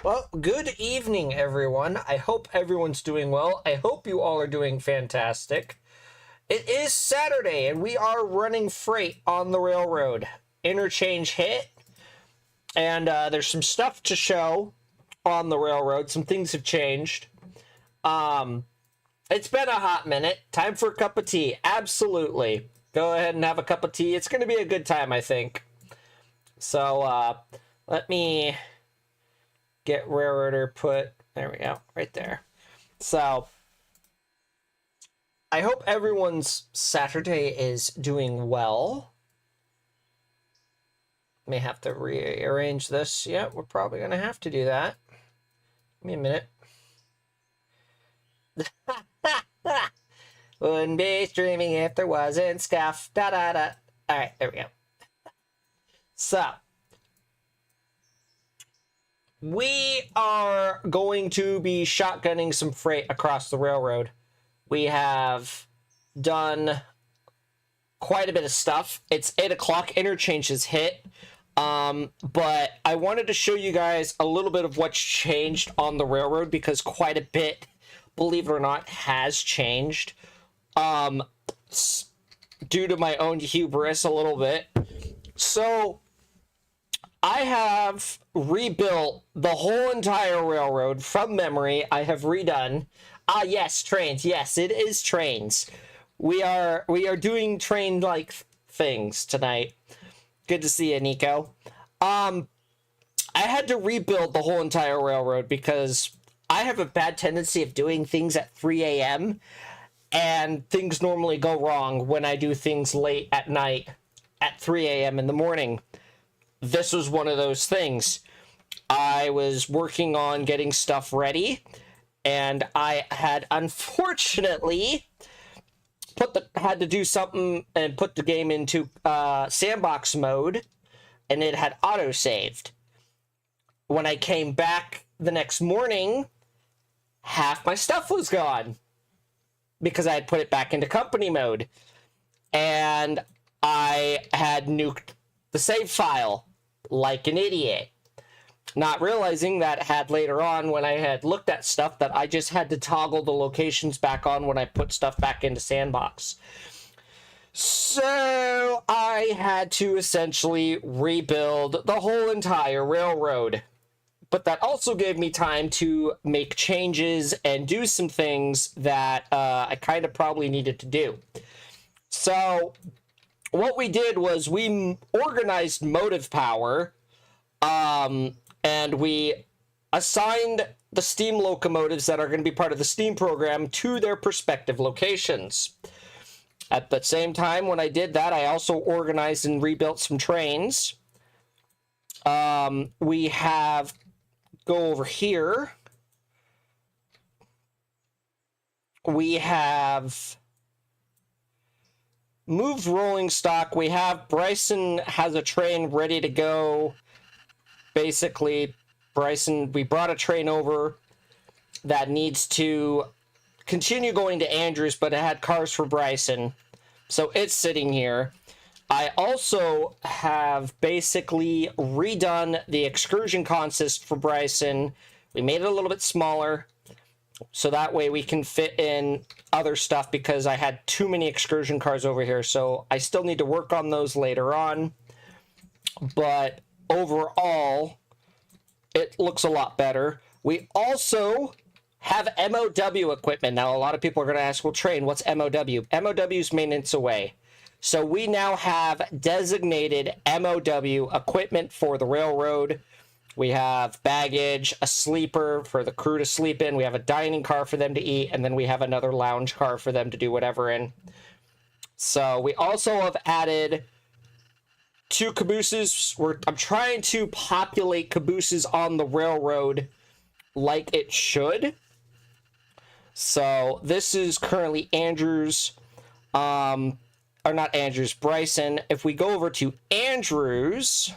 Well, good evening, everyone. I hope everyone's doing well. I hope you all are doing fantastic. It is Saturday, and we are running freight on the railroad. Interchange hit, and there's some stuff to show on the railroad. Some things have changed. Um, it's been a hot minute. Time for a cup of tea. Absolutely. Go ahead and have a cup of tea. It's going to be a good time, I think. So, let me get railroader put. There we go, right there. So, I hope everyone's Saturday is doing well. May have to rearrange this. Yeah, we're probably going to have to do that. Give me a minute. Wouldn't be streaming if there wasn't scuff. Da da da. All right, there we go. So, we are going to be shotgunning some freight across the railroad. We have done quite a bit of stuff. It's 8 o'clock. Interchange has hit. But I wanted to show you guys a little bit of what's changed on the railroad because quite a bit, believe it or not, has changed. Due to my own hubris a little bit. So I have rebuilt the whole entire railroad from memory. I have redone. Yes, trains. Yes, it is trains. We are doing train-like things tonight. Good to see you, Nico. I had to rebuild the whole entire railroad because I have a bad tendency of doing things at 3 a.m. and things normally go wrong when I do things late at night at 3 a.m. in the morning. This was one of those things. I was working on getting stuff ready, and I had unfortunately had to do something and put the game into sandbox mode, and it had auto-saved. When I came back the next morning, half my stuff was gone because I had put it back into company mode, and I had nuked the save file like an idiot, not realizing that had later on when I had looked at stuff that I just had to toggle the locations back on when I put stuff back into sandbox. So I had to essentially rebuild the whole entire railroad. But that also gave me time to make changes and do some things that I kind of probably needed to do. So what we did was we organized motive power, and we assigned the steam locomotives that are going to be part of the steam program to their respective locations. At the same time, when I did that, I also organized and rebuilt some trains. We have, go over here. We have moved rolling stock. We have Bryson has a train ready to go. Basically, Bryson, we brought a train over that needs to continue going to Andrews, but it had cars for Bryson. So it's sitting here. I also have basically redone the excursion consist for Bryson. We made it a little bit smaller, so that way we can fit in other stuff because I had too many excursion cars over here. So I still need to work on those later on. But overall, it looks a lot better. We also have MOW equipment. Now, a lot of people are going to ask, well, Train, what's MOW? MOW's maintenance away. So we now have designated MOW equipment for the railroad. We have baggage, a sleeper for the crew to sleep in. We have a dining car for them to eat, and then we have another lounge car for them to do whatever in. So we also have added 2 cabooses. I'm trying to populate cabooses on the railroad like it should. So this is currently Andrews, or not Andrews, Bryson. If we go over to Andrews,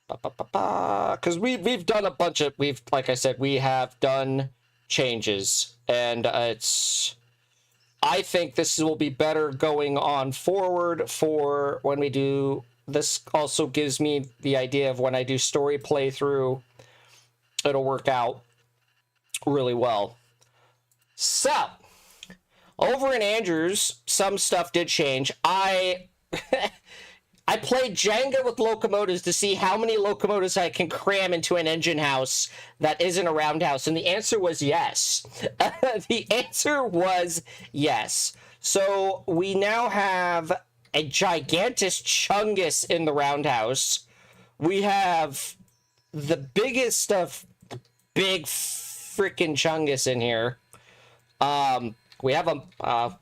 because we've done a bunch of, like I said, we have done changes, and I think this will be better going on forward for when we do this also gives me the idea of when I do story playthrough, it'll work out really well. So, over in Andrews, some stuff did change. I played Jenga with locomotives to see how many locomotives I can cram into an engine house that isn't a roundhouse, and the answer was yes. The answer was yes. So we now have a gigantic chungus in the roundhouse. We have the biggest of big freaking chungus in here. We have a,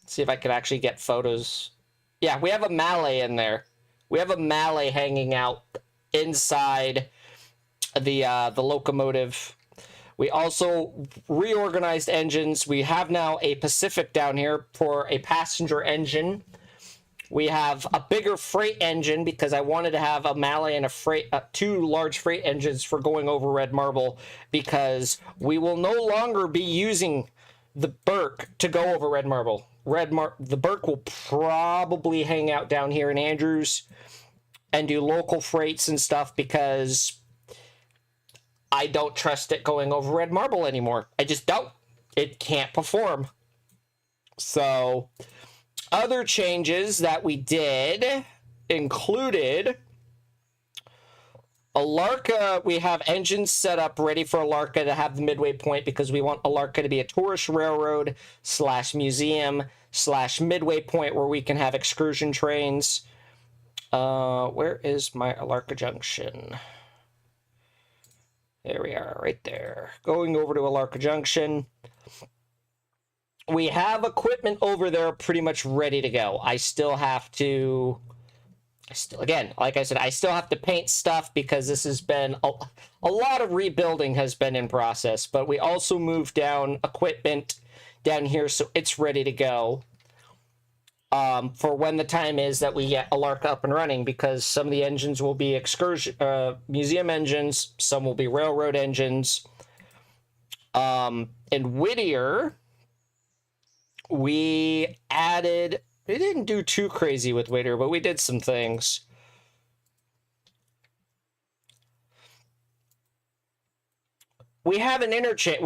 see if I can actually get photos. Yeah, we have a Mallet in there. We have a Mallet hanging out inside the locomotive. We also reorganized engines. We have now a Pacific down here for a passenger engine. We have a bigger freight engine because I wanted to have a Mallet and a freight, two large freight engines for going over red marble, because we will no longer be using the Burke to go over red marble. The Burke will probably hang out down here in Andrews and do local freights and stuff, because I don't trust it going over red marble anymore. I just don't. It can't perform. So, other changes that we did included Alarka. We have engines set up ready for Alarka to have the midway point, because we want Alarka to be a tourist railroad / museum / midway point where we can have excursion trains. Where is my Alarka Junction? There we are, right there. Going over to Alarka Junction. We have equipment over there pretty much ready to go. I still have to... Again, like I said, I still have to paint stuff because this has been... A lot of rebuilding has been in process, but we also moved down equipment down here, so it's ready to go. For when the time is that we get Alarka up and running, because some of the engines will be excursion museum engines, some will be railroad engines. In Whittier, we didn't do too crazy with Whittier, but we did some things. We have an interchange.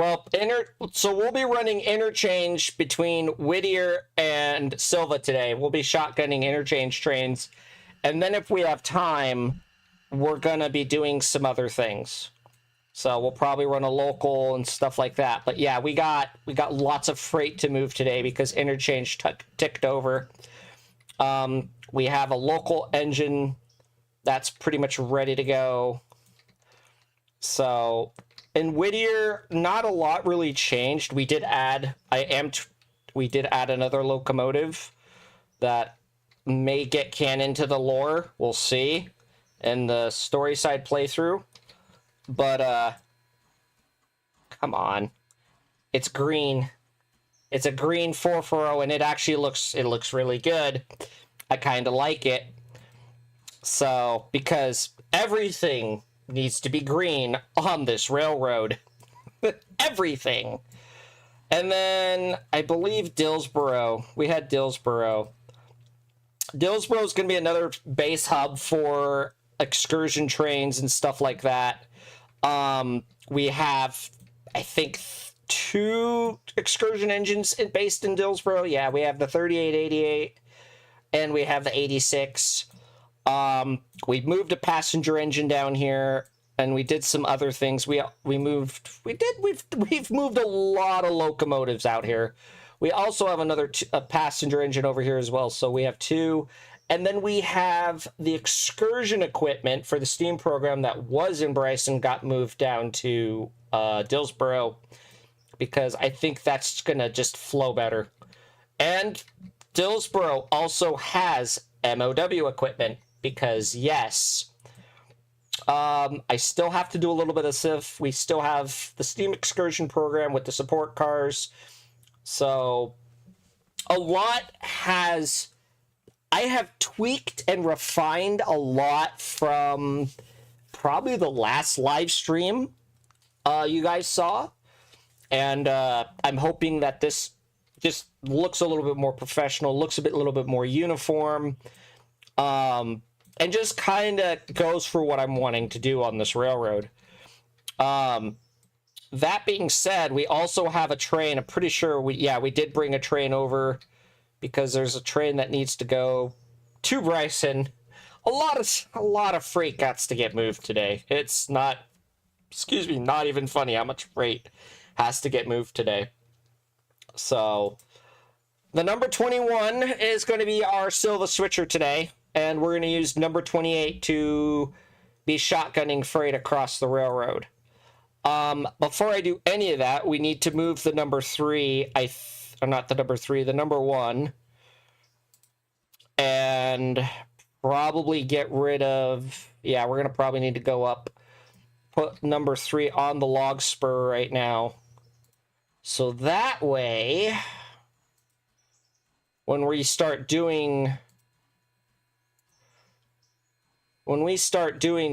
So we'll be running interchange between Whittier and Silva today. We'll be shotgunning interchange trains. And then if we have time, we're going to be doing some other things. So we'll probably run a local and stuff like that. But yeah, we got lots of freight to move today because interchange ticked over. We have a local engine that's pretty much ready to go. So... in Whittier, not a lot really changed. We did add another locomotive that may get canon to the lore. We'll see in the story side playthrough. But come on, it's green. It's a green 440, and it actually looks really good. I kind of like it. So because everything needs to be green on this railroad. Everything. And then I believe Dillsboro. We had Dillsboro. Dillsboro is going to be another base hub for excursion trains and stuff like that. We have, I think, 2 excursion engines based in Dillsboro. Yeah, we have the 3888 and we have the 86. We moved a passenger engine down here, and we did some other things. We've moved a lot of locomotives out here. We also have a passenger engine over here as well, so we have 2. And then we have the excursion equipment for the steam program that was in Bryson got moved down to Dillsboro, because I think that's gonna just flow better. And Dillsboro also has MOW equipment. Because, yes, I still have to do a little bit of CIF. We still have the steam excursion program with the support cars. So, a lot has... I have tweaked and refined a lot from probably the last live stream you guys saw. And I'm hoping that this just looks a little bit more professional, looks a little bit more uniform. and just kind of goes for what I'm wanting to do on this railroad. That being said, we also have a train. I'm pretty sure we did bring a train over because there's a train that needs to go to Bryson. A lot of freight gots to get moved today. It's not, excuse me, not even funny how much freight has to get moved today. So the number 21 is going to be our Silva switcher today, and we're going to use number 28 to be shotgunning freight across the railroad. Before I do any of that, we need to move the number 3, not the number 3, the number 1, and probably get rid of, we're going to probably need to go up, put number 3 on the log spur right now. So that way, when we start doing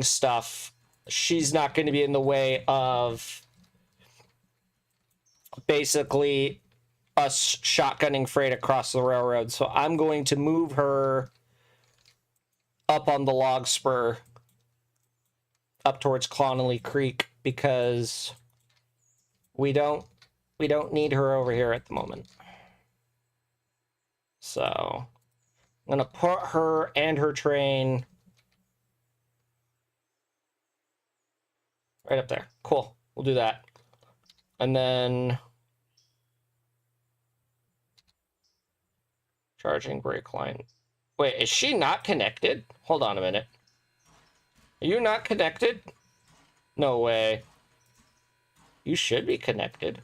stuff, she's not going to be in the way of basically us shotgunning freight across the railroad. So I'm going to move her up on the log spur up towards Clonnelly Creek because we don't need her over here at the moment. So I'm going to put her and her train right up there. Cool. We'll do that. And then charging brake line. Wait, is she not connected? Hold on a minute. Are you not connected? No way. You should be connected.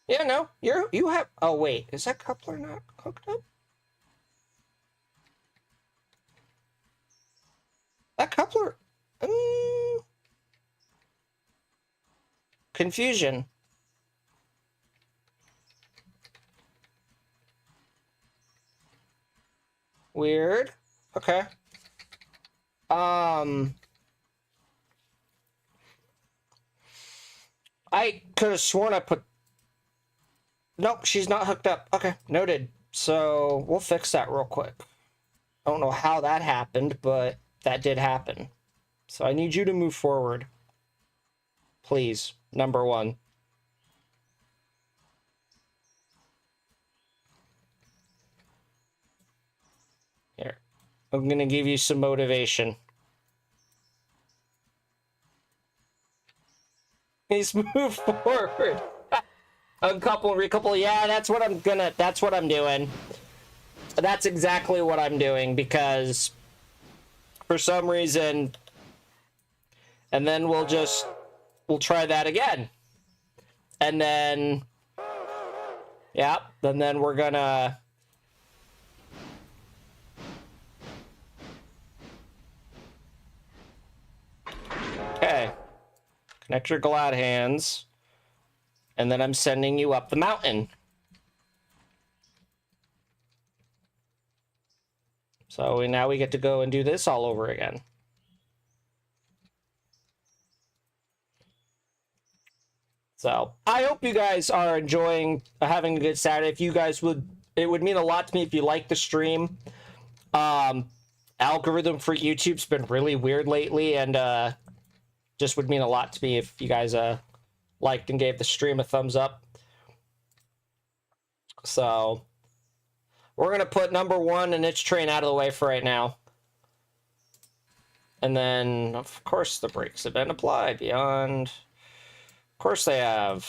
Yeah, no. You have... Oh, wait. Is that coupler not hooked up? That coupler... Confusion. Weird. Okay. I could have sworn I put... Nope, she's not hooked up. Okay, noted. So we'll fix that real quick. I don't know how that happened, but that did happen. So I need you to move forward. Please, number 1. Here. I'm going to give you some motivation. Please move forward. Uncouple, recouple. Yeah, that's what I'm doing. That's exactly what I'm doing because for some reason, and then we'll try that again. And then, and then we're gonna, okay, connect your glad hands, and then I'm sending you up the mountain. So now we get to go and do this all over again. So I hope you guys are enjoying, having a good Saturday. If you guys it would mean a lot to me if you like the stream. Algorithm for YouTube's been really weird lately, and just would mean a lot to me if you guys liked and gave the stream a thumbs up. So we're going to put number 1 and its train out of the way for right now. And then, of course, the brakes have been applied beyond. Of course they have.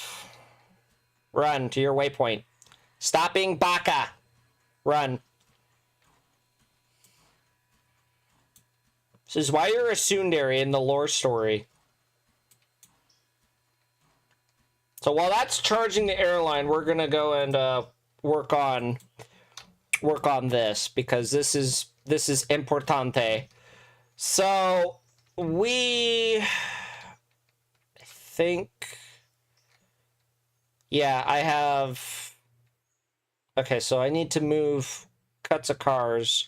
Run to your waypoint. Stopping Baka. Run. This is why you're a tsundere in the lore story. So while that's charging the airline, we're going to go and work on this because this is importante. So I think, I have, okay, so I need to move cuts of cars.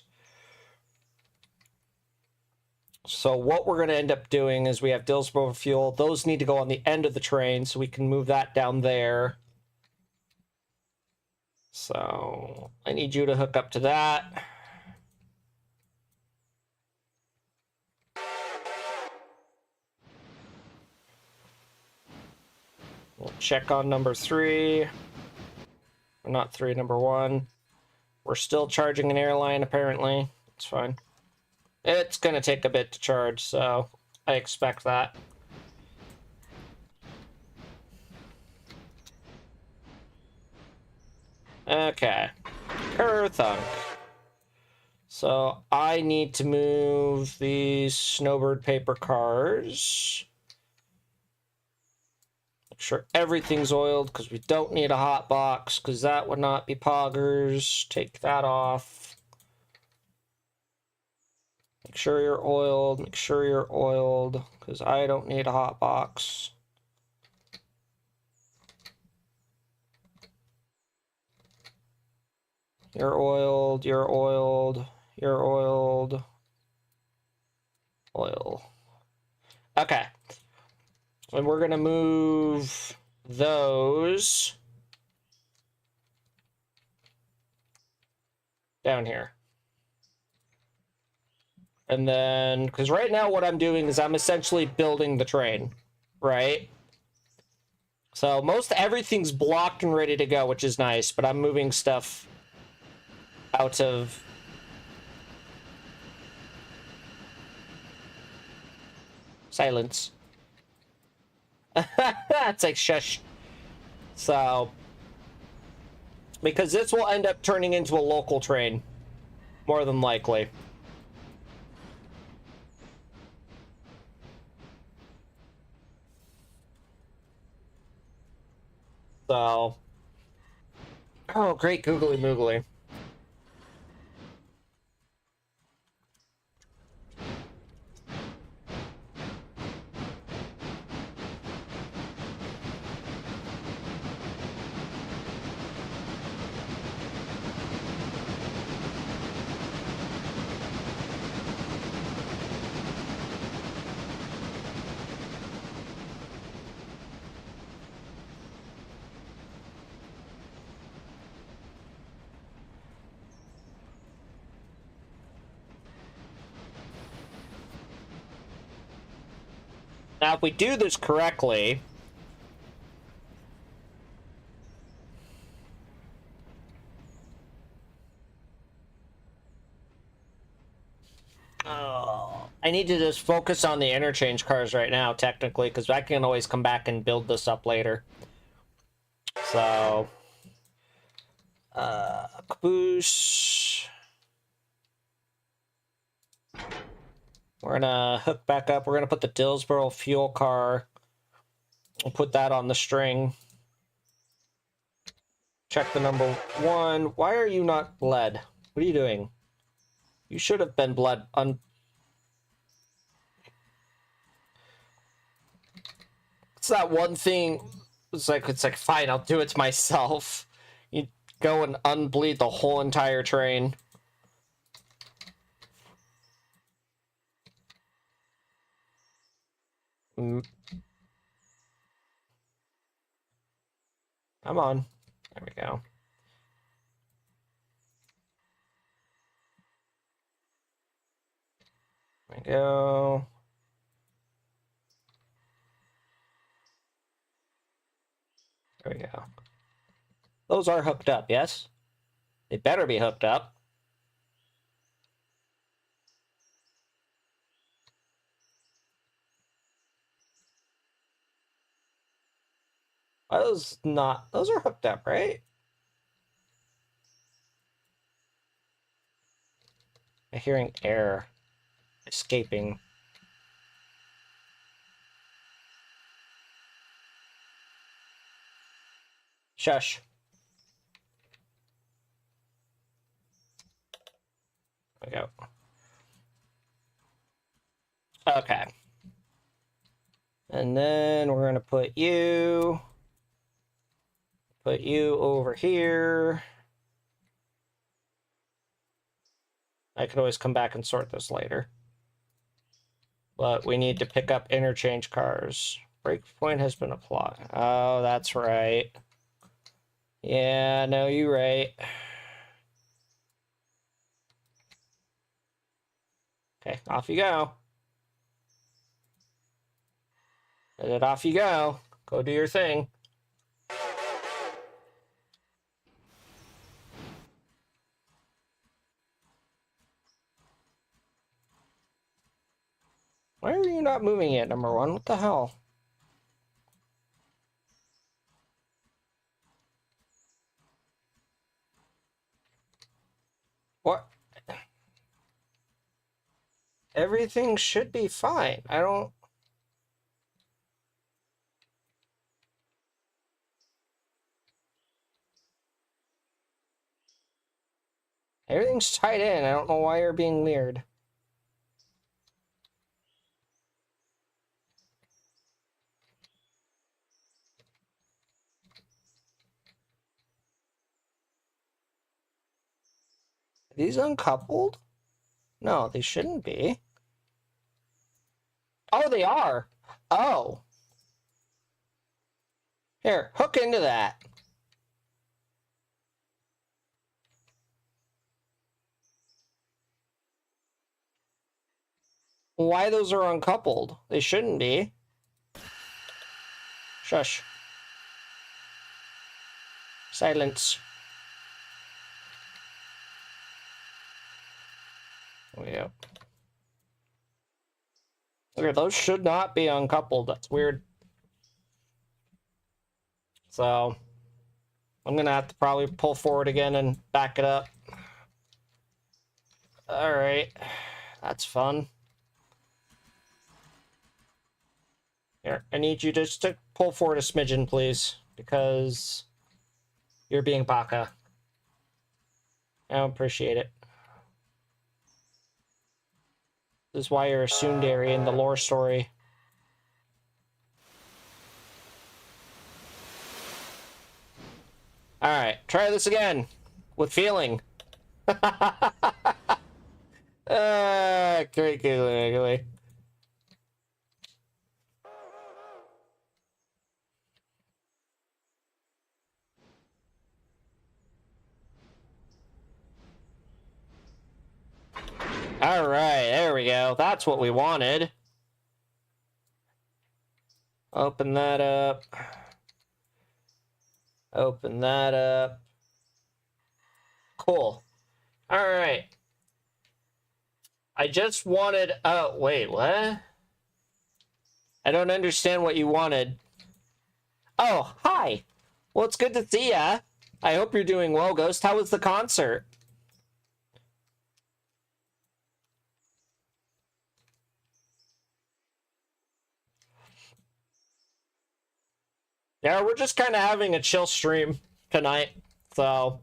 So what we're going to end up doing is we have Dillsborough fuel. Those need to go on the end of the train, so we can move that down there. So I need you to hook up to that. We'll check on number 3. Not 3, number 1. We're still charging an airline, apparently. It's fine. It's gonna take a bit to charge, so I expect that. Okay. Earthunk. So I need to move these snowbird paper cars. Make sure everything's oiled, because we don't need a hot box, because that would not be poggers. Take that off. Make sure you're oiled. Make sure you're oiled, because I don't need a hot box. You're oiled. You're oiled. You're oiled. Oil. Okay. And we're going to move those down here. And then, because right now what I'm doing is I'm essentially building the train, right? So most everything's blocked and ready to go, which is nice, but I'm moving stuff out of... Silence. It's like, shush. So, because this will end up turning into a local train, more than likely. So, oh, great googly moogly. Now, if we do this correctly, I need to just focus on the interchange cars right now, technically, because I can always come back and build this up later. So, caboose. We're gonna hook back up. We're gonna put the Dillsboro fuel car. We'll put that on the string. Check the number 1. Why are you not bled? What are you doing? You should have been bled. It's that one thing. It's like fine, I'll do it myself. You go and unbleed the whole entire train. Come on. There we go. There we go. There we go. Those are hooked up, yes? They better be hooked up. Those are hooked up, right? I'm hearing air escaping. Shush. There we go. Okay. And then we're going to put you over here. I could always come back and sort this later. But we need to pick up interchange cars. Breakpoint has been applied. Oh, that's right. Yeah, no, you're right. Okay, off you go. And then off you go. Go do your thing. not moving yet, number one? What the hell? What? Everything should be fine. I don't... Everything's tied in. I don't know why you're being weird. Are these uncoupled? No, they shouldn't be. Oh, they are. Oh. Here, hook into that. Why those are uncoupled? They shouldn't be. Shush. Silence. Oh, yeah. Okay, those should not be uncoupled. That's weird. So, I'm gonna have to probably pull forward again and back it up. Alright. That's fun. Here, I need you just to pull forward a smidgen, please. Because you're being baka. I don't appreciate it. This is why you're a tsundere in the lore story. Alright, try this again. With feeling. Great giggly. All right, there we go. That's what we wanted. Open that up. Open that up. Cool. All right. I just wanted... Oh, wait, what? I don't understand what you wanted. Oh, hi. Well, it's good to see ya. I hope you're doing well, Ghost. How was the concert? Yeah, we're just kind of having a chill stream tonight, so...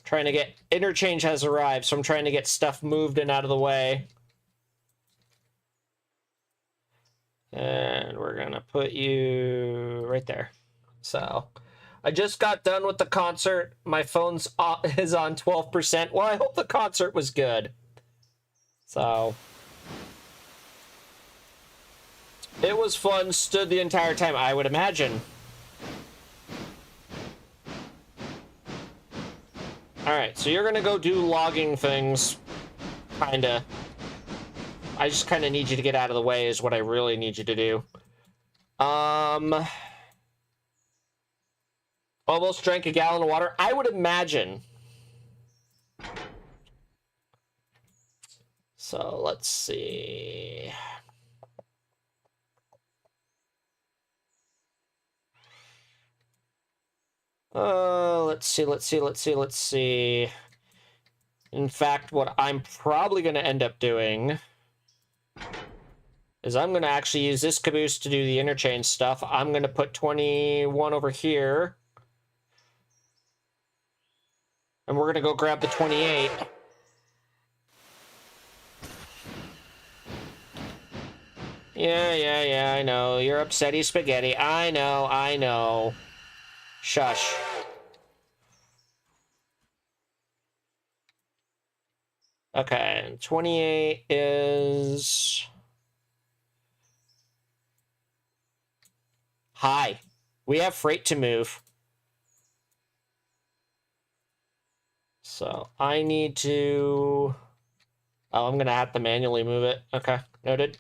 Trying to get... Interchange has arrived, so I'm trying to get stuff moved and out of the way. And we're gonna put you right there. So, I just got done with the concert. My phone's is on 12%. Well, I hope the concert was good. So... It was fun, stood the entire time, I would imagine. Alright, so you're gonna go do logging things. Kinda. I just kinda need you to get out of the way is what I really need you to do. Almost drank a gallon of water. I would imagine. So, let's see... let's see. In fact, what I'm probably going to end up doing is I'm going to actually use this caboose to do the interchange stuff. I'm going to put 21 over here. And we're going to go grab the 28. Yeah, I know. You're upsetty spaghetti. I know. Shush. Okay, 28 is... Hi. We have freight to move. So, I need to... Oh, I'm going to have to manually move it. Okay, noted.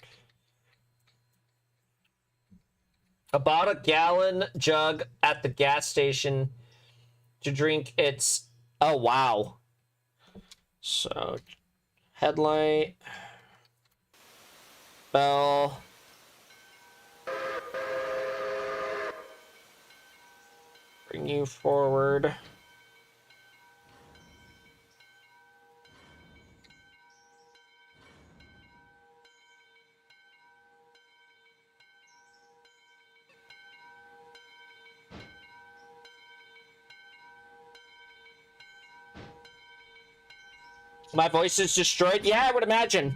I bought a gallon jug at the gas station to drink its... Oh, wow. So, headlight. bell. Bring you forward. My voice is destroyed? Yeah, I would imagine.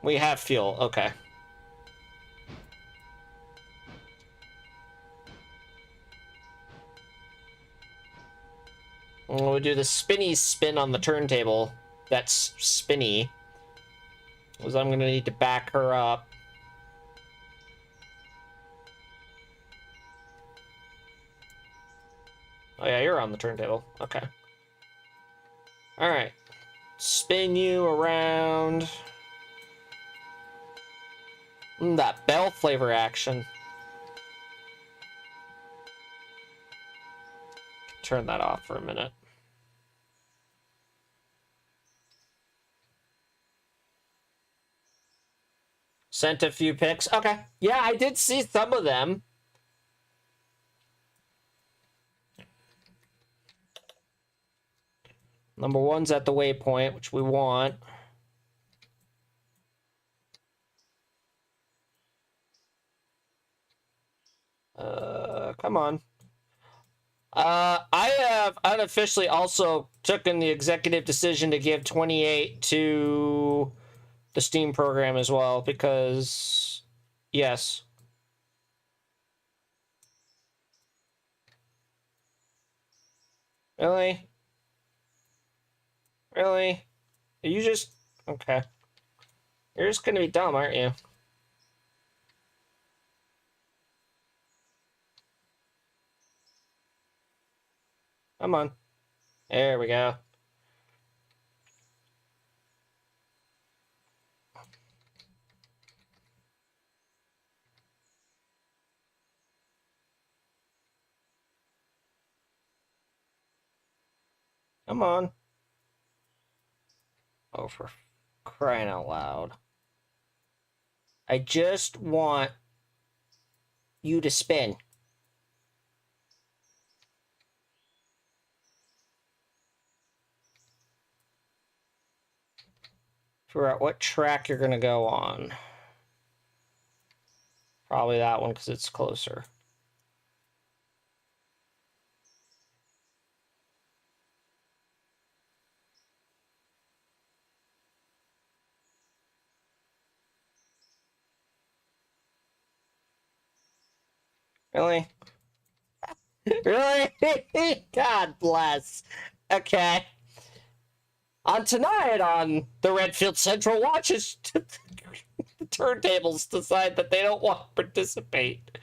We have fuel. Okay. We'll do the spinny spin on the turntable. That's spinny. Because I'm going to need to back her up. Oh yeah, you're on the turntable. Okay. Alright. Spin you around. That bell flavor action. Turn that off for a minute. Sent a few pics. Okay. Yeah, I did see some of them. Number one's at the waypoint, which we want. Come on. I have unofficially also taken the executive decision to give 28 to the Steam program as well, because yes. Really? Really? Are you just... Okay. You're just gonna be dumb, aren't you? Come on. There we go. Come on. Oh, for crying out loud. I just want you to spin. Figure out what track you're gonna go on. Probably that one because it's closer. Really? Really? God bless. Okay. On tonight on the Redfield Central watches, the turntables decide that they don't want to participate.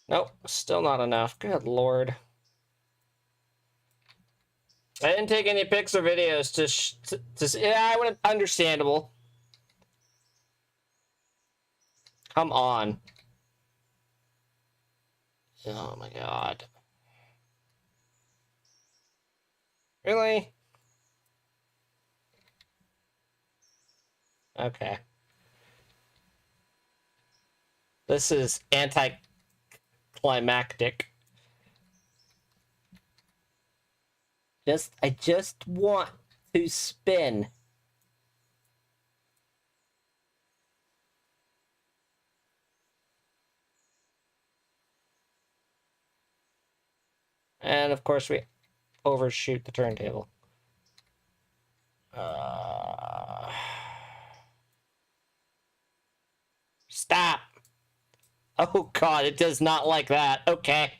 Nope, still not enough. Good lord. I didn't take any pics or videos to yeah, I would understandable. Come on. Oh my god. Really? Okay. This is anticlimactic. I just want to spin. And of course we overshoot the turntable. Stop. Oh god, it does not like that. Okay.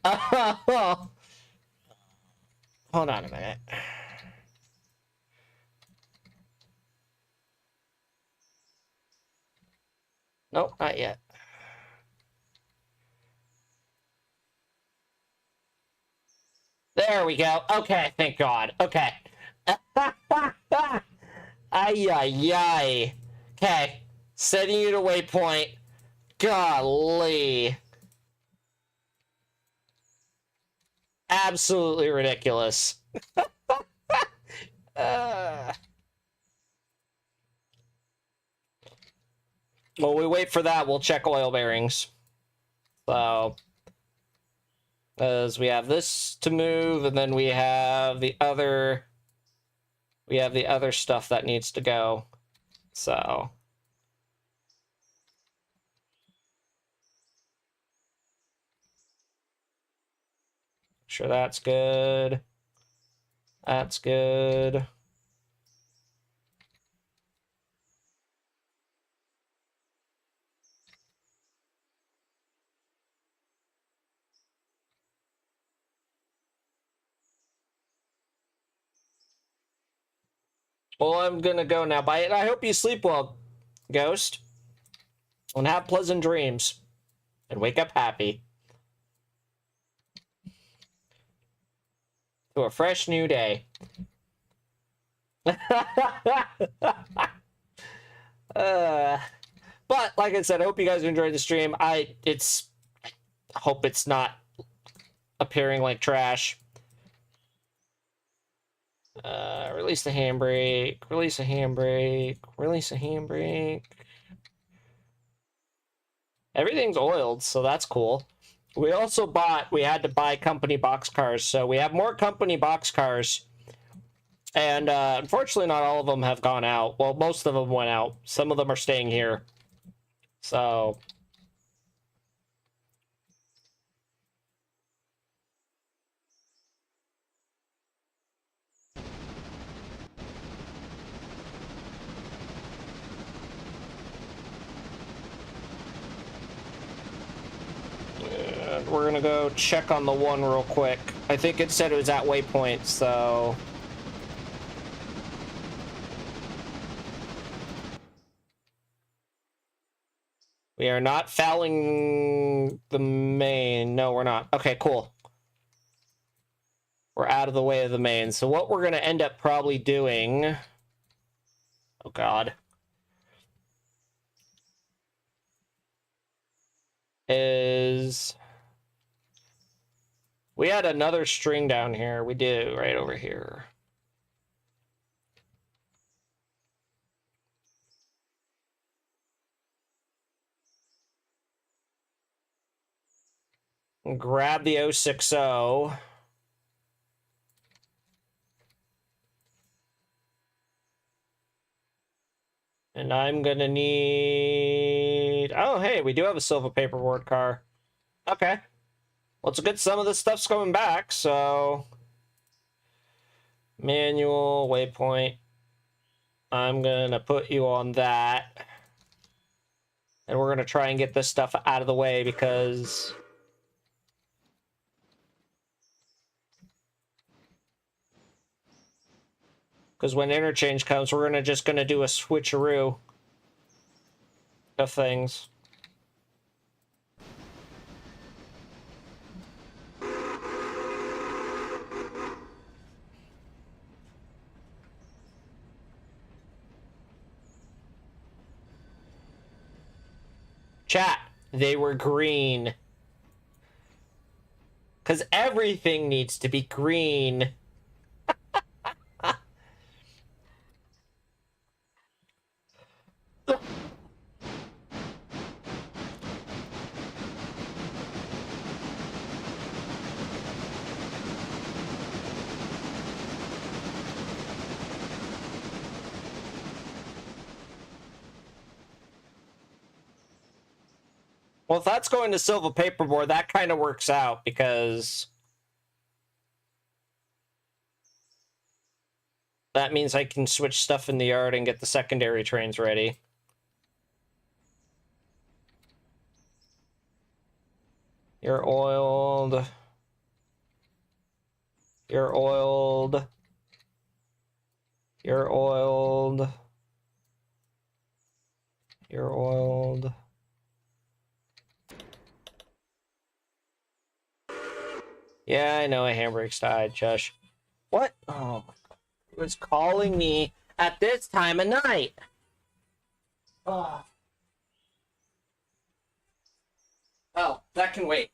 Hold on a minute. Nope, not yet. There we go. Okay, thank God. Okay. Ay, ay, ay. Okay. Setting you to waypoint. Golly. Absolutely ridiculous. While we wait for that, we'll check oil bearings. So, as we have this to move, and then we have the other stuff that needs to go. So, sure that's good. That's good. Well, I'm gonna go now. Bye. I hope you sleep well, Ghost. And have pleasant dreams. And wake up happy. To a fresh new day. But like I said, I hope you guys enjoyed the stream. I hope it's not appearing like trash. Release the handbrake. Release the handbrake. Release the handbrake. Everything's oiled, so that's cool. We had to buy company boxcars, so we have more company boxcars. And unfortunately, not all of them have gone out. Well, most of them went out. Some of them are staying here. So, we're gonna go check on the one real quick. I think it said it was at waypoint, so... We are not fouling the main. No, we're not. Okay, cool. We're out of the way of the main. So what we're going to end up probably doing... Oh, God. Is... We had another string down here. We do, right over here. Grab the 060. And I'm gonna need... Oh, hey, we do have a silver paperboard car. Okay. Well, it's a good some of this stuff's coming back, so... Manual, waypoint. I'm gonna put you on that. And we're gonna try and get this stuff out of the way because... Because when Interchange comes, we're just gonna do a switcheroo of things. Chat, they were green. Because everything needs to be green. Well, if that's going to silver paperboard, that kind of works out because that means I can switch stuff in the yard and get the secondary trains ready. You're oiled. You're oiled. You're oiled. You're oiled. Yeah, I know a handbrake's died, Josh. What? Oh my God. Who is calling me at this time of night? Oh. That can wait.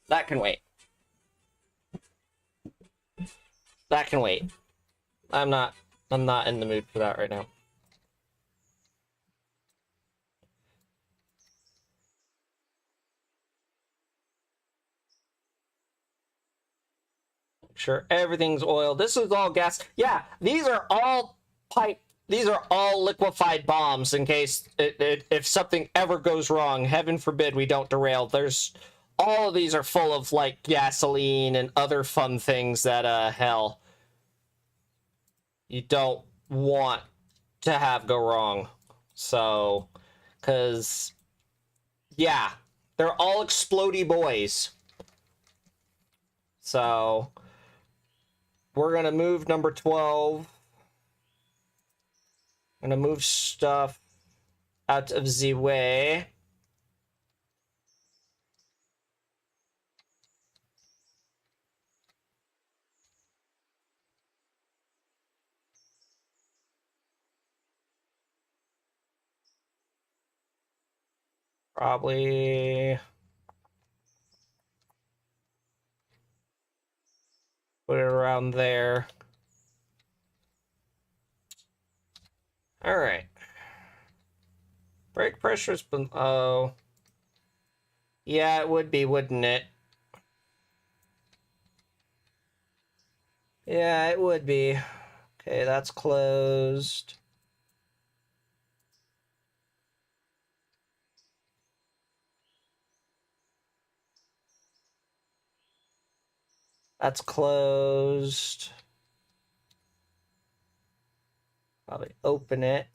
That can wait. That can wait. I'm not in the mood for that right now. Sure, everything's oil. This is all gas. Yeah, these are all pipe. These are all liquefied bombs in case if something ever goes wrong. Heaven forbid we don't derail. There's all of these are full of like gasoline and other fun things that hell you don't want to have go wrong. So, because yeah, they're all explodey boys. So we're gonna move number 12. I'm gonna move stuff out of the way. Probably put it around there. All right. Brake pressure's been... Oh. Yeah, it would be, wouldn't it? Yeah, it would be. Okay, that's closed. That's closed. Probably open it.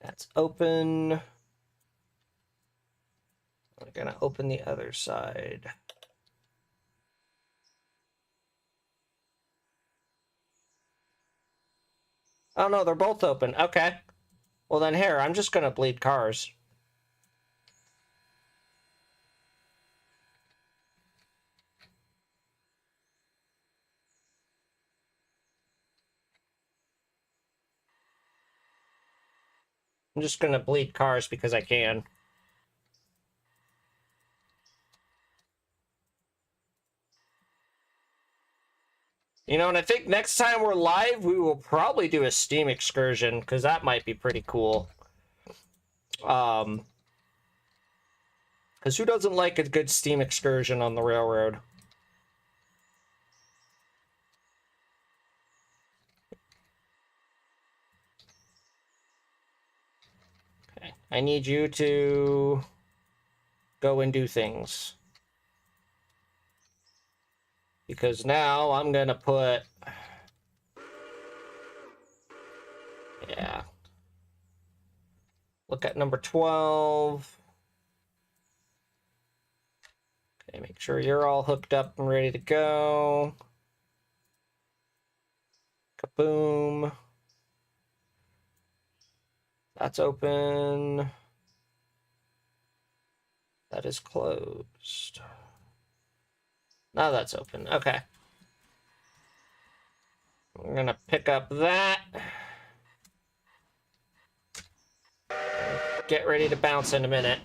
That's open. We're gonna open the other side. Oh no, they're both open. Okay. Well then here, I'm just gonna bleed cars. I'm just gonna bleed cars because I can. You know, and I think next time we're live, we will probably do a Steam excursion, because that might be pretty cool. Because who doesn't like a good Steam excursion on the railroad? Okay, I need you to go and do things. Because now I'm gonna put... Yeah. Look at number 12. Okay, make sure you're all hooked up and ready to go. Kaboom. That's open. That is closed. Now that's open. Okay. We're gonna pick up that. Get ready to bounce in a minute.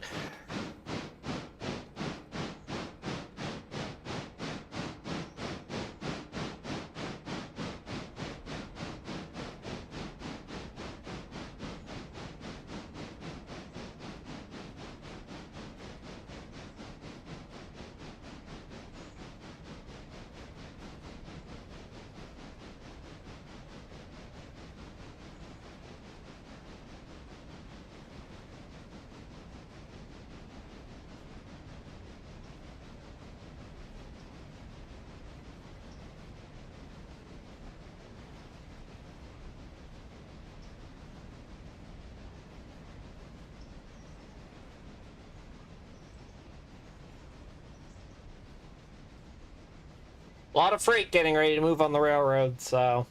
A lot of freight getting ready to move on the railroad, so...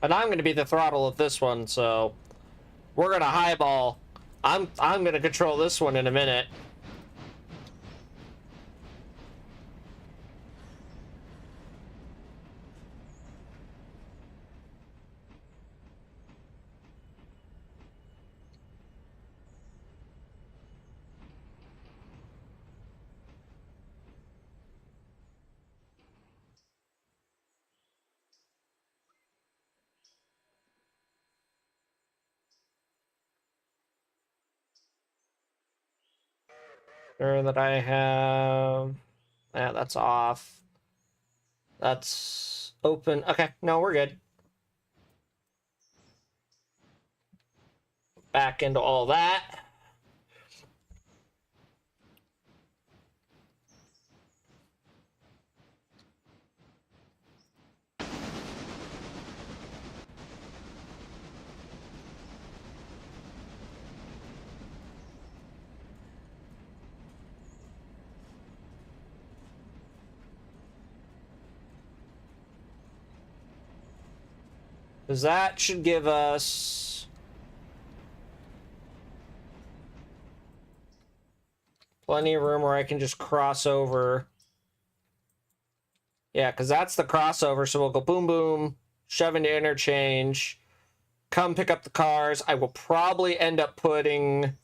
And I'm going to be the throttle of this one, so... We're going to highball. I'm going to control this one in a minute. Sure that I have... Yeah, that's off. That's open. Okay, no, we're good. Back into all that. Because that should give us plenty of room where I can just cross over. Yeah, because that's the crossover. So we'll go boom, boom, shove into interchange, come pick up the cars. I will probably end up putting...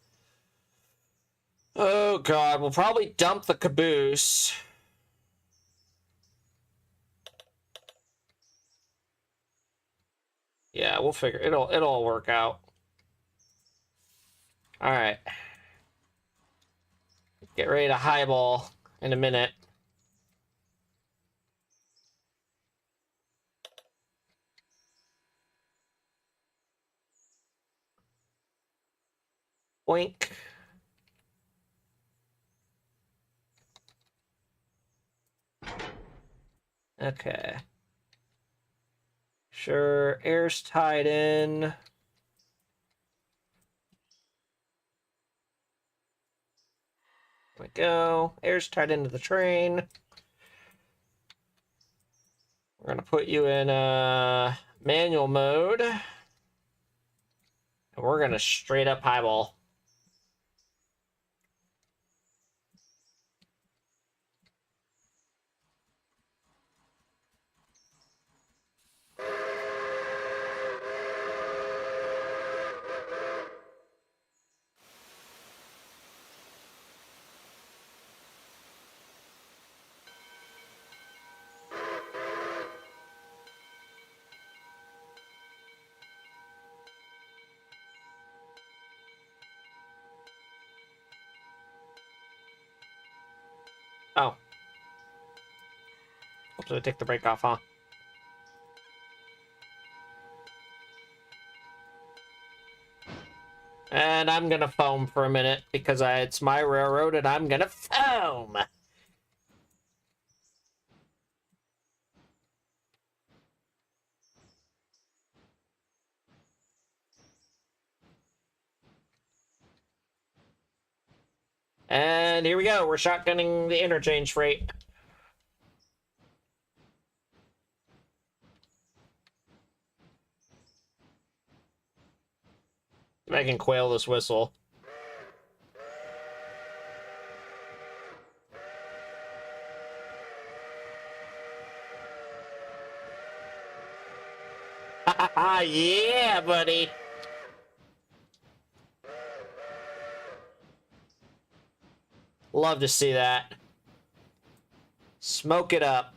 Oh, God. We'll probably dump the caboose. Yeah, we'll figure... It'll all work out. All right. Get ready to highball in a minute. Boink. Okay. Sure, air's tied in. There we go. Air's tied into the train. We're gonna put you in manual mode. And we're gonna straight up highball. Oh. Oops, I take the brake off, huh? And I'm gonna foam for a minute because it's my railroad and I'm gonna foam. And here we go. We're shotgunning the interchange freight. If I can quail this whistle. Yeah, buddy. Love to see that. Smoke it up.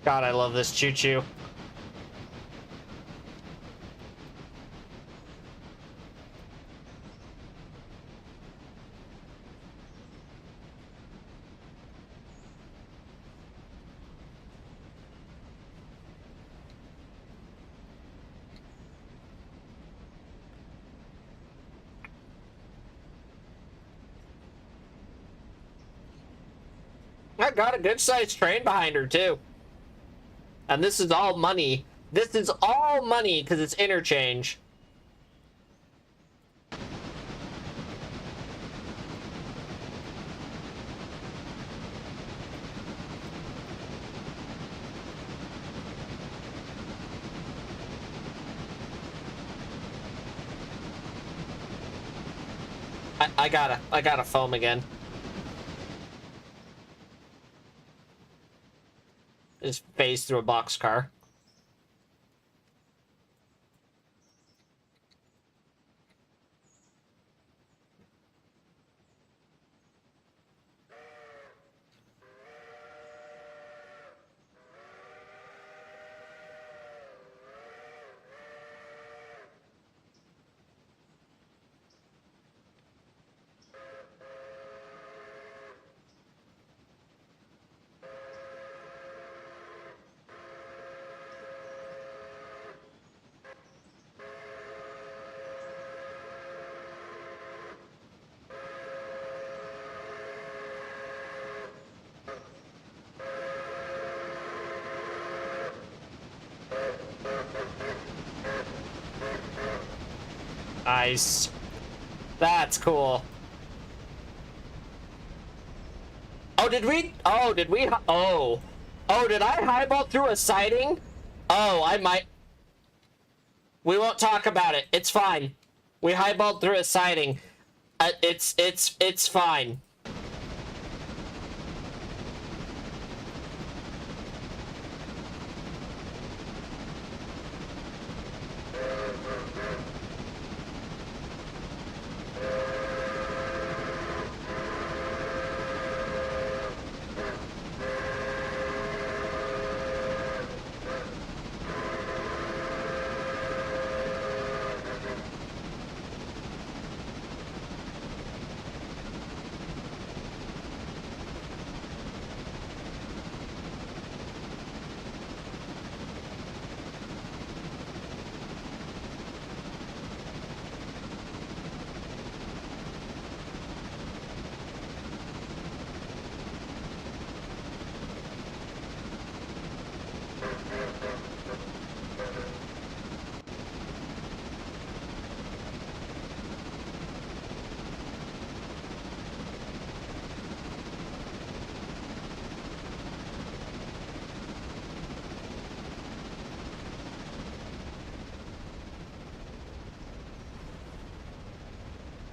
God, I love this choo-choo. I got a good-sized train behind her, too. And this is all money. This is all money because it's interchange. I gotta foam again. Just phase through a boxcar. Nice. That's cool. Oh, did we? Oh, did we? Oh. Oh, did I highball through a siding? Oh, I might. We won't talk about it. It's fine. We highballed through a siding. It's fine.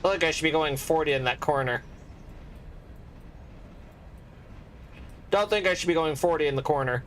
I feel like I should be going 40 in that corner. Don't think I should be going 40 in the corner.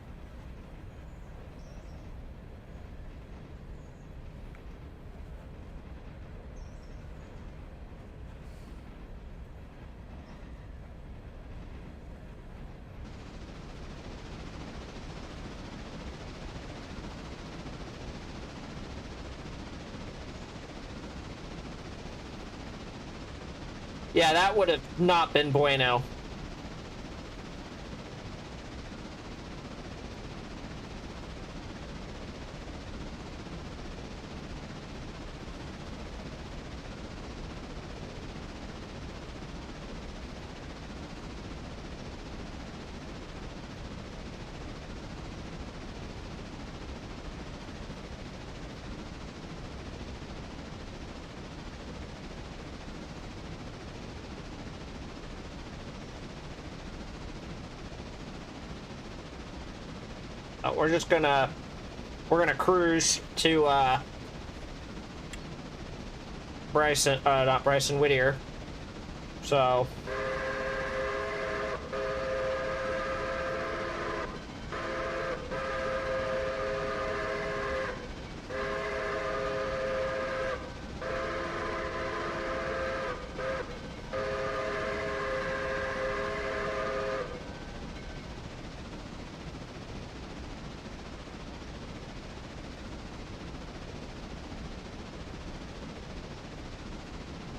Yeah, that would have not been bueno. We're gonna cruise to Bryson, not Bryson, Whittier. So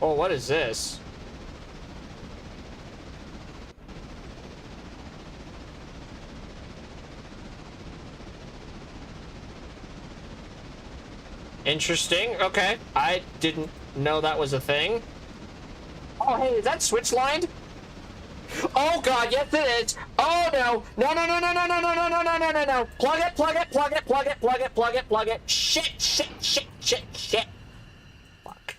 oh, what is this? Interesting. Okay. I didn't know that was a thing. Oh, hey, is that switch lined? Oh god, yes it is. Oh no. No, no, no, no, no, no, no, no, no, no, no, no, no. Plug it, plug it, plug it, plug it, plug it, plug it, plug it. Shit, shit, shit, shit, shit. Fuck.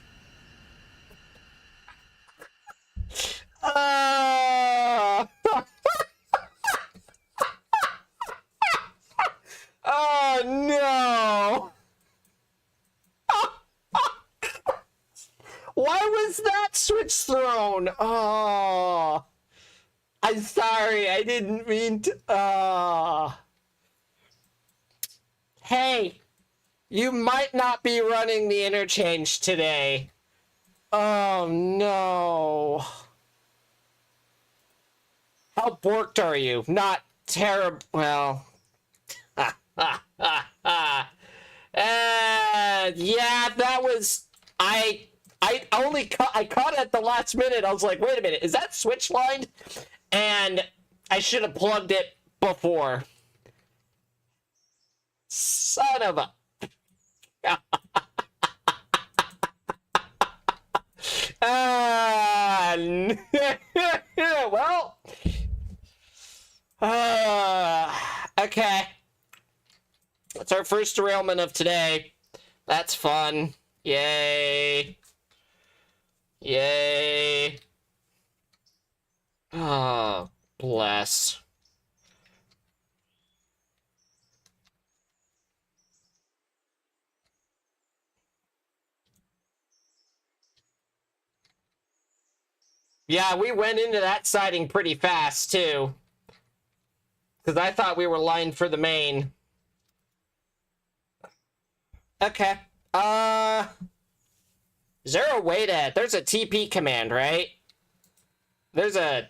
Oh no. Why was that switch thrown? Oh. I'm sorry, I didn't mean to. Hey, you might not be running the interchange today. Oh no. How borked are you? Not terrible. Well. Yeah, that was. I caught it at the last minute. I was like, wait a minute, is that switch lined? And I should have plugged it before. Son of a. Well. Okay. That's our first derailment of today. That's fun. Yay. Yay. Oh, bless. Yeah, we went into that siding pretty fast, too. Because I thought we were lined for the main. Okay. Is there a way to... There's a TP command, right? There's a...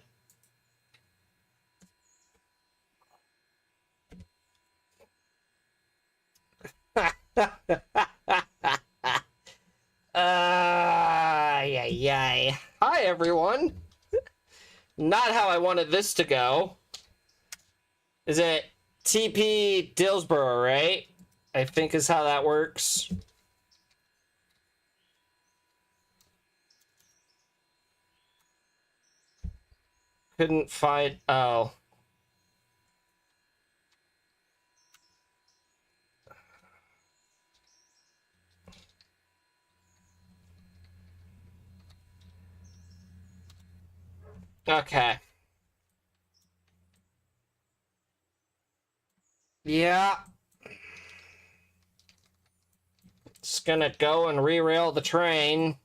Yay. Hi, everyone. Not how I wanted this to go. Is it TP Dillsborough, right? I think is how that works. Couldn't find... Oh. Okay. Yeah. Just gonna go and re-rail the train.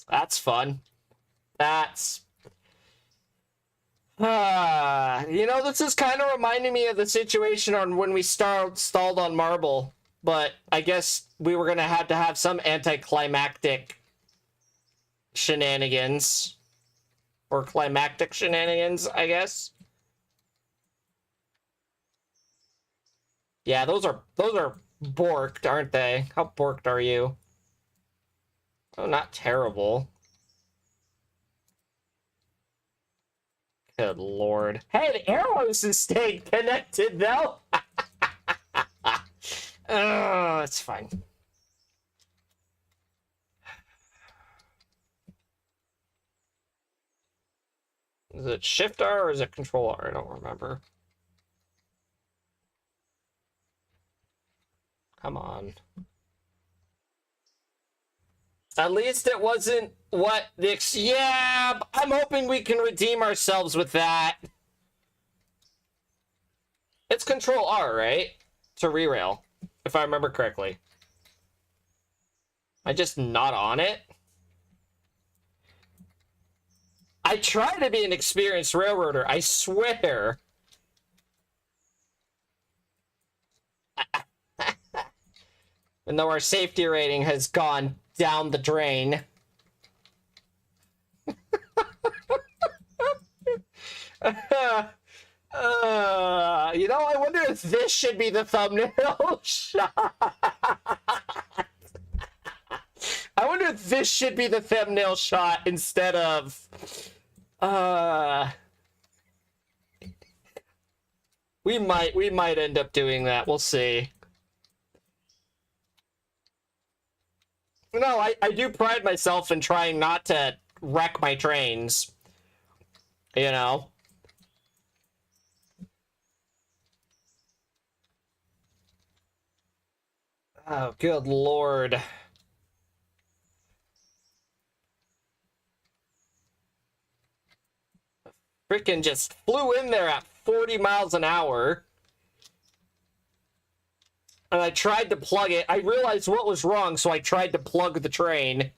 That's fun. That's... you know, this is kind of reminding me of the situation on when we stalled on Marble. But I guess we were gonna have to have some anticlimactic shenanigans. Or climactic shenanigans, I guess. Yeah, those are borked, aren't they? How borked are you? Oh, not terrible. Good lord. Hey, the arrows is staying connected, though! Oh, it's fine. Is it Shift R or is it Control R? I don't remember. Come on. At least it wasn't what the... Yeah, I'm hoping we can redeem ourselves with that. It's Control R, right? To re-rail, if I remember correctly. I just not on it? I try to be an experienced railroader, I swear. And though our safety rating has gone down the drain. You know, I wonder if this should be the thumbnail shot. I wonder if this should be the thumbnail shot instead of... We might end up doing that. We'll see. No, I do pride myself in trying not to wreck my trains. You know? Oh, good lord. Freaking just flew in there at 40 miles an hour. And I tried to plug it. I realized what was wrong, so I tried to plug the train.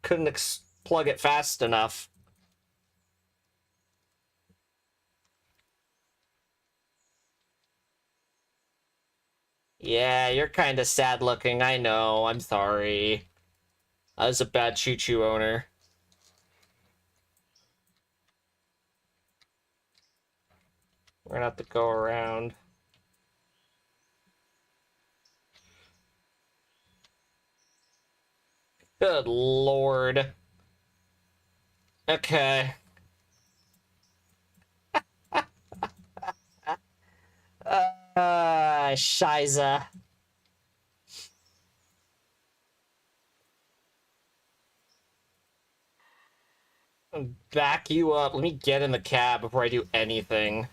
Couldn't plug it fast enough. Yeah, you're kind of sad looking. I know. I'm sorry. I was a bad choo-choo owner. We're gonna have to go around. Good lord. Okay. Shiza. back you up. Let me get in the cab before I do anything.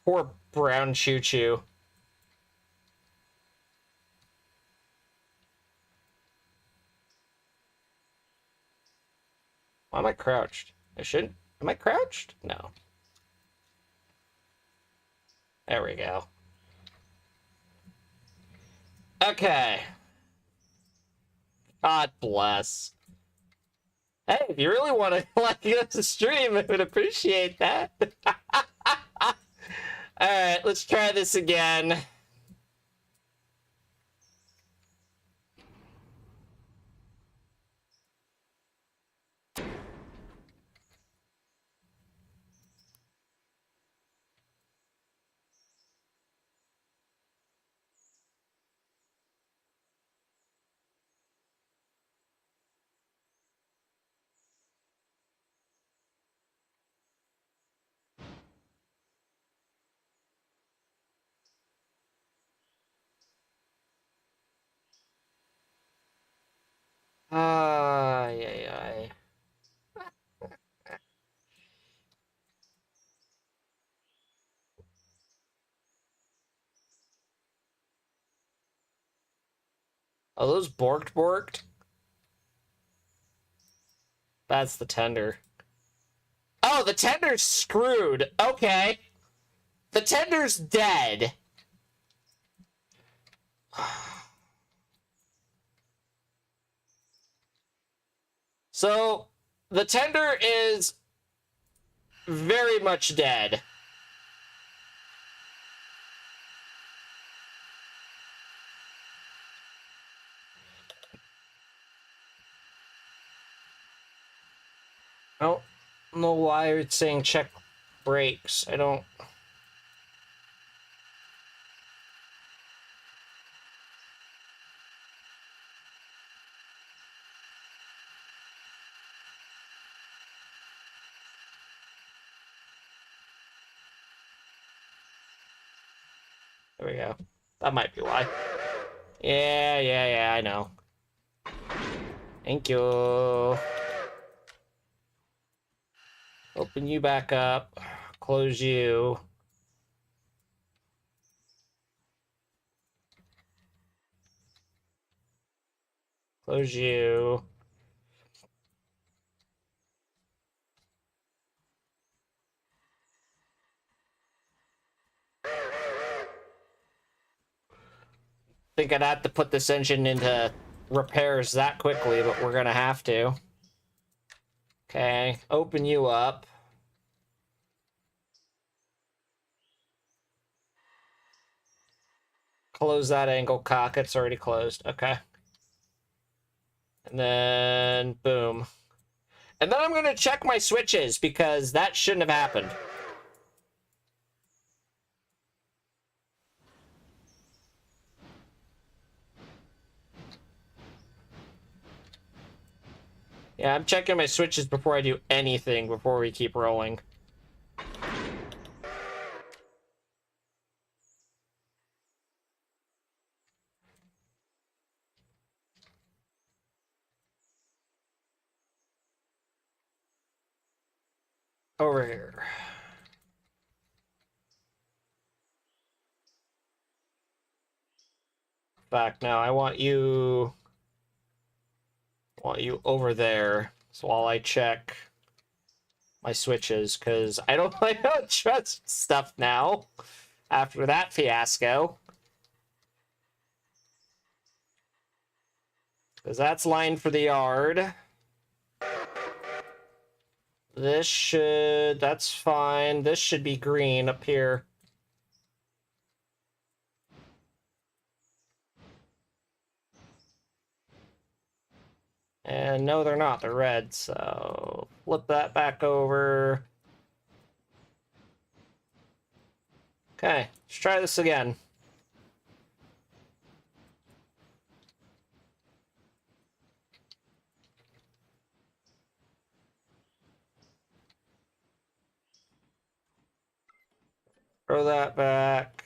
Poor brown choo-choo. Why am I crouched? I shouldn't. Am I crouched? No. There we go. Okay. God bless. Hey, if you really want to like us to stream, I would appreciate that. Alright, let's try this again. Ay, ay, ay. Are those borked? That's the tender. Oh, the tender's screwed. Okay. The tender's dead. So, the tender is very much dead. I don't know why it's saying check brakes. I don't... There we go. That might be why. Yeah, I know. Thank you. Open you back up. Close you. Close you. Think I'd have to put this engine into repairs that quickly, but we're gonna have to. Okay, open you up. Close that angle cock. It's already closed. Okay. And then, boom. And then I'm going to check my switches because that shouldn't have happened. Yeah, I'm checking my switches before I do anything, before we keep rolling. Over here. Back now. I want you over there. So while I check my switches, because I don't trust stuff now after that fiasco. Because that's lined for the yard. That's fine. This should be green up here. And no, they're not. They're red, so flip that back over. Okay, let's try this again. Throw that back.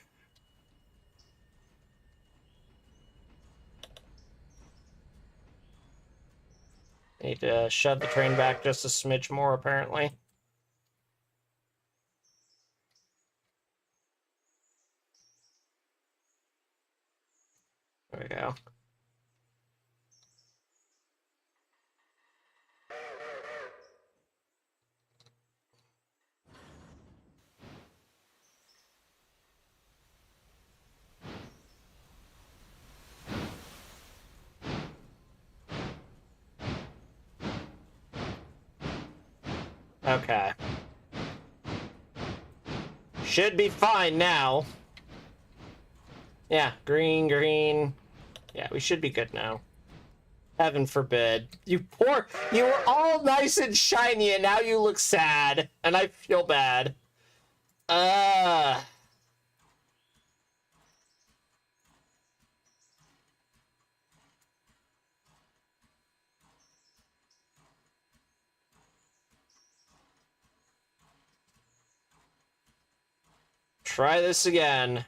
Need to shove the train back just a smidge more, apparently. There we go. Okay. Should be fine now. Yeah, green, green. Yeah, we should be good now. Heaven forbid. You were all nice and shiny and now you look sad. And I feel bad. Try this again.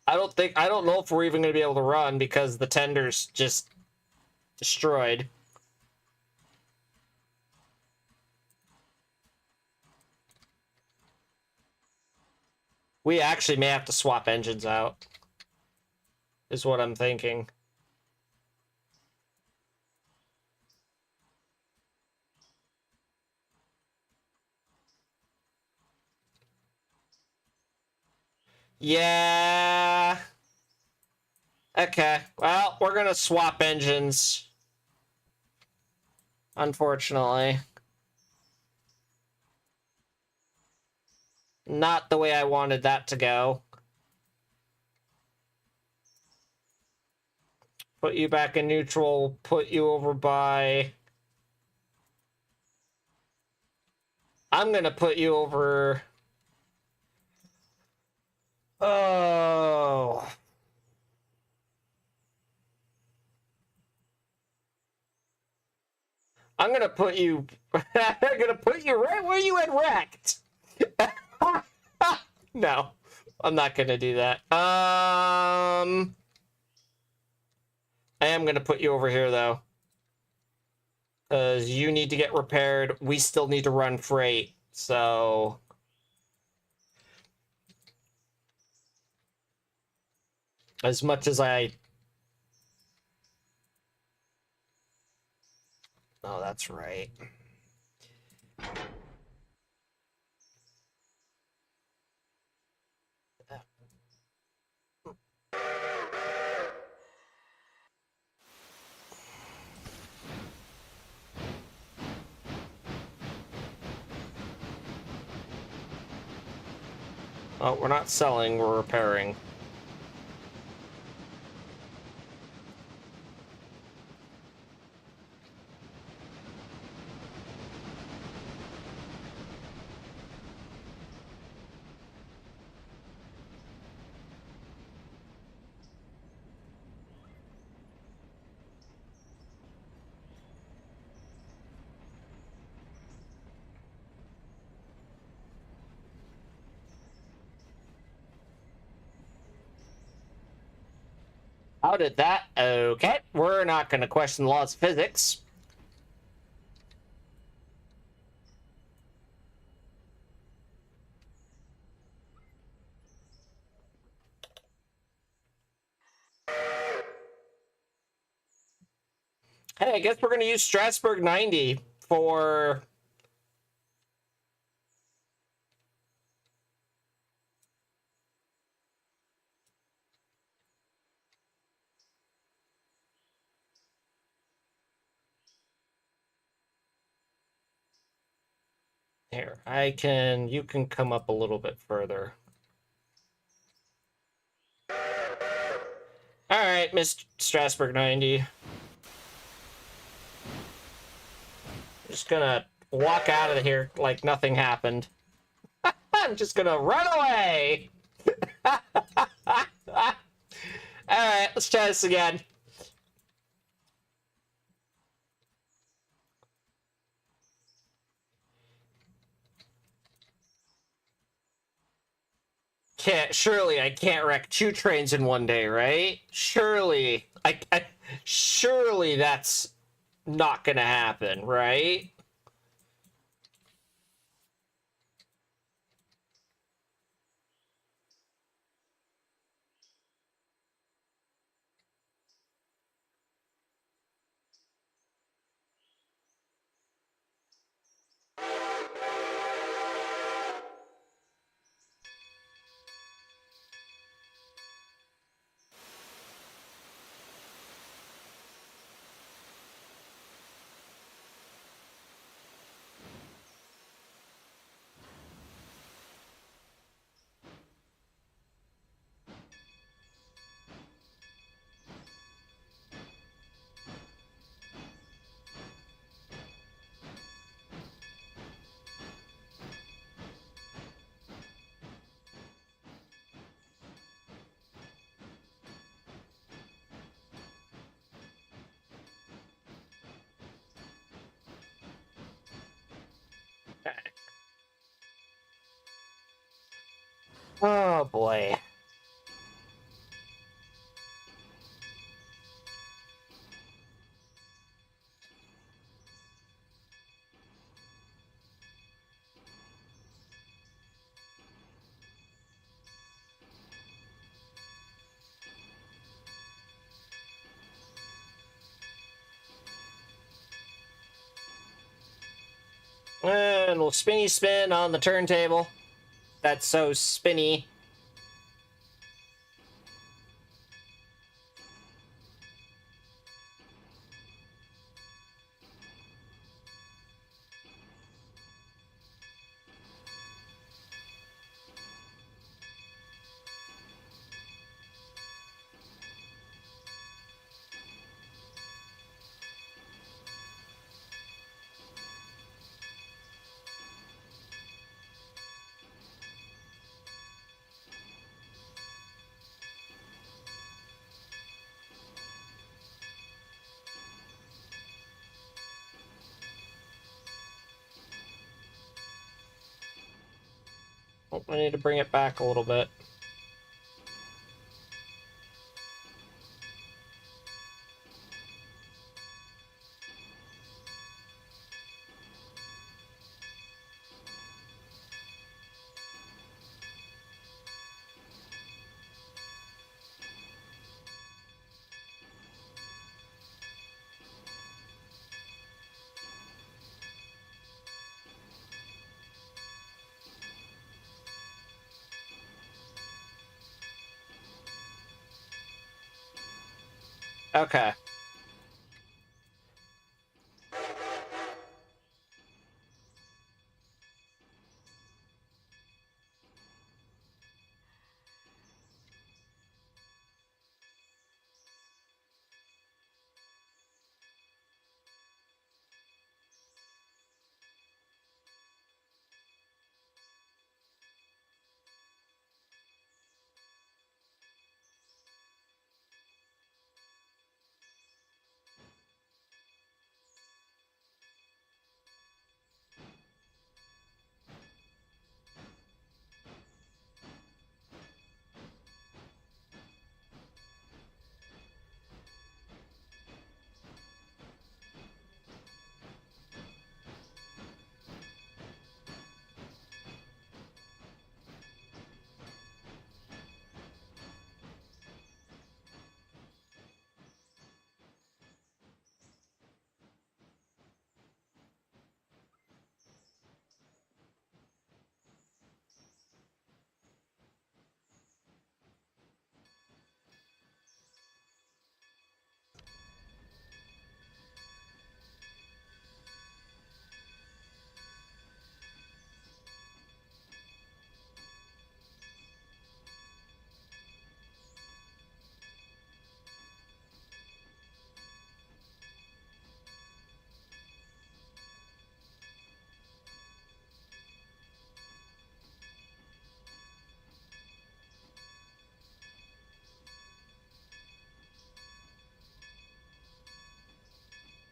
I don't know if we're even going to be able to run because the tender's just destroyed. We actually may have to swap engines out, is what I'm thinking. Yeah. Okay. Well, we're going to swap engines. Unfortunately. Not the way I wanted that to go. Put you back in neutral. Put you over by... I'm going to put you over... Oh... I'm gonna put you right where you had wrecked. No, I'm not gonna do that. I am gonna put you over here though, because you need to get repaired. We still need to run freight, so as much as I... Oh, that's right. Oh, we're not selling, we're repairing. How did that? Okay, we're not going to question the laws of physics. Hey, I guess we're going to use Strasbourg 90 for... Here, you can come up a little bit further. All right, Miss Strasbourg 90. Just gonna walk out of here like nothing happened. I'm just gonna run away. All right, let's try this again. surely I can't wreck 2 trains in one day, right? Surely surely that's not gonna happen, right? Oh boy. And we'll spinny spin on the turntable. That's so spinny. Oh, I need to bring it back a little bit. Okay.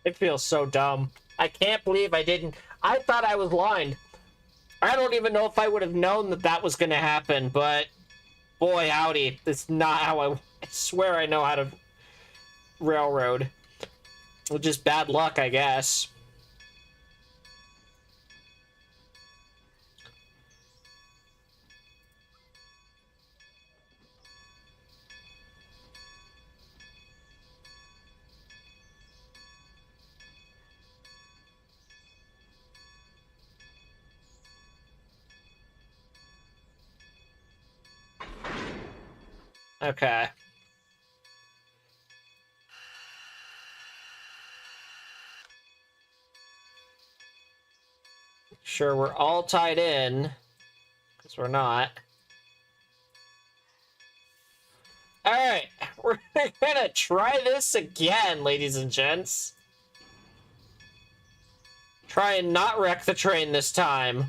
It feels so dumb. I can't believe I didn't. I thought I was blind. I don't even know if I would have known that that was going to happen, but boy, howdy. That's not how I swear I know how to railroad. Well, just bad luck, I guess. Okay. Sure, we're all tied in. Because we're not. Alright, we're gonna try this again, ladies and gents. Try and not wreck the train this time.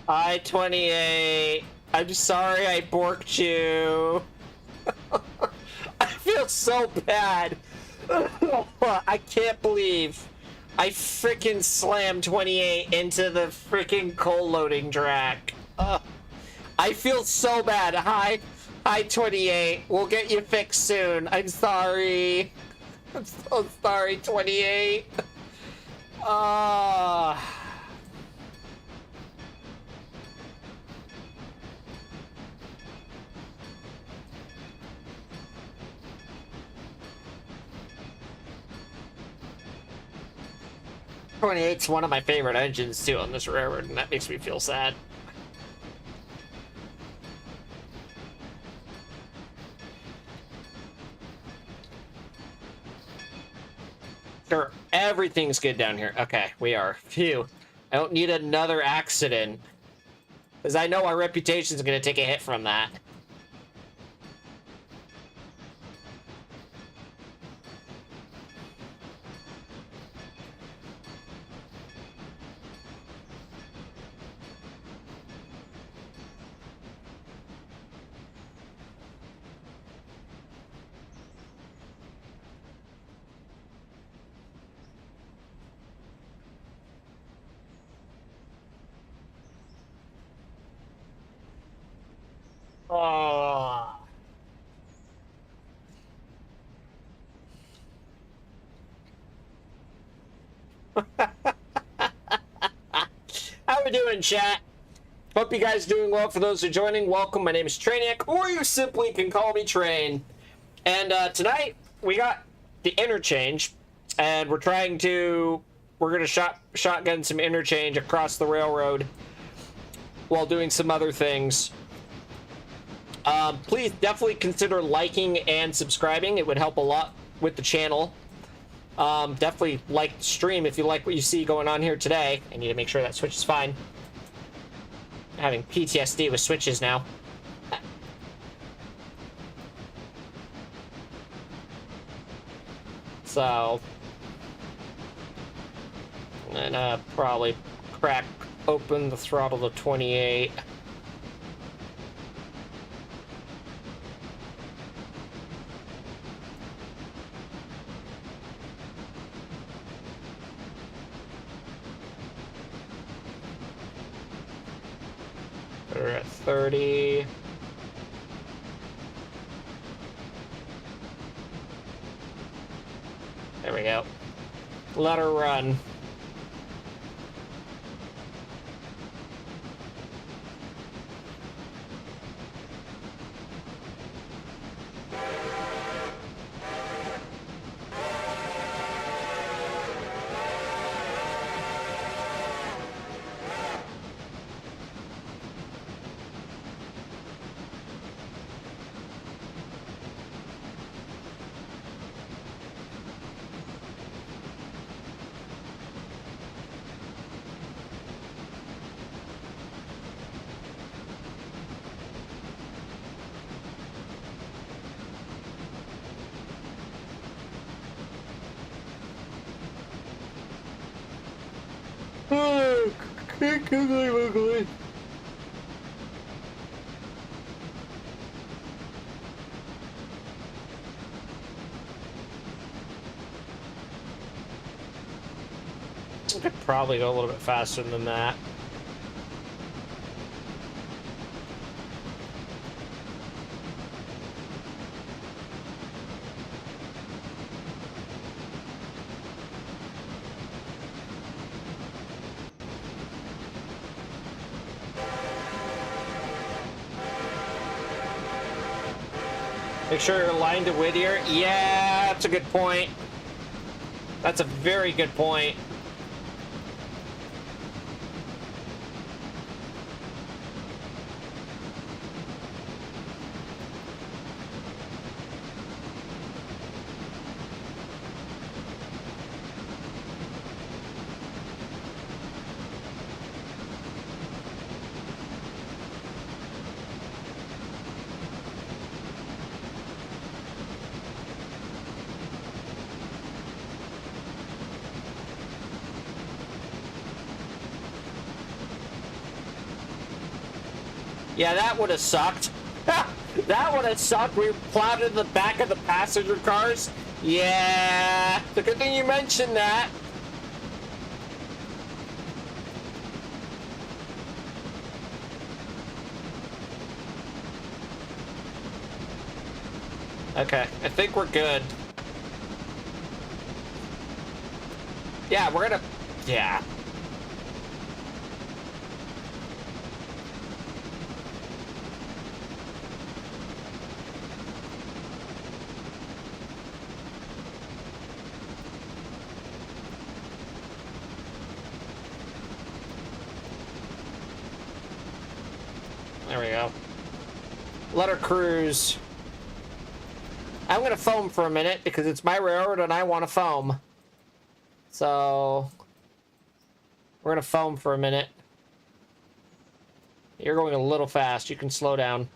I-28. I'm sorry I borked you. I feel so bad. I can't believe I freaking slammed 28 into the freaking coal loading track. I feel so bad. Hi, 28. We'll get you fixed soon. I'm sorry. I'm so sorry, 28. Ah. 28's one of my favorite engines too on this railroad, and that makes me feel sad. Sure, everything's good down here. Okay, we are. Phew. I don't need another accident. Because I know our reputation's going to take a hit from that. Oh. How we doing, chat? Hope you guys doing well. For those who are joining, welcome. My name is Trainiac, or you simply can call me Train. And tonight we got the Interchange, and we're gonna shotgun some interchange across the railroad while doing some other things. Please definitely consider liking and subscribing. It would help a lot with the channel. Definitely like the stream if you like what you see going on here today. I need to make sure that switch is fine. I'm having PTSD with switches now. So, I'm gonna probably crack open the throttle to 28. We're at 30. There we go. Let her run. I could probably go a little bit faster than that. Make sure you're aligned to Whittier. Yeah, that's a good point. That's a very good point. Yeah, that would have sucked. That would have sucked. We plowed in the back of the passenger cars. Yeah, it's a good thing you mentioned that. Okay, I think we're good. Yeah, we're gonna... Yeah. There we go. Let her cruise. I'm gonna foam for a minute because it's my railroad and I want to foam. So we're gonna foam for a minute. You're going a little fast. You can slow down.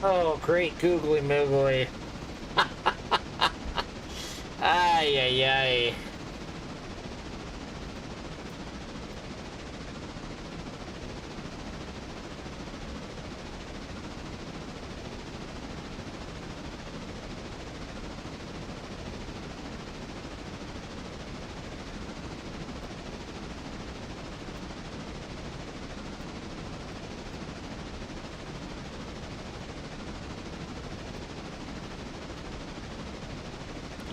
Oh, great googly moogly. Ay, ay, ay.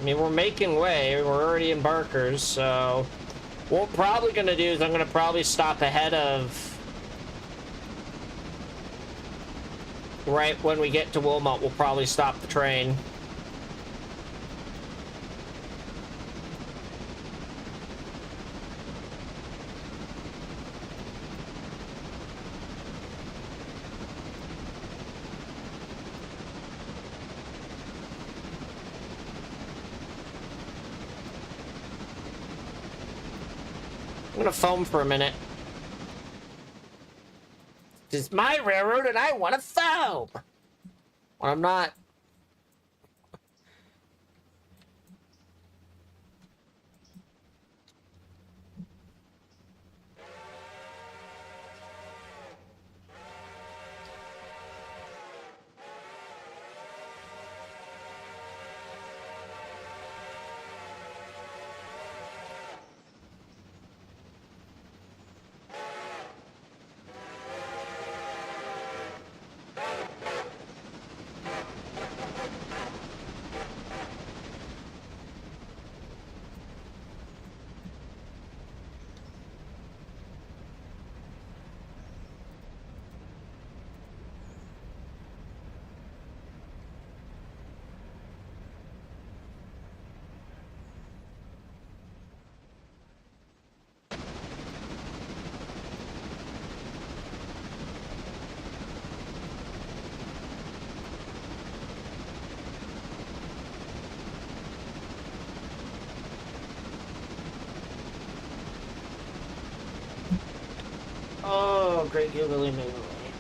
I mean, we're making way. We're already in Barkers, so what we're probably gonna do is I'm gonna probably stop ahead of right when we get to Wilmot. We'll probably stop the train. I'm gonna foam for a minute. This is my railroad and I want to foam. When I'm not. Oh, great googly moogly.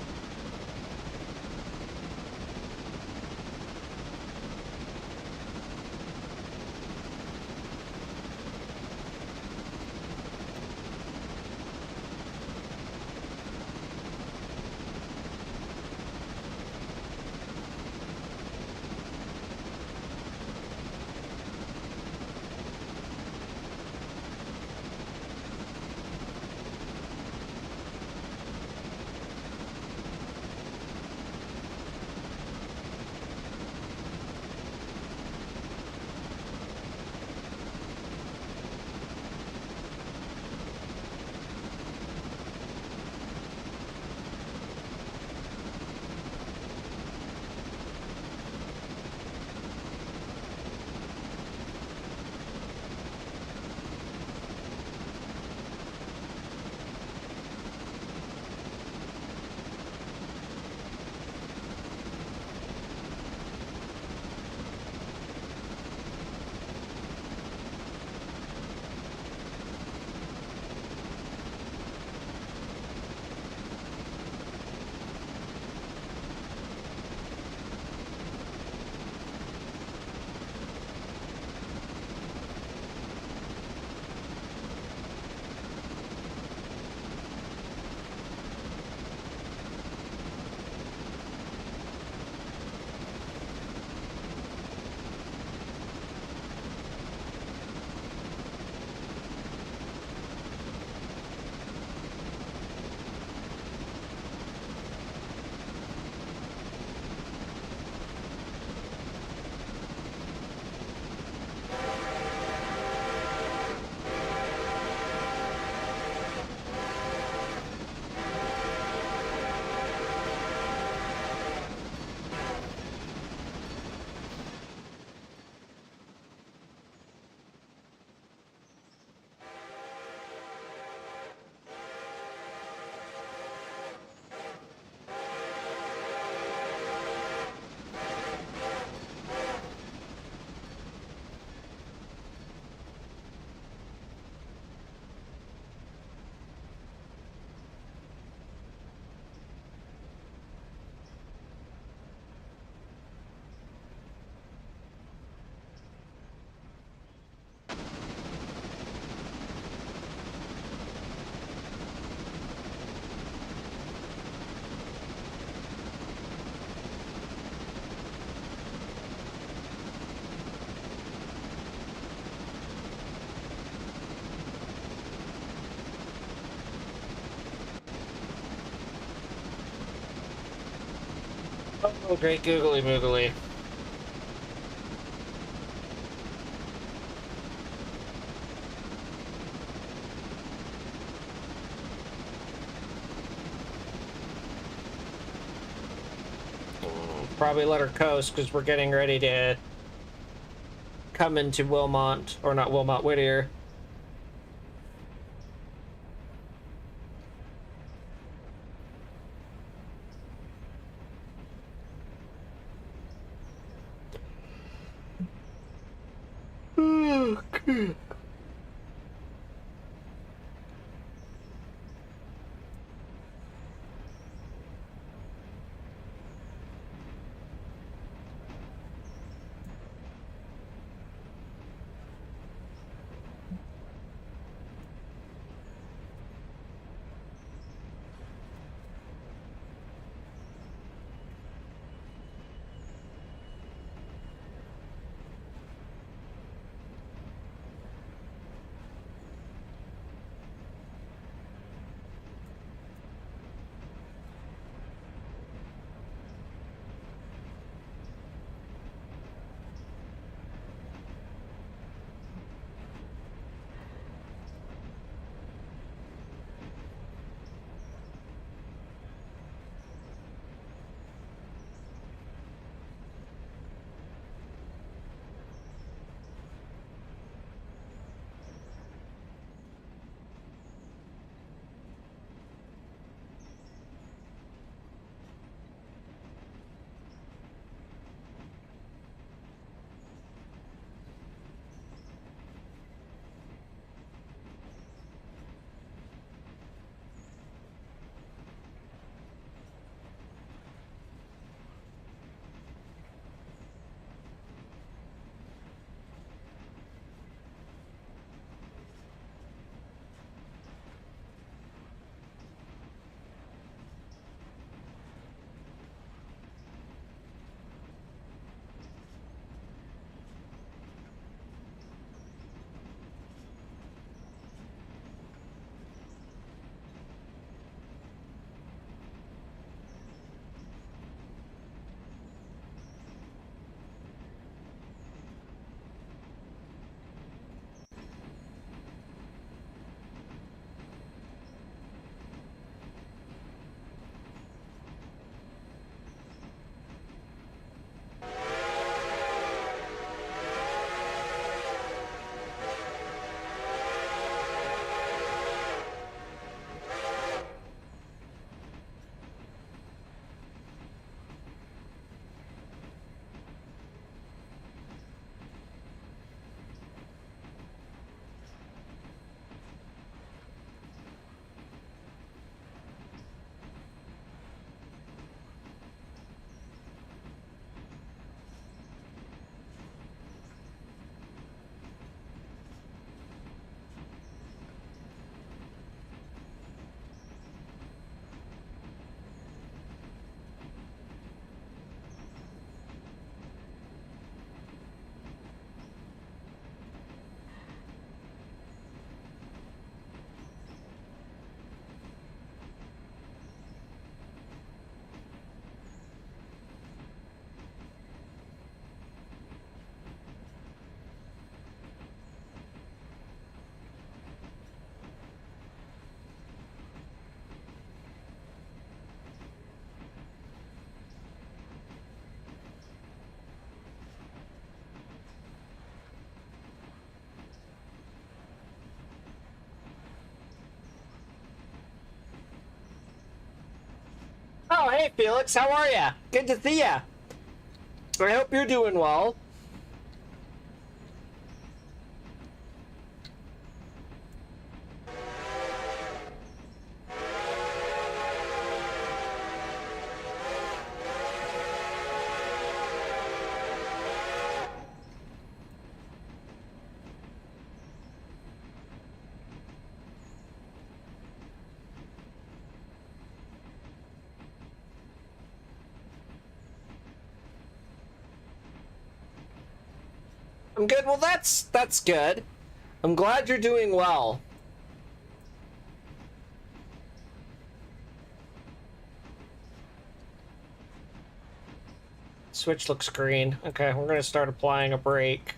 Oh, great googly moogly. Probably let her coast because we're getting ready to come into Wilmot, or not Wilmot, Whittier. Okay. Oh, hey, Felix, how are ya? Good to see ya. I hope you're doing well. I'm good. Well, that's good. I'm glad you're doing well. Switch looks green. Okay, we're gonna start applying a brake.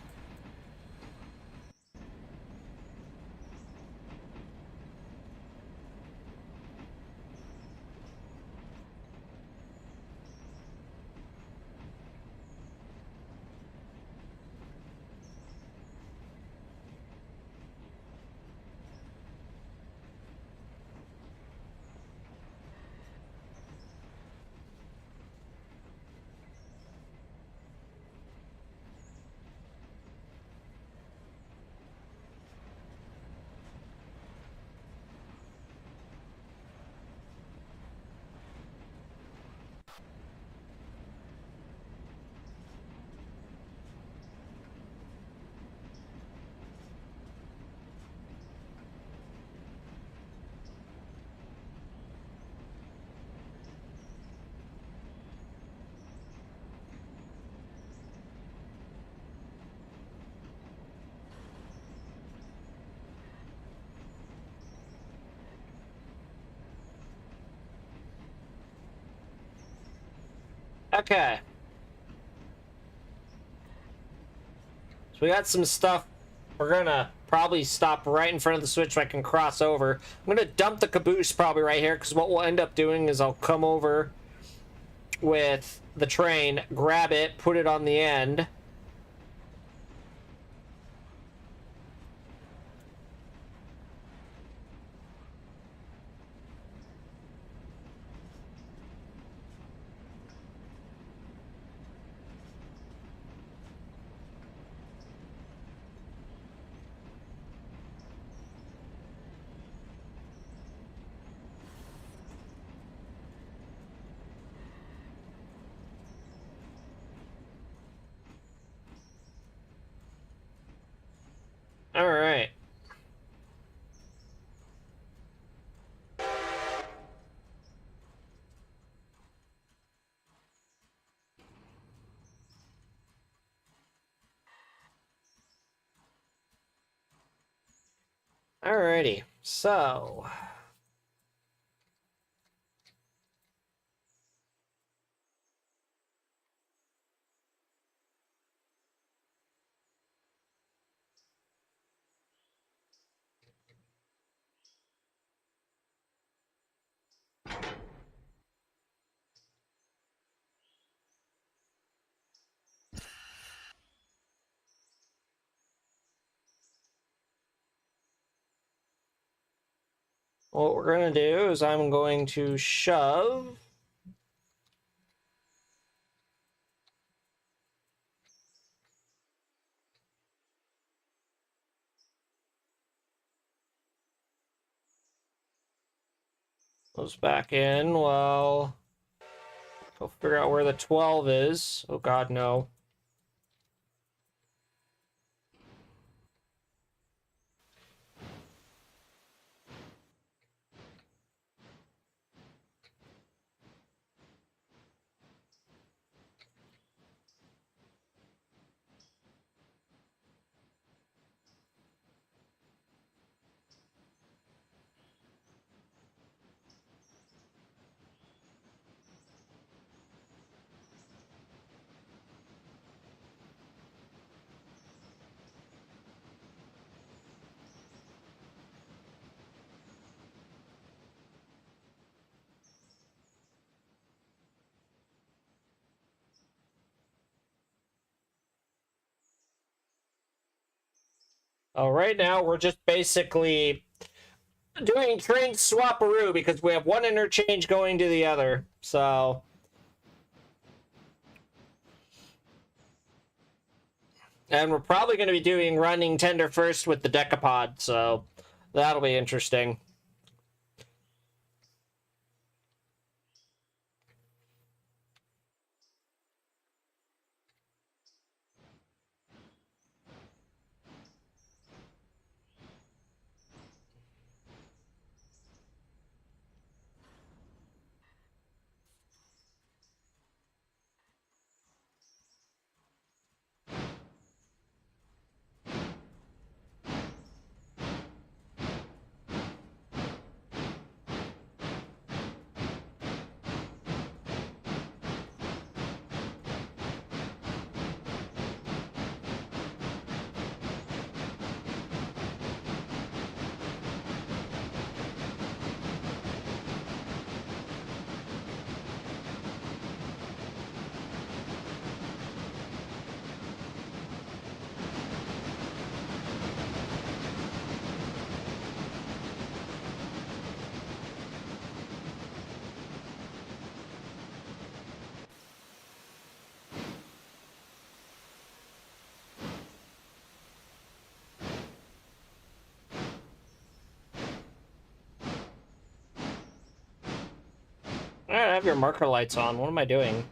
Okay. So we got some stuff. We're gonna probably stop right in front of the switch so I can cross over. I'm gonna dump the caboose probably right here, because what we'll end up doing is I'll come over with the train, grab it, put it on the end. All right. Alrighty. So what we're gonna do is I'm going to shove those back in while I'll figure out where the 12 is. Oh god, no. Oh, right now we're just basically doing train swapperoo because we have one interchange going to the other. So and we're probably going to be doing running tender first with the decapod, so that'll be interesting. have your marker lights on. What am I doing?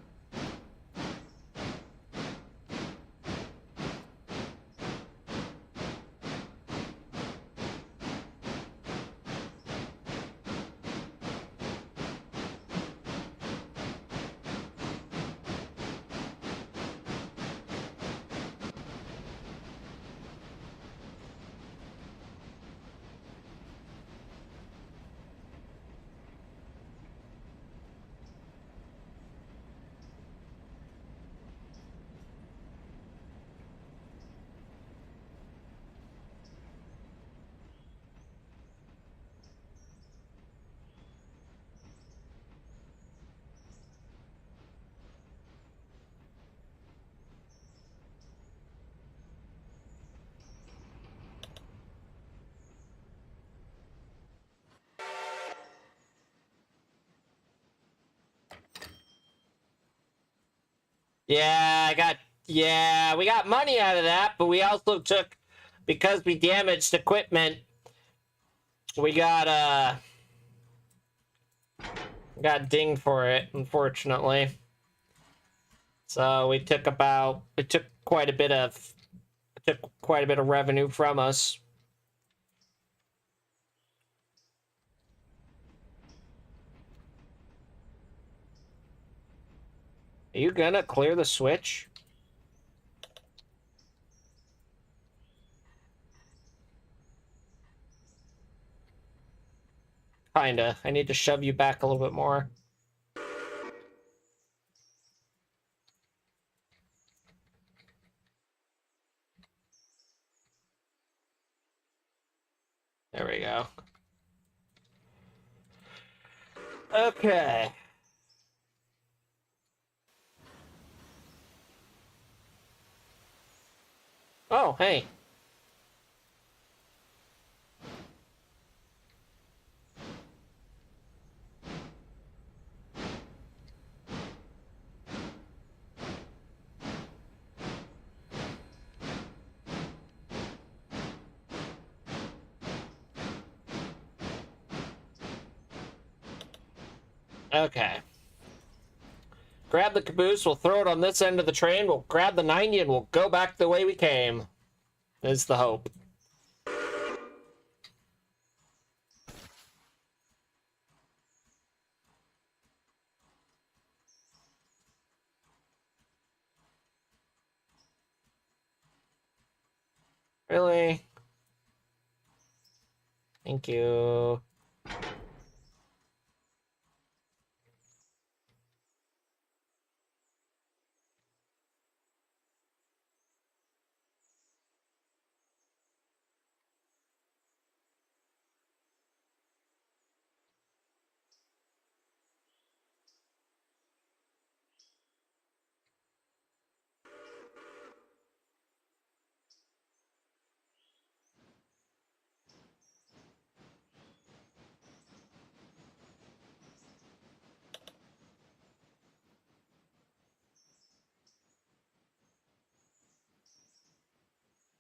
Yeah, we got money out of that, but we also took, because we damaged equipment, we got dinged for it, unfortunately. So we took quite a bit of revenue from us. Are you gonna clear the switch? Kinda. I need to shove you back a little bit more. There we go. Okay. Oh, hey. Okay. Grab the caboose, we'll throw it on this end of the train, we'll grab the 90 and we'll go back the way we came. Is the hope. Really? Thank you.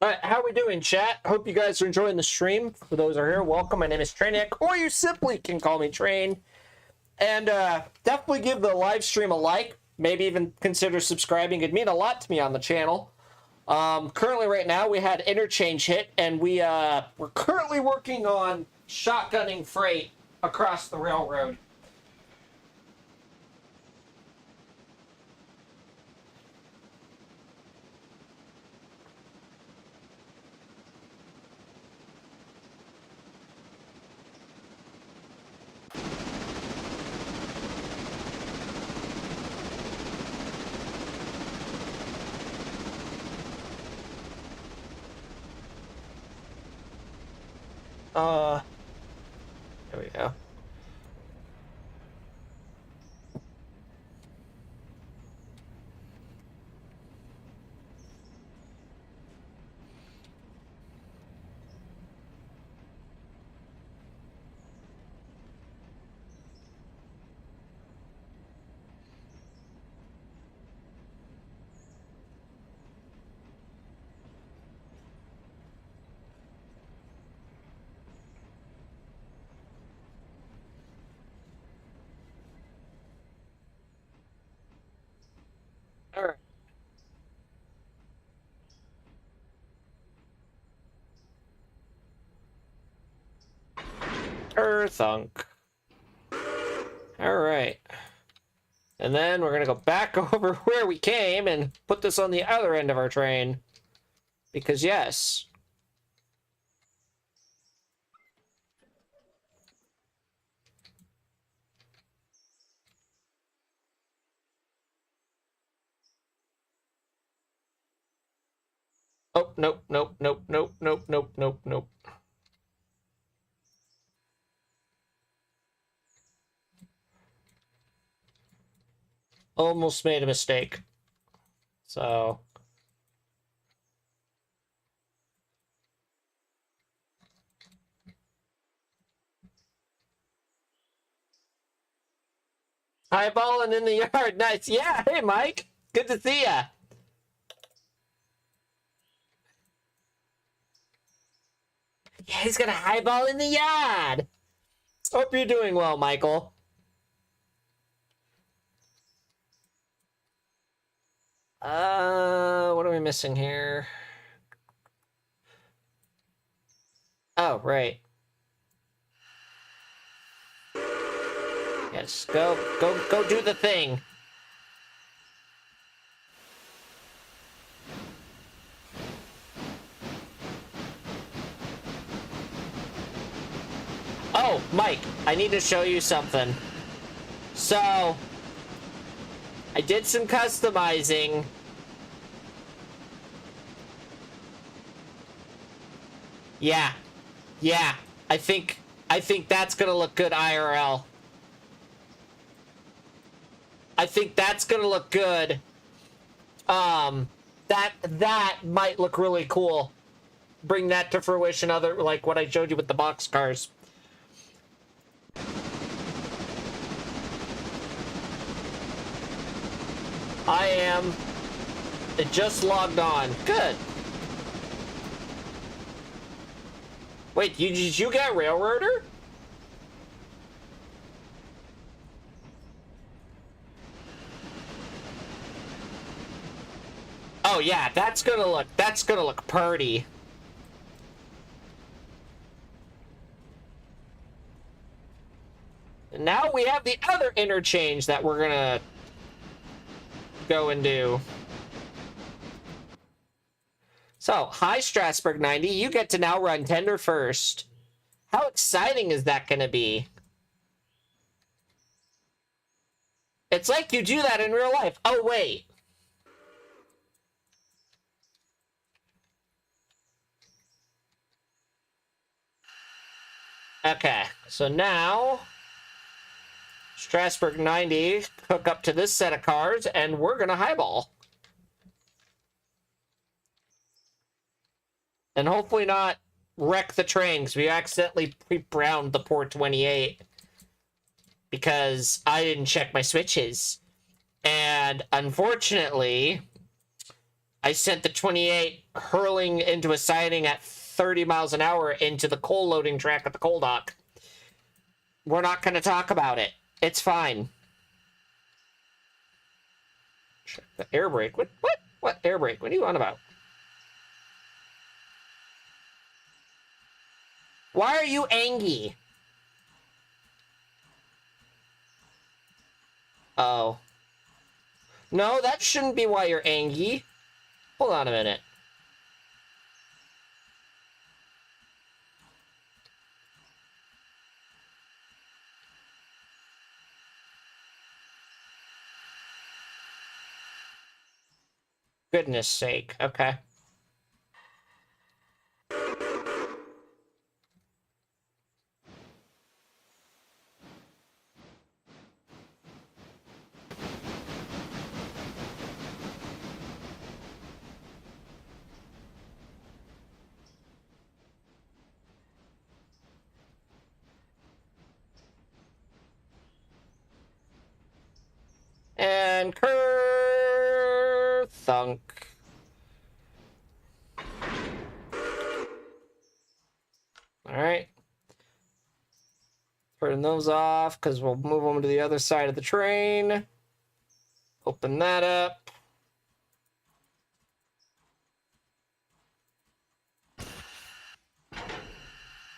All right, how are we doing, chat? Hope you guys are enjoying the stream. For those who are here, welcome. My name is Trainiac, or you simply can call me Train. And definitely give the live stream a like. Maybe even consider subscribing. It'd mean a lot to me on the channel. Currently, right now, we had Interchange hit, and we're currently working on shotgunning freight across the railroad. There we go. All right. Thunk. All right. And then we're going to go back over where we came and put this on the other end of our train. Because, yes. Oh, nope, nope, nope, nope, nope, nope, nope, nope. Almost made a mistake. So... Highballing in the yard. Nice. Yeah. Hey, Mike. Good to see ya. Yeah, he's gonna highball in the yard. Hope you're doing well, Michael. What are we missing here? Oh, right. Yes, go do the thing. Oh, Mike, I need to show you something. So, I did some customizing. Yeah. Yeah. I think that's gonna look good IRL. I think that's gonna look good. That might look really cool. Bring that to fruition, other like what I showed you with the box cars. I am. It just logged on. Good. Wait, did you get Railroader? Oh yeah, that's gonna look pretty. And now we have the other interchange that we're gonna go and do. So, hi Strasburg 90, you get to now run tender first. How exciting is that gonna be? It's like you do that in real life. Oh wait. Okay, so now Strasburg 90 hook up to this set of cars and we're gonna highball. And hopefully not wreck the train because we accidentally pre-browned the poor 28 because I didn't check my switches. And unfortunately, I sent the 28 hurling into a siding at 30 miles an hour into the coal loading track at the coal dock. We're not going to talk about it. It's fine. Check the air brake. What? What air brake? What are you on about? Why are you angry? Oh. No, that shouldn't be why you're angry. Hold on a minute. Goodness sake. Okay. And thunk. All right. Turn those off because we'll move them to the other side of the train. Open that up.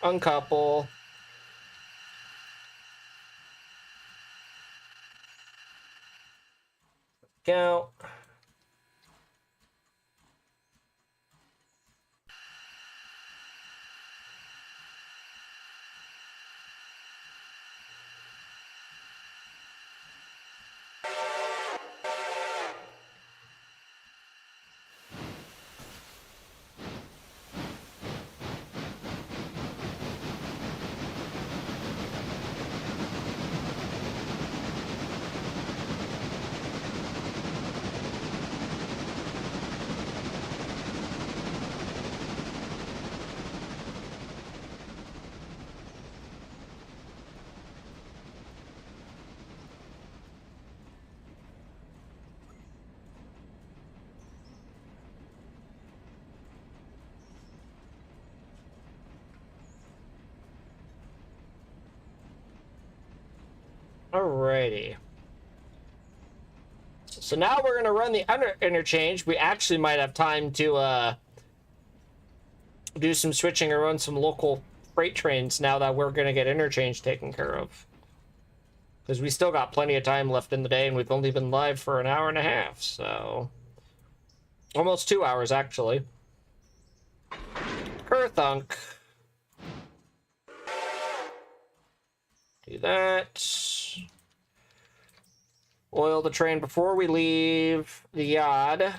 Uncouple. Go. Alrighty. So now we're going to run the interchange. We actually might have time to do some switching or run some local freight trains now that we're going to get interchange taken care of. Because we still got plenty of time left in the day, and we've only been live for an hour and a half, so... Almost 2 hours, actually. Kerthunk. Do that. Oil the train before we leave the yard.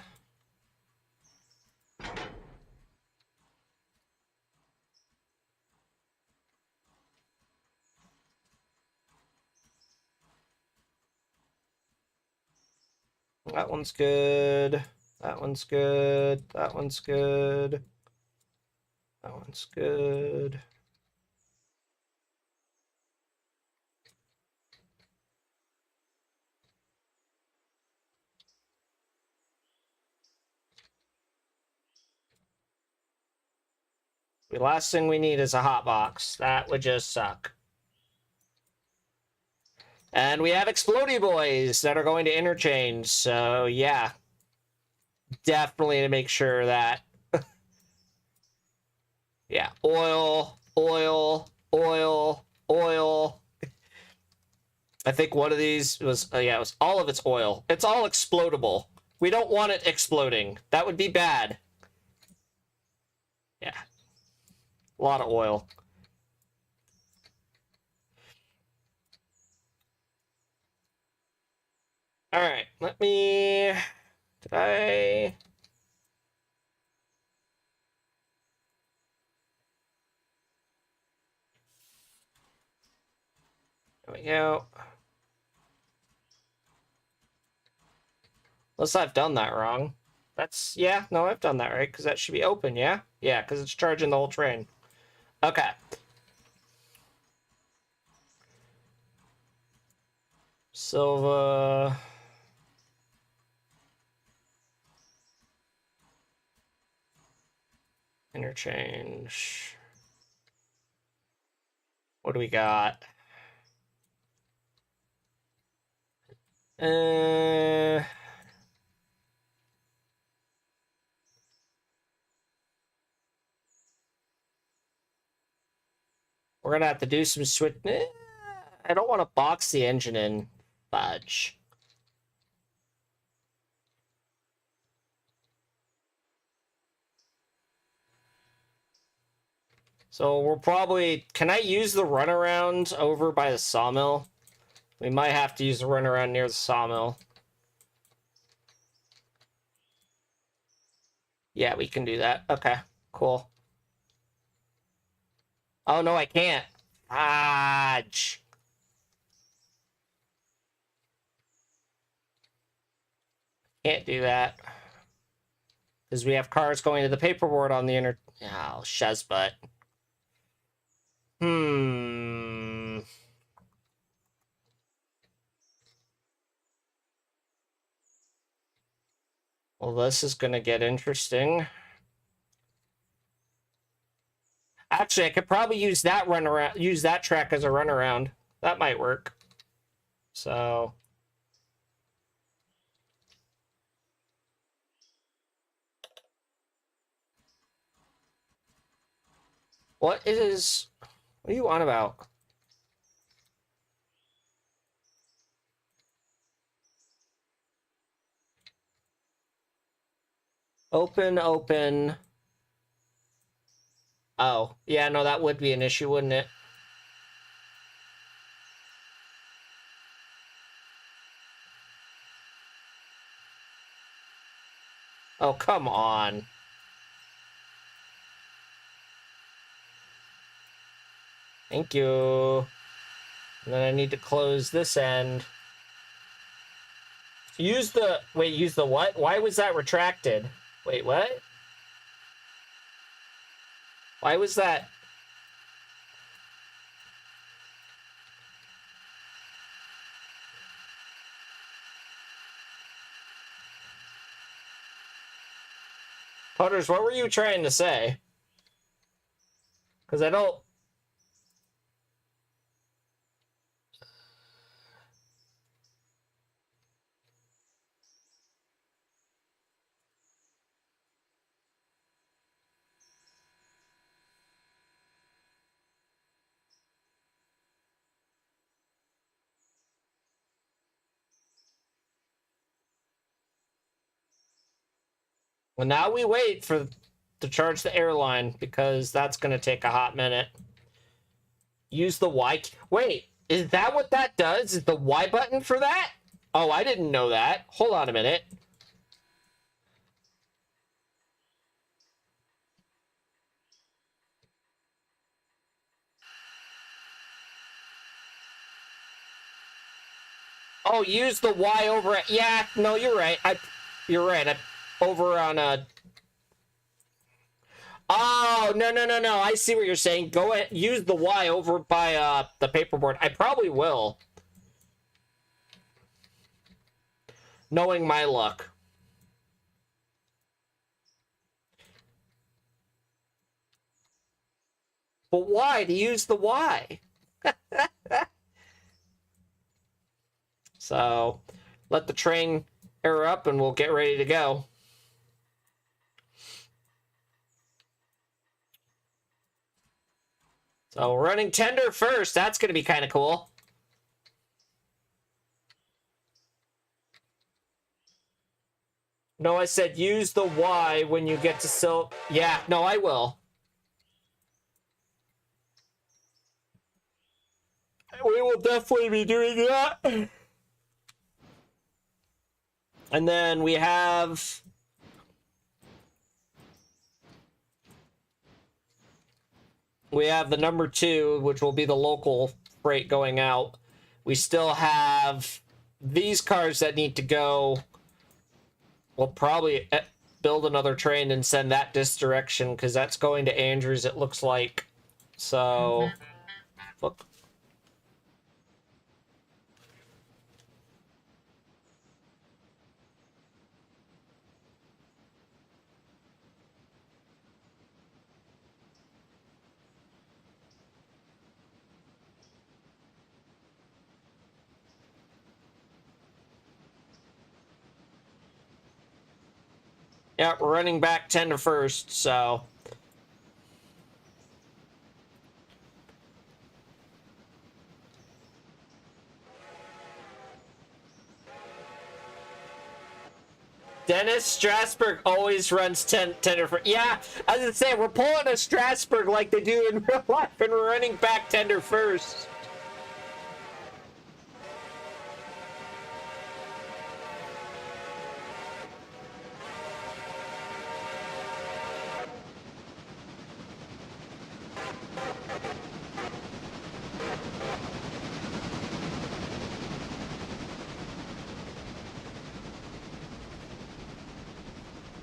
That one's good. That one's good. That one's good. That one's good. The last thing we need is a hot box. That would just suck. And we have Explodey Boys that are going to interchange, so yeah. Definitely to make sure that... yeah, oil, oil, oil, oil. I think one of these was, yeah, it was all of its oil. It's all explodable. We don't want it exploding. That would be bad. Yeah. A lot of oil. All right, let me... Did I... There we go. Unless I've done that wrong. That's... Yeah, no, I've done that right, because that should be open, yeah? Yeah, because it's charging the whole train. Okay. Silva... Interchange. What do we got? We're gonna have to do some switch. I don't want to box the engine in. Fudge. So we'll probably... Can I use the runaround over by the sawmill? We might have to use the runaround near the sawmill. Yeah, we can do that. Okay, cool. Oh, no, I can't. Fudge. Can't do that. Because we have cars going to the paperboard on the inner... Oh, shezbutt. Well, this is going to get interesting. Actually, I could probably use that runaround, use that track as a runaround. That might work. So... What are you on about? Open. Oh, yeah, no, that would be an issue, wouldn't it? Oh, come on. Thank you. And then I need to close this end. Use the... Wait, use the what? Why was that retracted? Wait, what? Why was that... Putters, what were you trying to say? Because I don't... Well, now we wait to charge the airline, because that's going to take a hot minute. Use the Y... Wait, is that what that does? Is the Y button for that? Oh, I didn't know that. Hold on a minute. Oh, use the Y over... Yeah, no, you're right. You're right. Over on a... Oh, no. I see what you're saying. Go ahead. Use the Y over by the paperboard. I probably will. Knowing my luck. But why to use the Y? So, let the train air up and we'll get ready to go. So, running tender first. That's going to be kind of cool. No, I said use the Y when you get to Yeah, no, I will. We will definitely be doing that. And then we have... We have the number 2, which will be the local freight going out. We still have these cars that need to go. We'll probably build another train and send that this direction, because that's going to Andrews, it looks like. So, look. Yeah, we're running back 10 to first, so... Dennis Strasburg always runs 10 to first. Yeah, as I say, we're pulling a Strasburg like they do in real life, and we're running back 10 to first.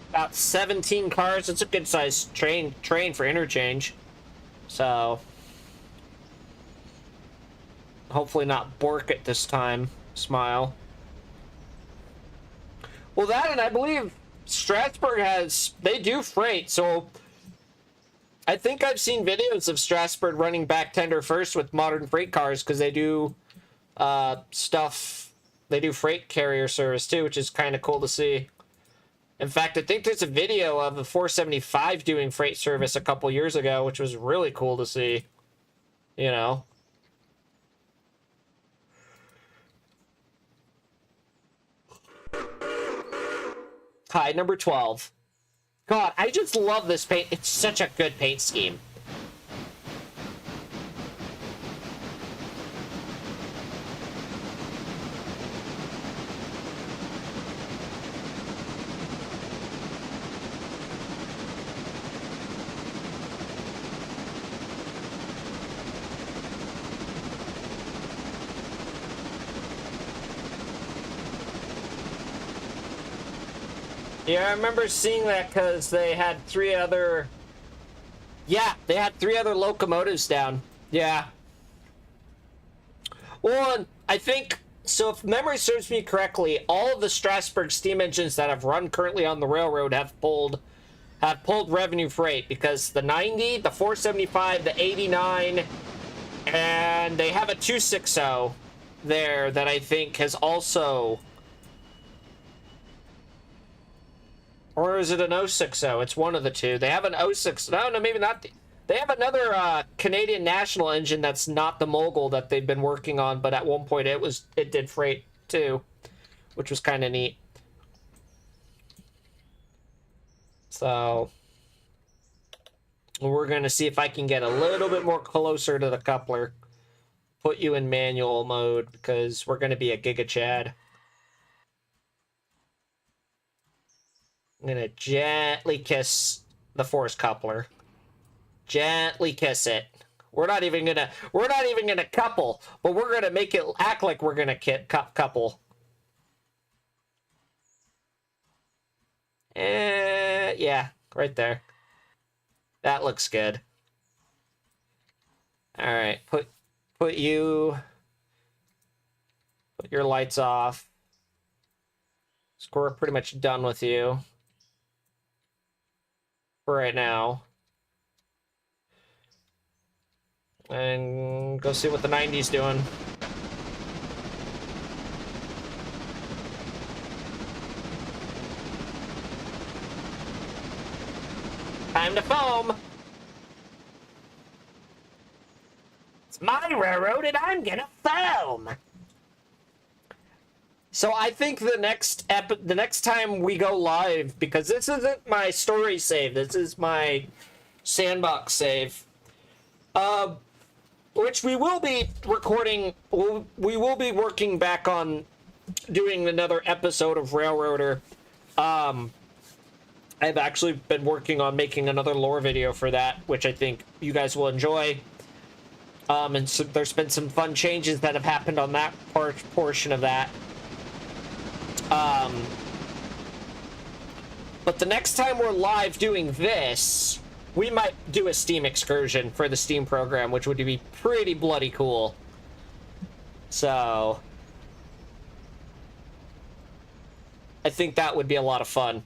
About 17 cars. It's a good sized train for Interchange. So hopefully not Bork it this time. Smile. Well, that, and I believe Strasburg they do freight, so I think I've seen videos of Strasburg running back tender first with modern freight cars, because they do stuff. They do freight carrier service too, which is kind of cool to see. In fact, I think there's a video of the 475 doing freight service a couple years ago, which was really cool to see. You know? Hi, number 12. God, I just love this paint. It's such a good paint scheme. Yeah, I remember seeing that because they had 3 other... Yeah, they had 3 other locomotives down. Yeah. Well, I think... So if memory serves me correctly, all of the Strasbourg steam engines that have run currently on the railroad have pulled revenue freight, because the 90, the 475, the 89, and they have a 260 there that I think has also... Or is it an 060? It's one of the two. They have an 06. No, maybe not. They have another Canadian National engine that's not the Mogul that they've been working on, but at one point it did freight too, which was kind of neat. So we're going to see if I can get a little bit more closer to the coupler. Put you in manual mode because we're going to be a Giga Chad. I'm gonna gently kiss the force coupler. Gently kiss it. We're not even gonna couple, but we're gonna make it act like we're gonna couple. Yeah, right there. That looks good. All right, put your lights off. So we're pretty much done with you for right now. And go see what the 90's doing. Time to foam. It's my railroad and I'm gonna foam. So I think the next time we go live, because this isn't my story save, this is my sandbox save, which we will be recording. We will be working back on doing another episode of Railroader. I've actually been working on making another lore video for that, which I think you guys will enjoy. And so there's been some fun changes that have happened on that portion of that. But the next time we're live doing this, we might do a Steam excursion for the Steam program, which would be pretty bloody cool. So I think that would be a lot of fun,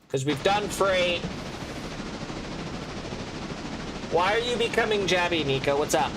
because we've done freight. Why are you becoming jabby, Nico? What's up?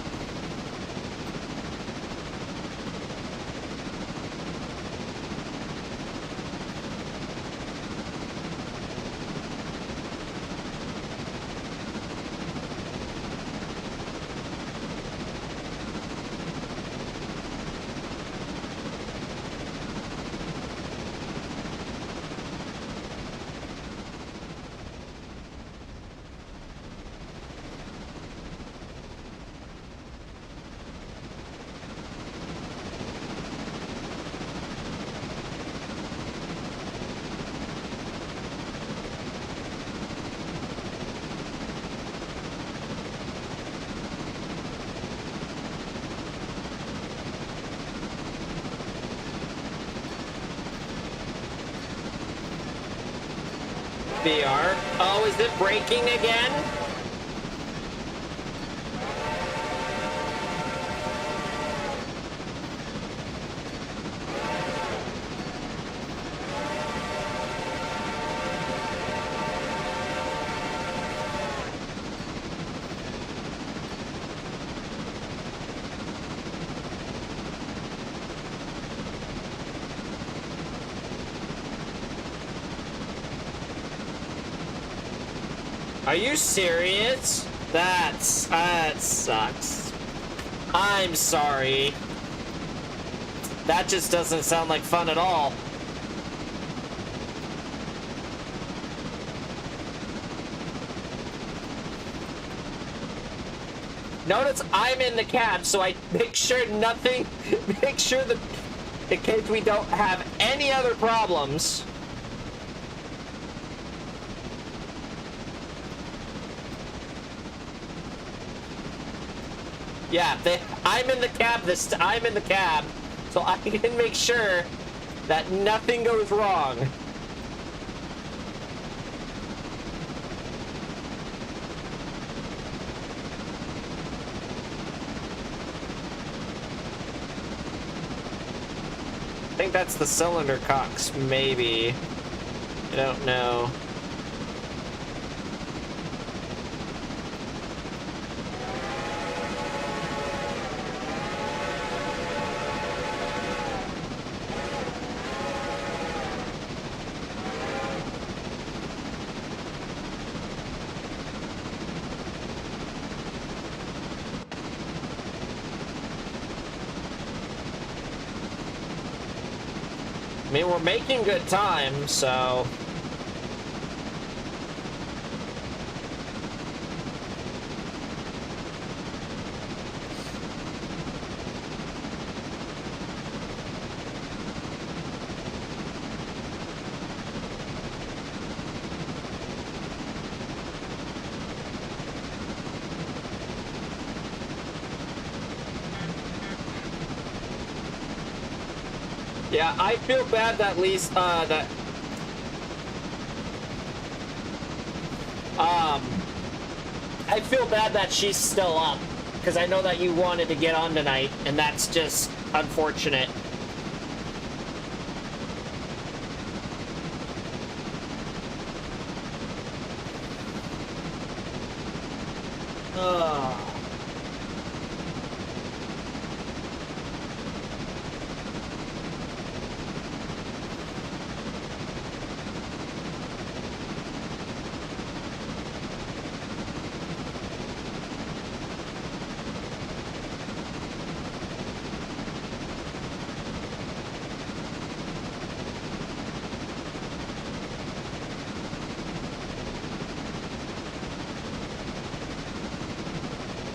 VR. Oh, is it breaking again? Are you serious? That sucks. I'm sorry. That just doesn't sound like fun at all. Notice I'm in the cab, so I make sure nothing, make sure that in case we don't have any other problems. Yeah, I'm in the cab I'm in the cab, so I can make sure that nothing goes wrong. I think that's the cylinder cocks, maybe. I don't know. I mean, we're making good time, so... Yeah, I feel bad that I feel bad that she's still up, because I know that you wanted to get on tonight, and that's just unfortunate. Ugh.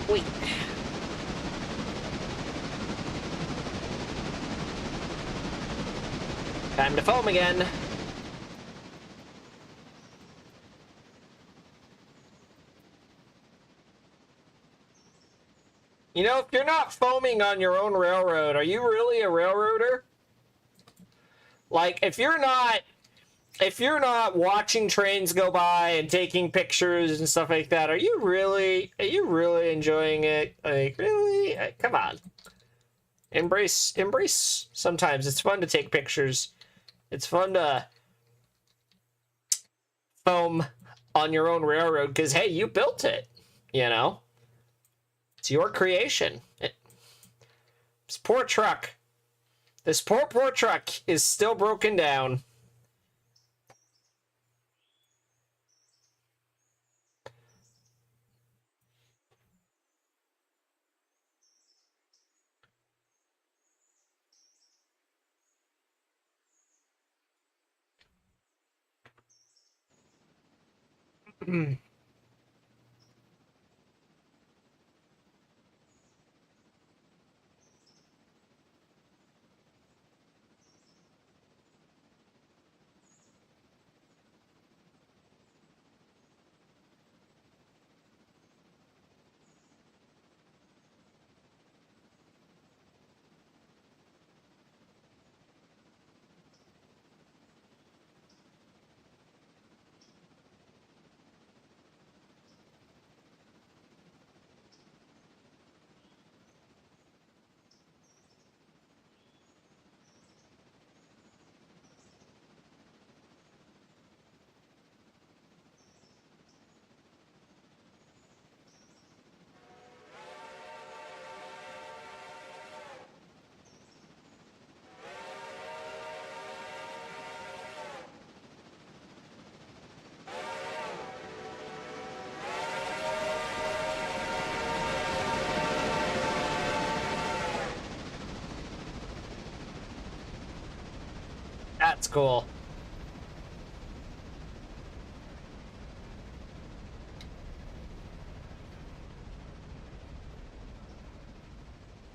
Wait. Time to foam again. You know, if you're not foaming on your own railroad, are you really a railroader? Like, if you're not watching trains go by and taking pictures and stuff like that, are you really enjoying it? Like, really? Come on. Embrace sometimes. It's fun to take pictures. It's fun to foam on your own railroad because, hey, you built it, you know? It's your creation. This poor truck. This poor truck is still broken down. cool.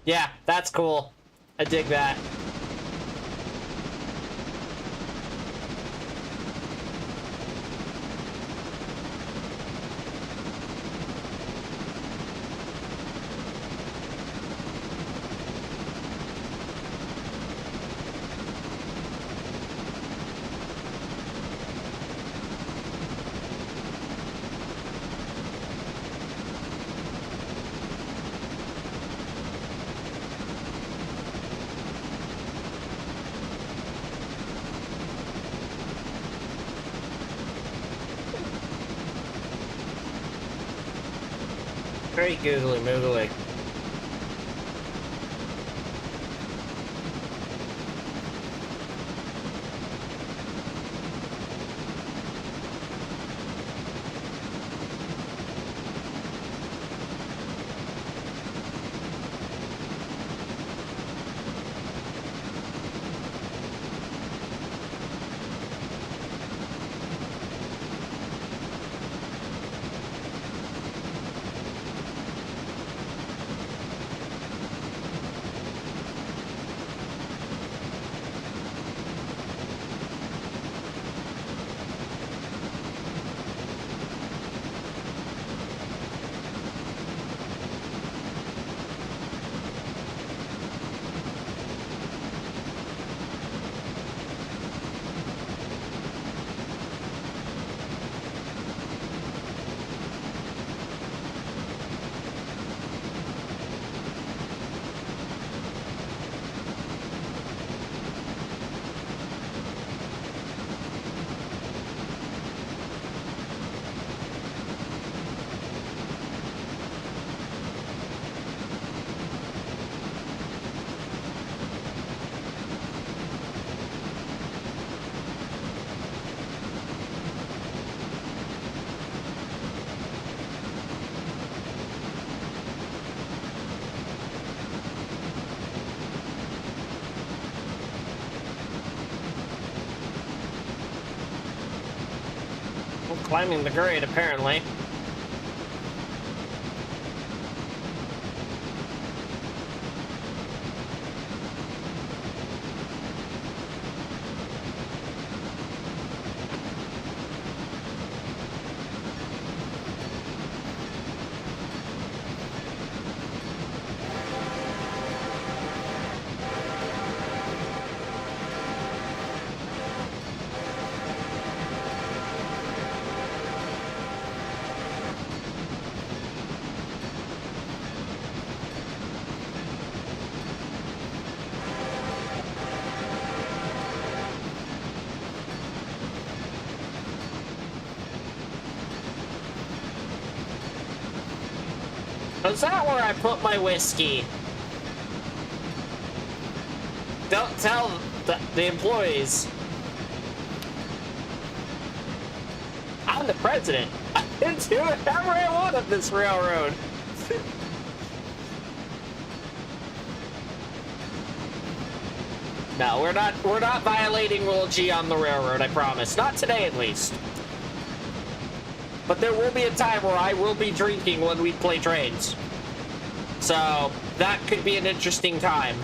Yeah, that's cool. I dig that. Very googly moogly. Climbing the grade, apparently. Is that where I put my whiskey? Don't tell the employees. I'm the president. I can do whatever I want on this railroad. No, we're not violating Rule G on the railroad, I promise. Not today, at least. But there will be a time where I will be drinking when we play trains. So, that could be an interesting time.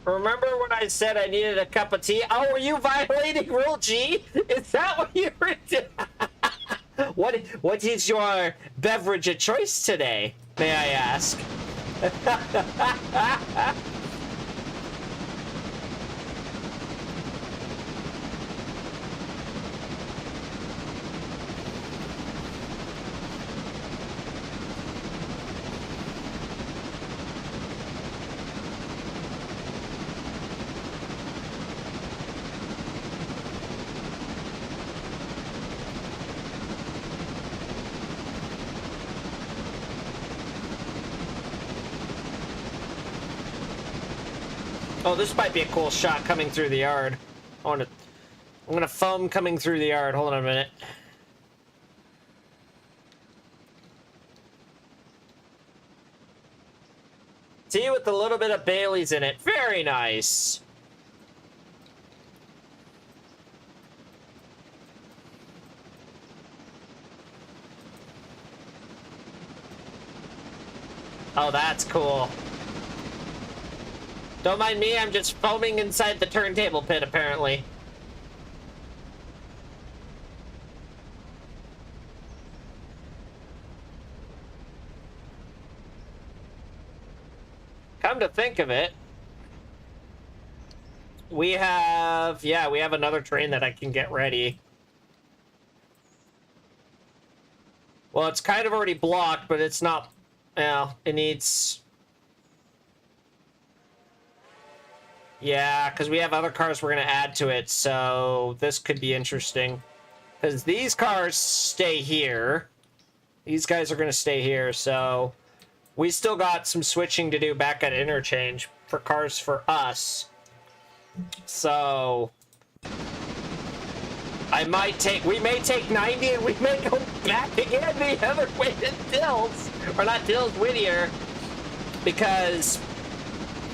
Remember when I said I needed a cup of tea? Oh, were you violating Rule G? Is that what you were doing? What is your beverage of choice today, may I ask? Oh, this might be a cool shot coming through the yard. I'm gonna foam coming through the yard. Hold on a minute. Tea with a little bit of Bailey's in it. Very nice. Oh, that's cool. Don't mind me, I'm just foaming inside the turntable pit, apparently. Come to think of it, we have another train that I can get ready. Well, it's kind of already blocked, but it's not, it needs... Yeah, because we have other cars we're going to add to it, so this could be interesting. Because these cars stay here. These guys are going to stay here, so... We still got some switching to do back at Interchange for cars for us. So... we may take 90 and we may go back again the other way to Dills. Or not Dills, Whittier. Because...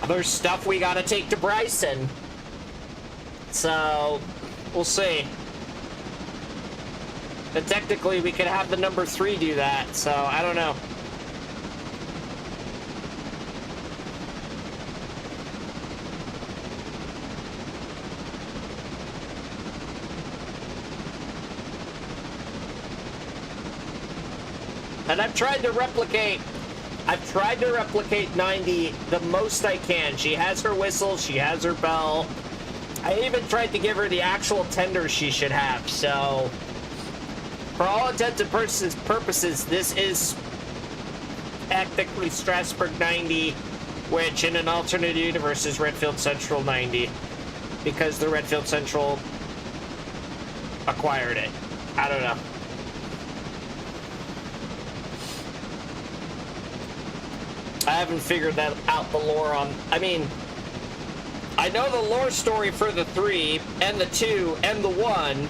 there's stuff we gotta take to Bryson. So, we'll see. But technically, we could have the number 3 do that, so I don't know. And I've tried to replicate 90 the most I can. She has her whistle, she has her bell. I even tried to give her the actual tender she should have, so... For all intents and purposes, this is technically Strasbourg 90, which in an alternate universe is Redfield Central 90. Because the Redfield Central acquired it. I don't know. I haven't figured that out, the lore on... I mean, I know the lore story for the 3, and the 2, and the 1.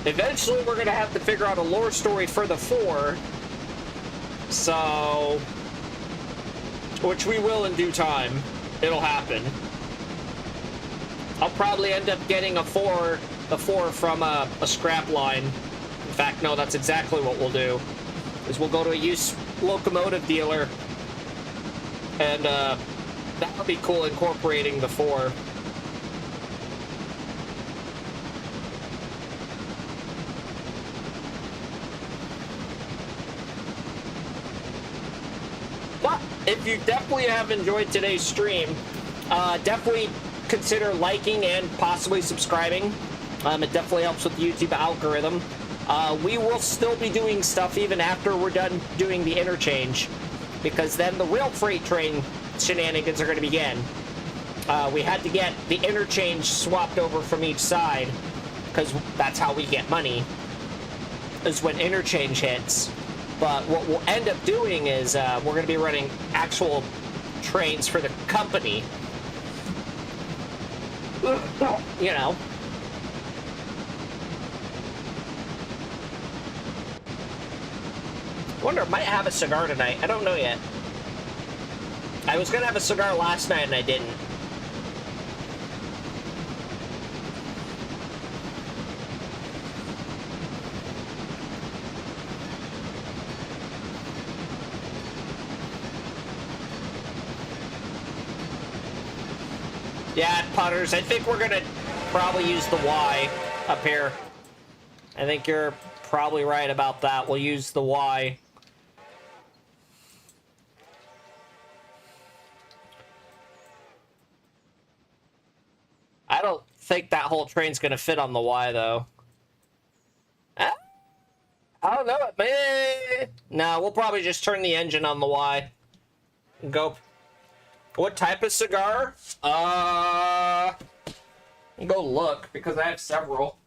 Eventually, we're going to have to figure out a lore story for the 4. So... which we will in due time. It'll happen. I'll probably end up getting the 4 from a scrap line. In fact, no, that's exactly what we'll do. Is we'll go to a used locomotive dealer. And, that would be cool, incorporating the 4. But, if you definitely have enjoyed today's stream, definitely consider liking and possibly subscribing. It definitely helps with the YouTube algorithm. We will still be doing stuff even after we're done doing the interchange. Because then the real freight train shenanigans are going to begin. We had to get the interchange swapped over from each side, because that's how we get money, is when interchange hits. But what we'll end up doing is we're going to be running actual trains for the company. You know. I wonder, I might have a cigar tonight. I don't know yet. I was gonna have a cigar last night and I didn't. Yeah, putters. I think we're gonna probably use the Y up here. I think you're probably right about that. We'll use the Y. I don't think that whole train's gonna fit on the Y, though. I don't know. It may... No, we'll probably just turn the engine on the Y. And go. What type of cigar? Go look, because I have several.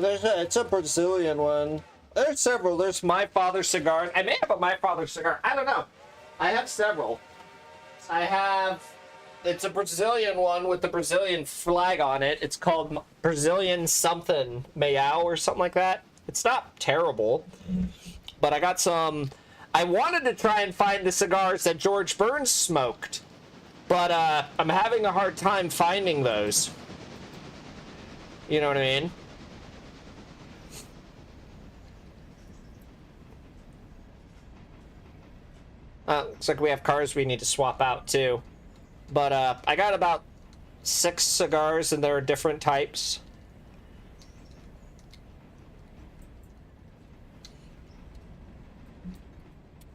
Well, it's a Brazilian one. There's several. There's My Father cigars. I may have a My Father cigar. I don't know. I have several. I have... It's a Brazilian one with the Brazilian flag on it. It's called Brazilian something. Mayao or something like that. It's not terrible. But I got some... I wanted to try and find the cigars that George Burns smoked. But I'm having a hard time finding those. You know what I mean? Looks like we have cars we need to swap out too. But I got about 6 cigars and there are different types.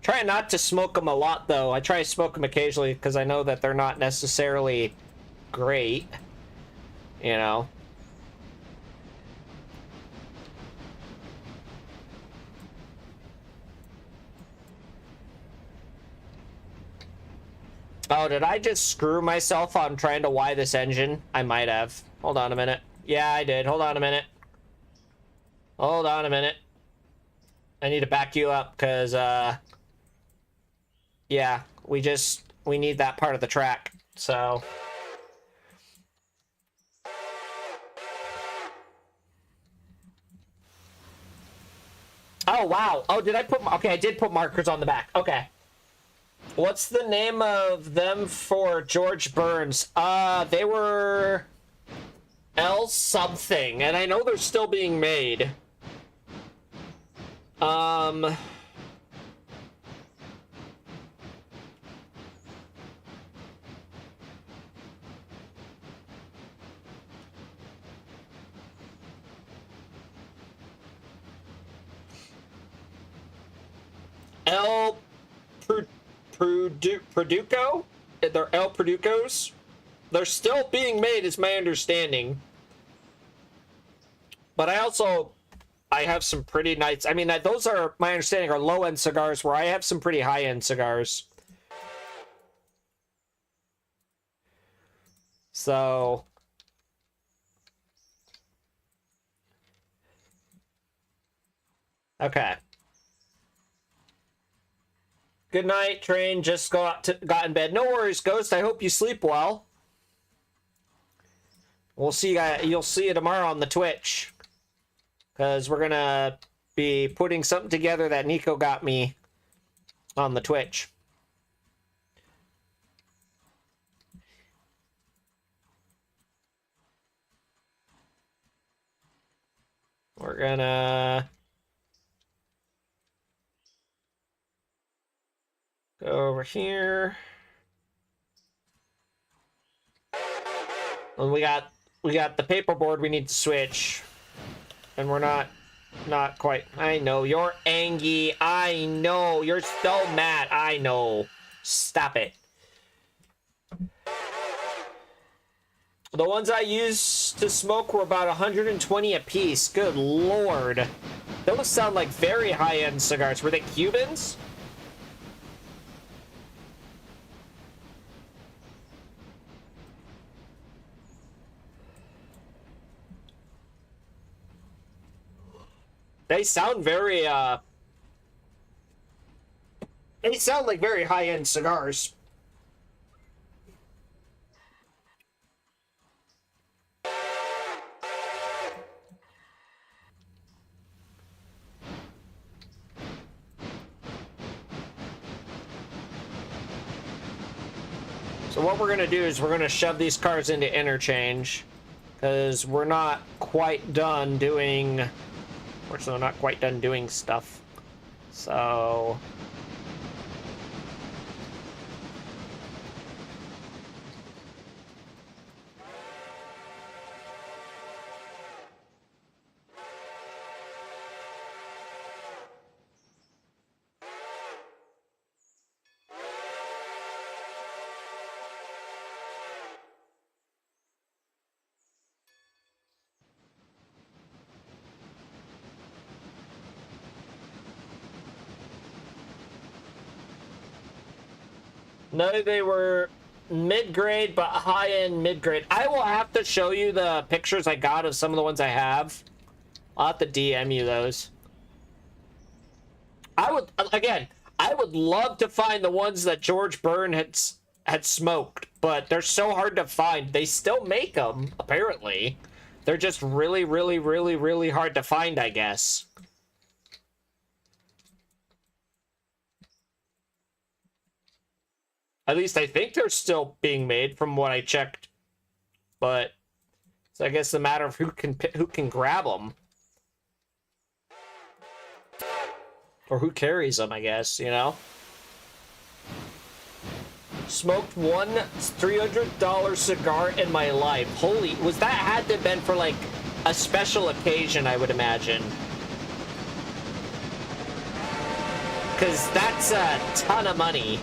Try not to smoke them a lot though. I try to smoke them occasionally because I know that they're not necessarily great. You know? Oh, did I just screw myself on trying to Y this engine? I might have. Hold on a minute. Yeah, I did. Hold on a minute. Hold on a minute. I need to back you up because, yeah, we need that part of the track, so... Oh, wow. Oh, did I put... Okay, I did put markers on the back. Okay. What's the name of them for George Burns? They were... L something, and I know they're still being made. El Produco? They're El Producos? They're still being made, is my understanding. But I have some pretty nice... I mean, those are, my understanding, are low-end cigars, where I have some pretty high-end cigars. So... Okay. Good night, Train. Just got in bed. No worries, Ghost. I hope you sleep well. We'll see you'll see you tomorrow on the Twitch. Because we're going to be putting something together that Nico got me on the Twitch. We're going to... go over here. And we got the paperboard we need to switch. And we're not quite. I know you're angry. I know you're so mad. I know. Stop it. The ones I used to smoke were about 120 a piece. Good lord. Those sound like very high-end cigars. Were they Cubans? They sound very, they sound like very high-end cigars. So what we're going to do is we're going to shove these cars into Interchange, because we're not quite done doing... Unfortunately, we're not quite done doing stuff. So... No, they were mid-grade, but high-end mid-grade. I will have to show you the pictures I got of some of the ones I have. I'll have to DM you those. I would love to find the ones that George Byrne had smoked, but they're so hard to find. They still make them, apparently. They're just really, really, really, really hard to find, I guess. At least I think they're still being made from what I checked. But so I guess it's a matter of who can grab them. Or who carries them, I guess, you know? Smoked one $300 cigar in my life. Holy, was that had to have been for like a special occasion, I would imagine. Because that's a ton of money.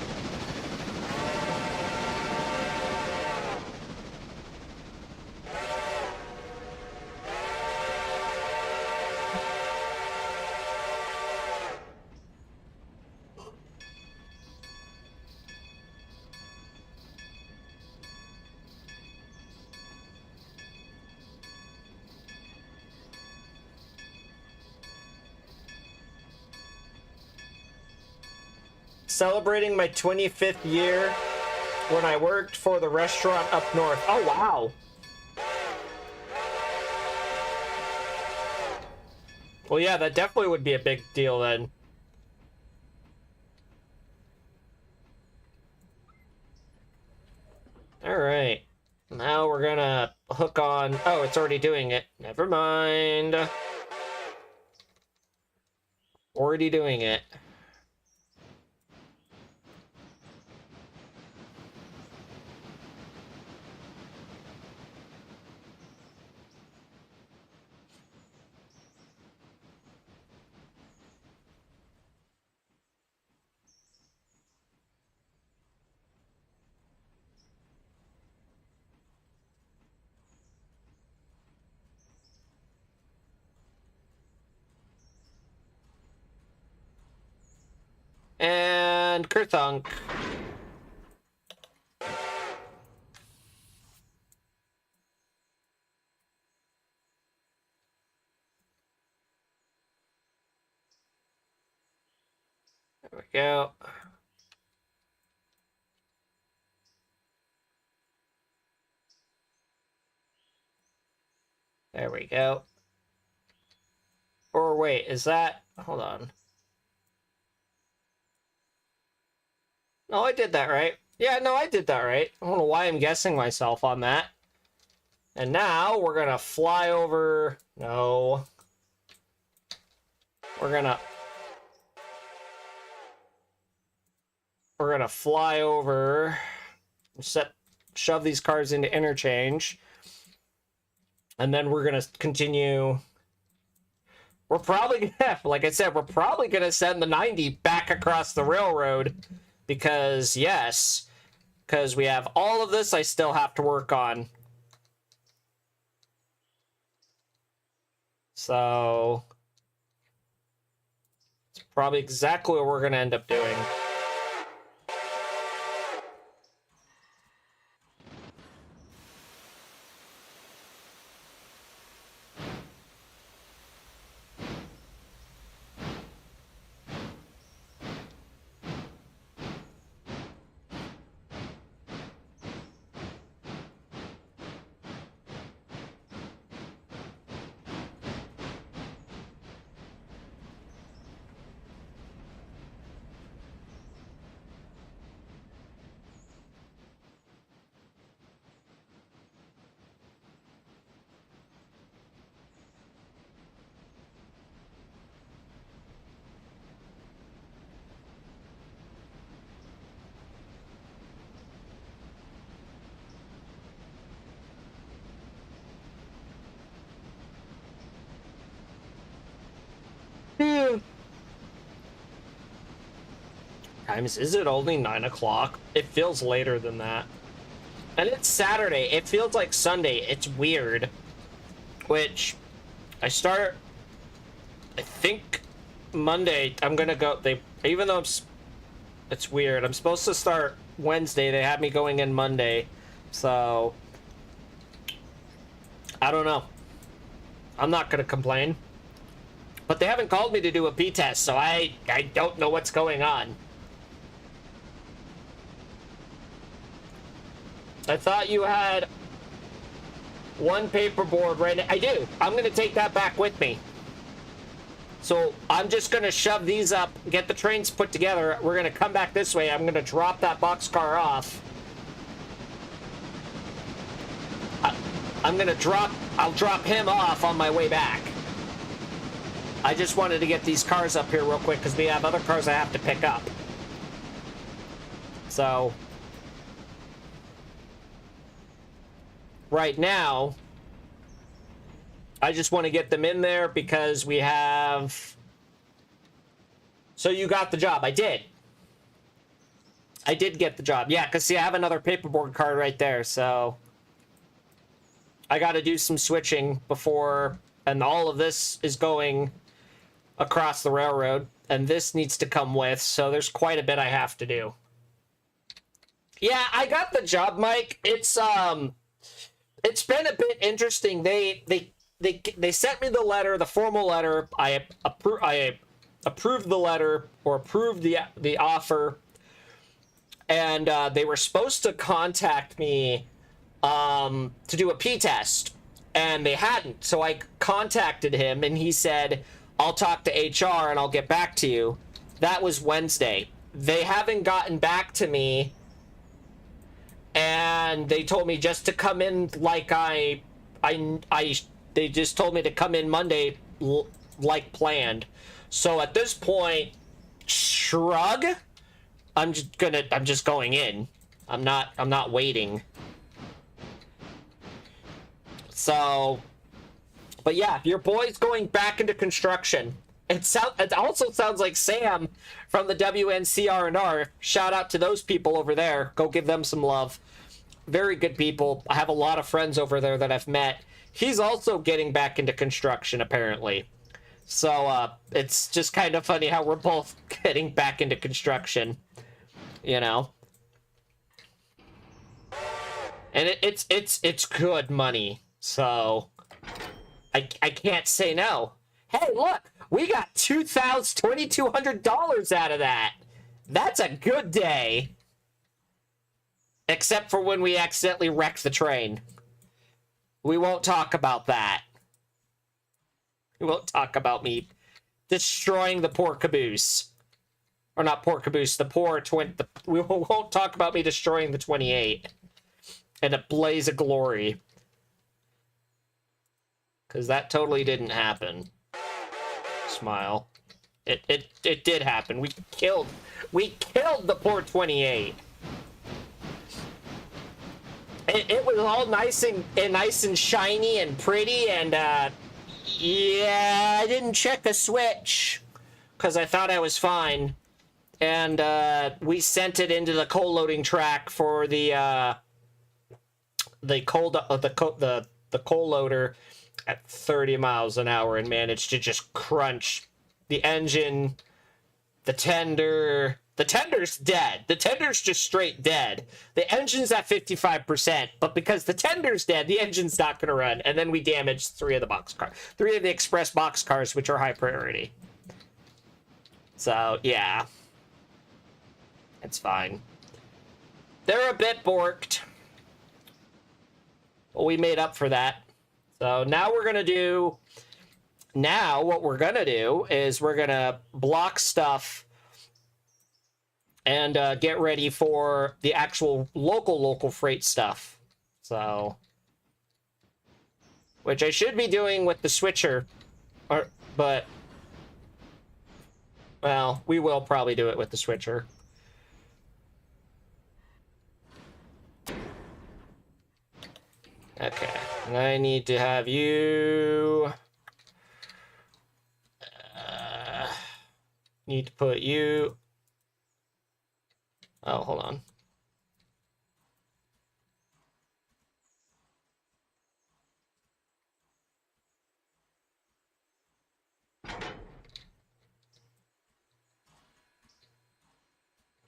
Celebrating my 25th year when I worked for the restaurant up north. Oh, wow. Well, yeah, that definitely would be a big deal then. All right. Now we're gonna hook on... Oh, it's already doing it. Never mind. Already doing it. And Kurthunk. There we go. There we go. Or wait, is that... Hold on. No, I did that right. Yeah, no, I did that right. I don't know why I'm guessing myself on that. And now we're gonna fly over... No. We're gonna fly over... Shove these cars into Interchange. And then we're gonna continue... We're probably gonna... Like I said, we're probably gonna send the 90 back across the railroad. Because, yes, because we have all of this I still have to work on. So, it's probably exactly what we're going to end up doing. Times, is it only 9 o'clock? It feels later than that. And it's Saturday. It feels like Sunday. It's weird. Which, I think Monday, I'm gonna go, even though it's weird, I'm supposed to start Wednesday. They had me going in Monday. So, I don't know. I'm not gonna complain. But they haven't called me to do a P-test, so I don't know what's going on. I thought you had one paperboard right now. I do. I'm going to take that back with me. So I'm just going to shove these up, get the trains put together. We're going to come back this way. I'm going to drop that boxcar off. I'll drop him off on my way back. I just wanted to get these cars up here real quick because we have other cars I have to pick up. So right now, I just want to get them in there because we have... So you got the job. I did. I did get the job. Yeah, because see, I have another paperboard card right there, so... I got to do some switching before... And all of this is going across the railroad. And this needs to come with, so there's quite a bit I have to do. Yeah, I got the job, Mike. It's been a bit interesting. They sent me the letter, the formal letter. I approved the letter, or approved the offer, and they were supposed to contact me to do a P-test, and they hadn't. So I contacted him, and he said, I'll talk to HR and I'll get back to you. That was Wednesday. They haven't gotten back to me, and they told me just to come in like they just told me to come in Monday like planned. So at this point, shrug. I'm just going in. I'm not waiting. So, but yeah, your boy's going back into construction. It also sounds like Sam from the WNCR&R. Shout out to those people over there. Go give them some love. Very good people. I have a lot of friends over there that I've met. He's also getting back into construction, apparently. So, it's just kind of funny how we're both getting back into construction, you know? And it's good money, so I can't say no. Hey, look, we got $2,200 out of that. That's a good day. Except for when we accidentally wrecked the train. We won't talk about that. We won't talk about me destroying the poor caboose. Or not poor caboose, the poor we won't talk about me destroying the 28 in a blaze of glory. Because that totally didn't happen. Smile. It did happen. We killed the poor 28. It was all nice and shiny and pretty, and yeah, I didn't check the switch because I thought I was fine, and we sent it into the coal loading track for the coal loader at 30 miles an hour and managed to just crunch the engine, the tender. The tender's dead. The tender's just straight dead. The engine's at 55%, but because the tender's dead, the engine's not going to run. And then we damaged 3 of the express boxcars, which are high priority. So, yeah. It's fine. They're a bit borked. But we made up for that. So now we're going to do... Now what we're going to do is we're going to block stuff and get ready for the actual local freight stuff. So, which I should be doing with the switcher, but, well, we will probably do it with the switcher. Okay, and I need to have you... need to put you... Oh, hold on.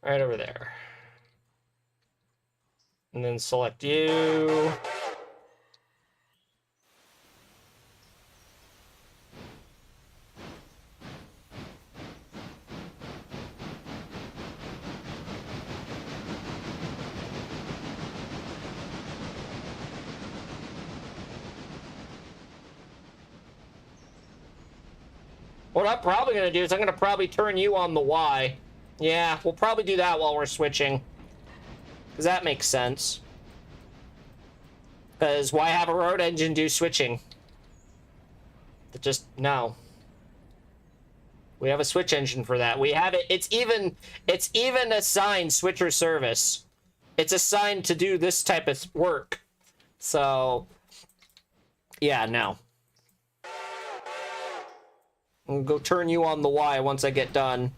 Right over there. And then select you. What I'm probably going to do is I'm going to probably turn you on the Y. Yeah, we'll probably do that while we're switching. Because that makes sense. Because why have a road engine do switching? Just, no. We have a switch engine for that. We have it. It's even assigned switcher service. It's assigned to do this type of work. So, yeah, no. I'm gonna go turn you on the Y once I get done.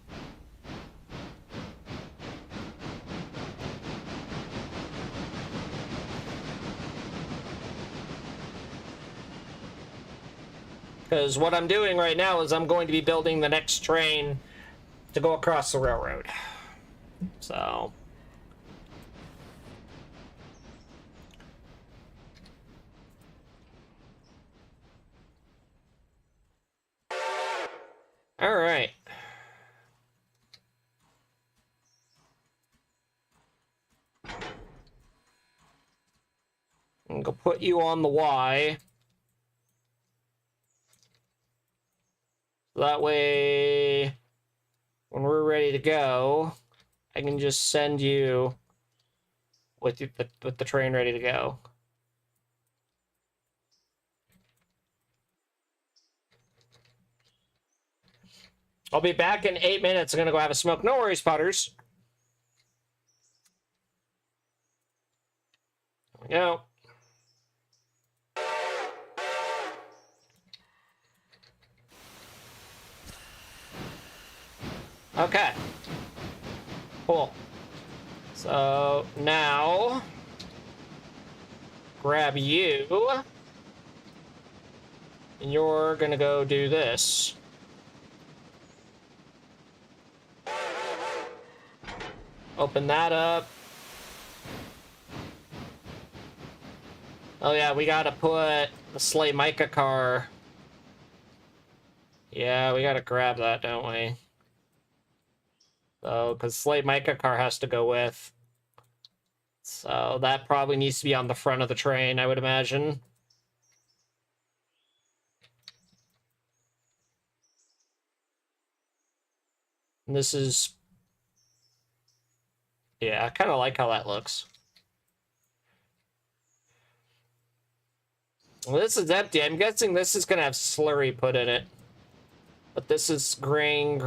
Because what I'm doing right now is I'm going to be building the next train to go across the railroad. So... all right. I'm gonna put you on the Y. That way, when we're ready to go, I can just send you with the train ready to go. I'll be back in 8 minutes. I'm gonna go have a smoke. No worries, Potters. There we go. Okay. Cool. So now, grab you, and you're gonna go do this. Open that up. Oh yeah, we gotta put the Slay Micah car. Yeah, we gotta grab that, don't we? So, because Slay Micah car has to go with. So that probably needs to be on the front of the train, I would imagine. And this is... yeah, I kind of like how that looks. Well, this is empty. I'm guessing this is going to have slurry put in it. But this is grain.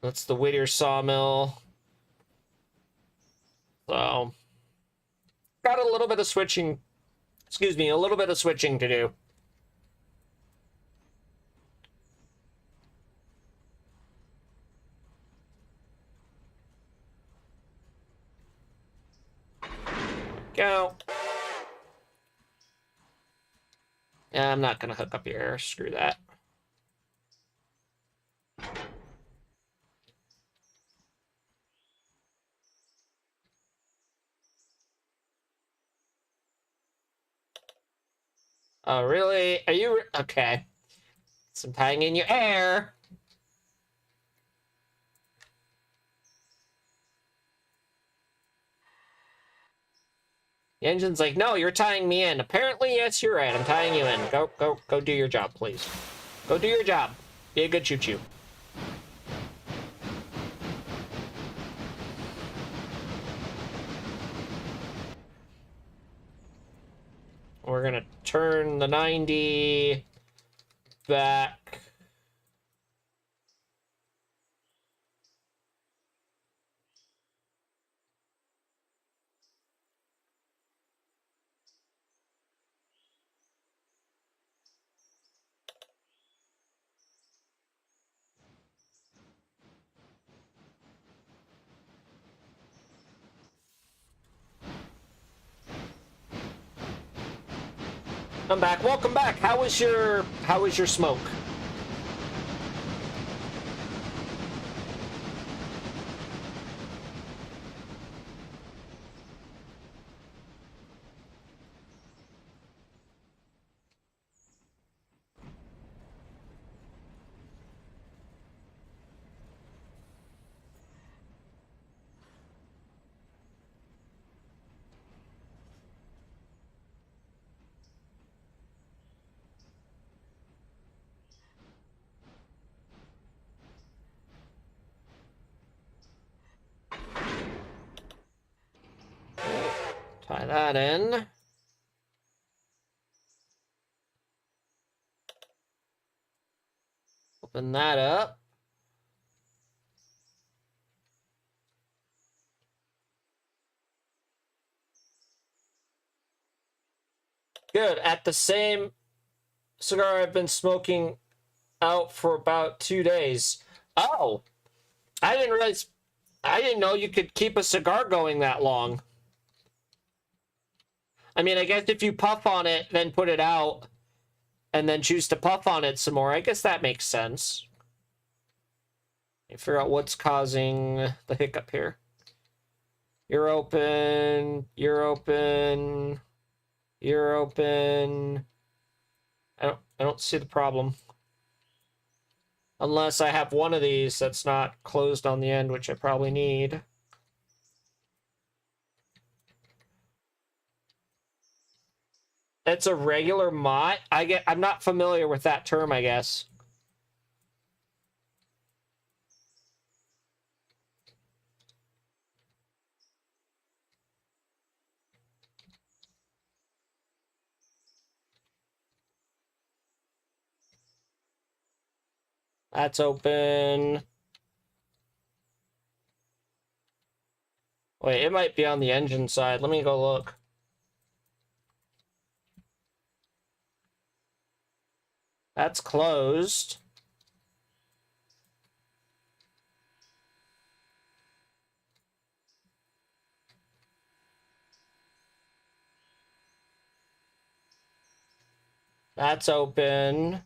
That's the Whittier sawmill. So, got a little bit of switching, excuse me, a little bit of switching to do. Go. Yeah, I'm not going to hook up here. Screw that. Oh, really? Are you... okay. Some tying in your hair. The engine's like, no, you're tying me in. Apparently, yes, you're right. I'm tying you in. Go do your job, please. Go do your job. Be a good choo-choo. We're gonna turn the 90 back. I'm back. Welcome back. How was your smoke? that in. Open that up. Good. At the same cigar I've been smoking out for about 2 days. Oh, I didn't realize. I didn't know you could keep a cigar going that long. I mean, I guess if you puff on it, then put it out, and then choose to puff on it some more, I guess that makes sense. Figure out what's causing the hiccup here. You're open. You're open. You're open. I don't see the problem. Unless I have one of these that's not closed on the end, which I probably need. It's a regular mott. I'm not familiar with that term, I guess. That's open. Wait, it might be on the engine side. Let me go look. That's closed. That's open.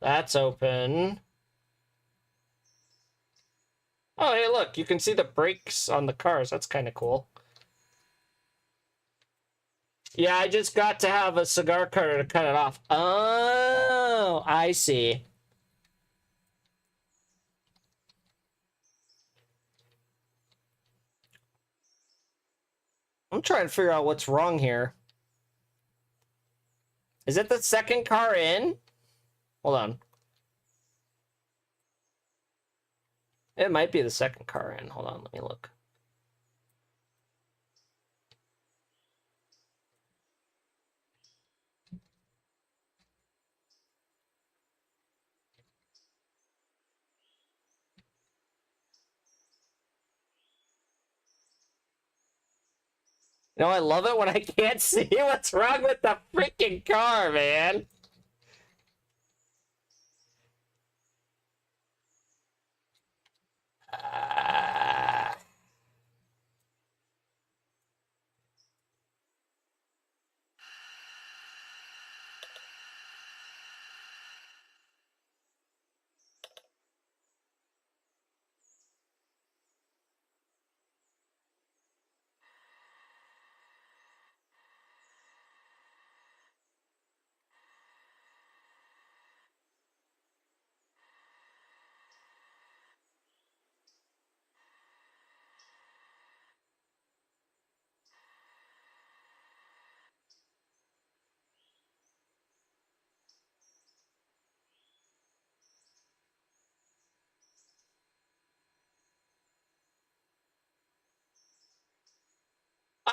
That's open. Oh, hey, look, you can see the brakes on the cars. That's kind of cool. Yeah, I just got to have a cigar cutter to cut it off. Oh, I see. I'm trying to figure out what's wrong here. Is it the second car in? Hold on. It might be the second car in. Hold on, let me look. You know, I love it when I can't see what's wrong with the freaking car, man.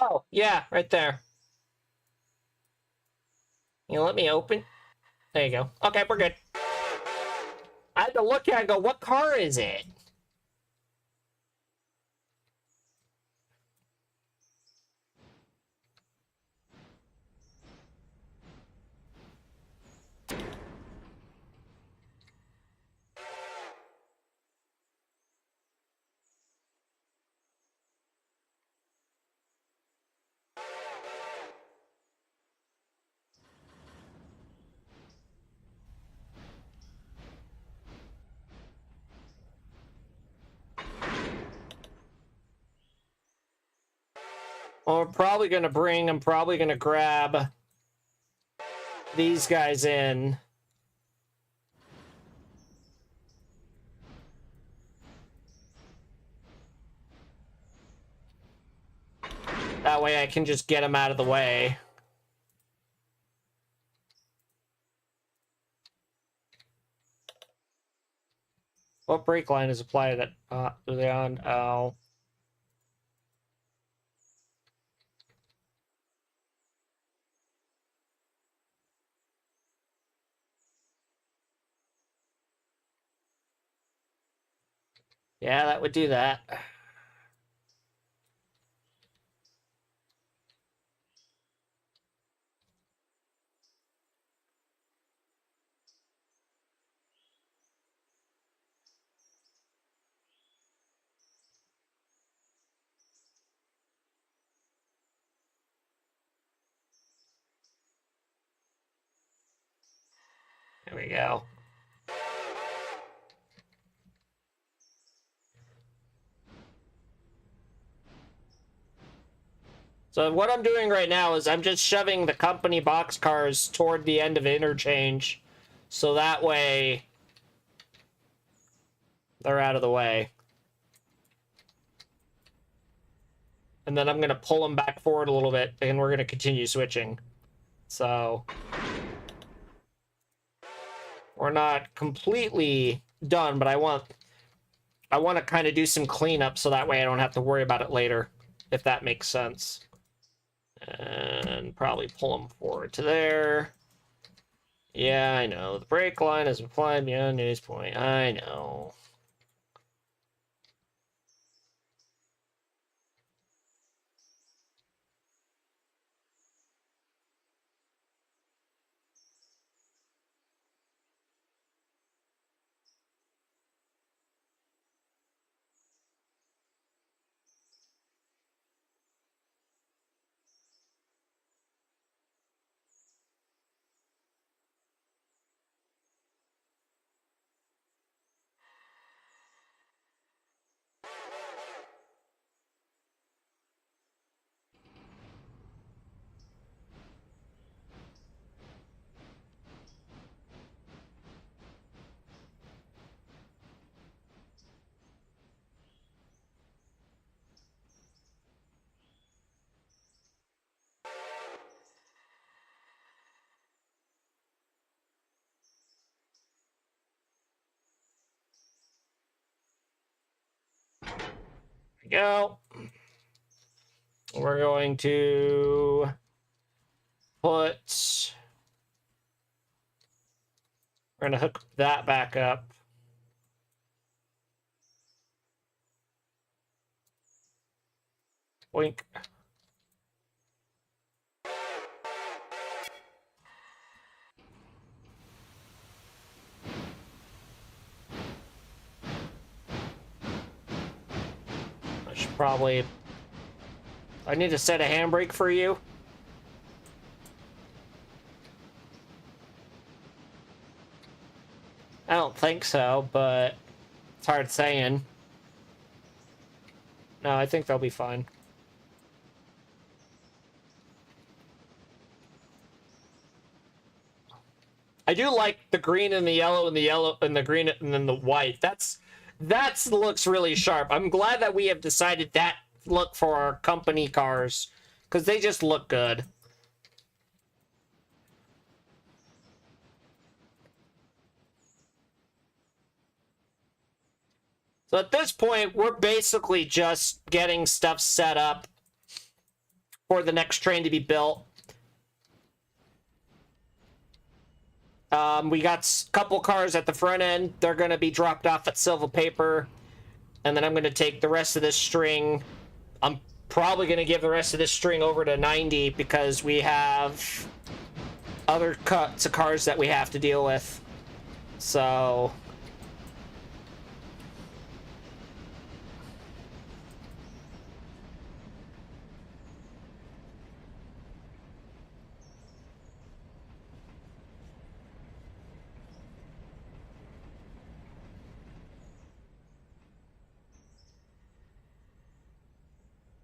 Oh, yeah, right there. You let me open? There you go. Okay, we're good. I had to look at it and go, what car is it? Well, I'm probably gonna grab these guys in. That way I can just get them out of the way. What brake line is applied at are they on? Oh. Yeah, that would do that. There we go. So what I'm doing right now is I'm just shoving the company boxcars toward the end of Interchange, so that way they're out of the way. And then I'm going to pull them back forward a little bit, and we're going to continue switching. So we're not completely done, but I want to kind of do some cleanup so that way I don't have to worry about it later, if that makes sense. And probably pull them forward to there. Yeah, I know. The brake line is applied beyond news point. I know. Go. We're going to put... We're going to hook that back up. Wink. I should probably... I need to set a handbrake for you. I don't think so, but it's hard saying. No, I think they'll be fine. I do like the green and the yellow and the yellow and the green and then the white. That looks really sharp. I'm glad that we have decided that look for our company cars because they just look good. So at this point, we're basically just getting stuff set up for the next train to be built. We got a couple cars at the front end. They're going to be dropped off at Silver Paper. And then I'm going to take the rest of this string. I'm probably going to give the rest of this string over to 90 because we have other cuts of cars that we have to deal with. So...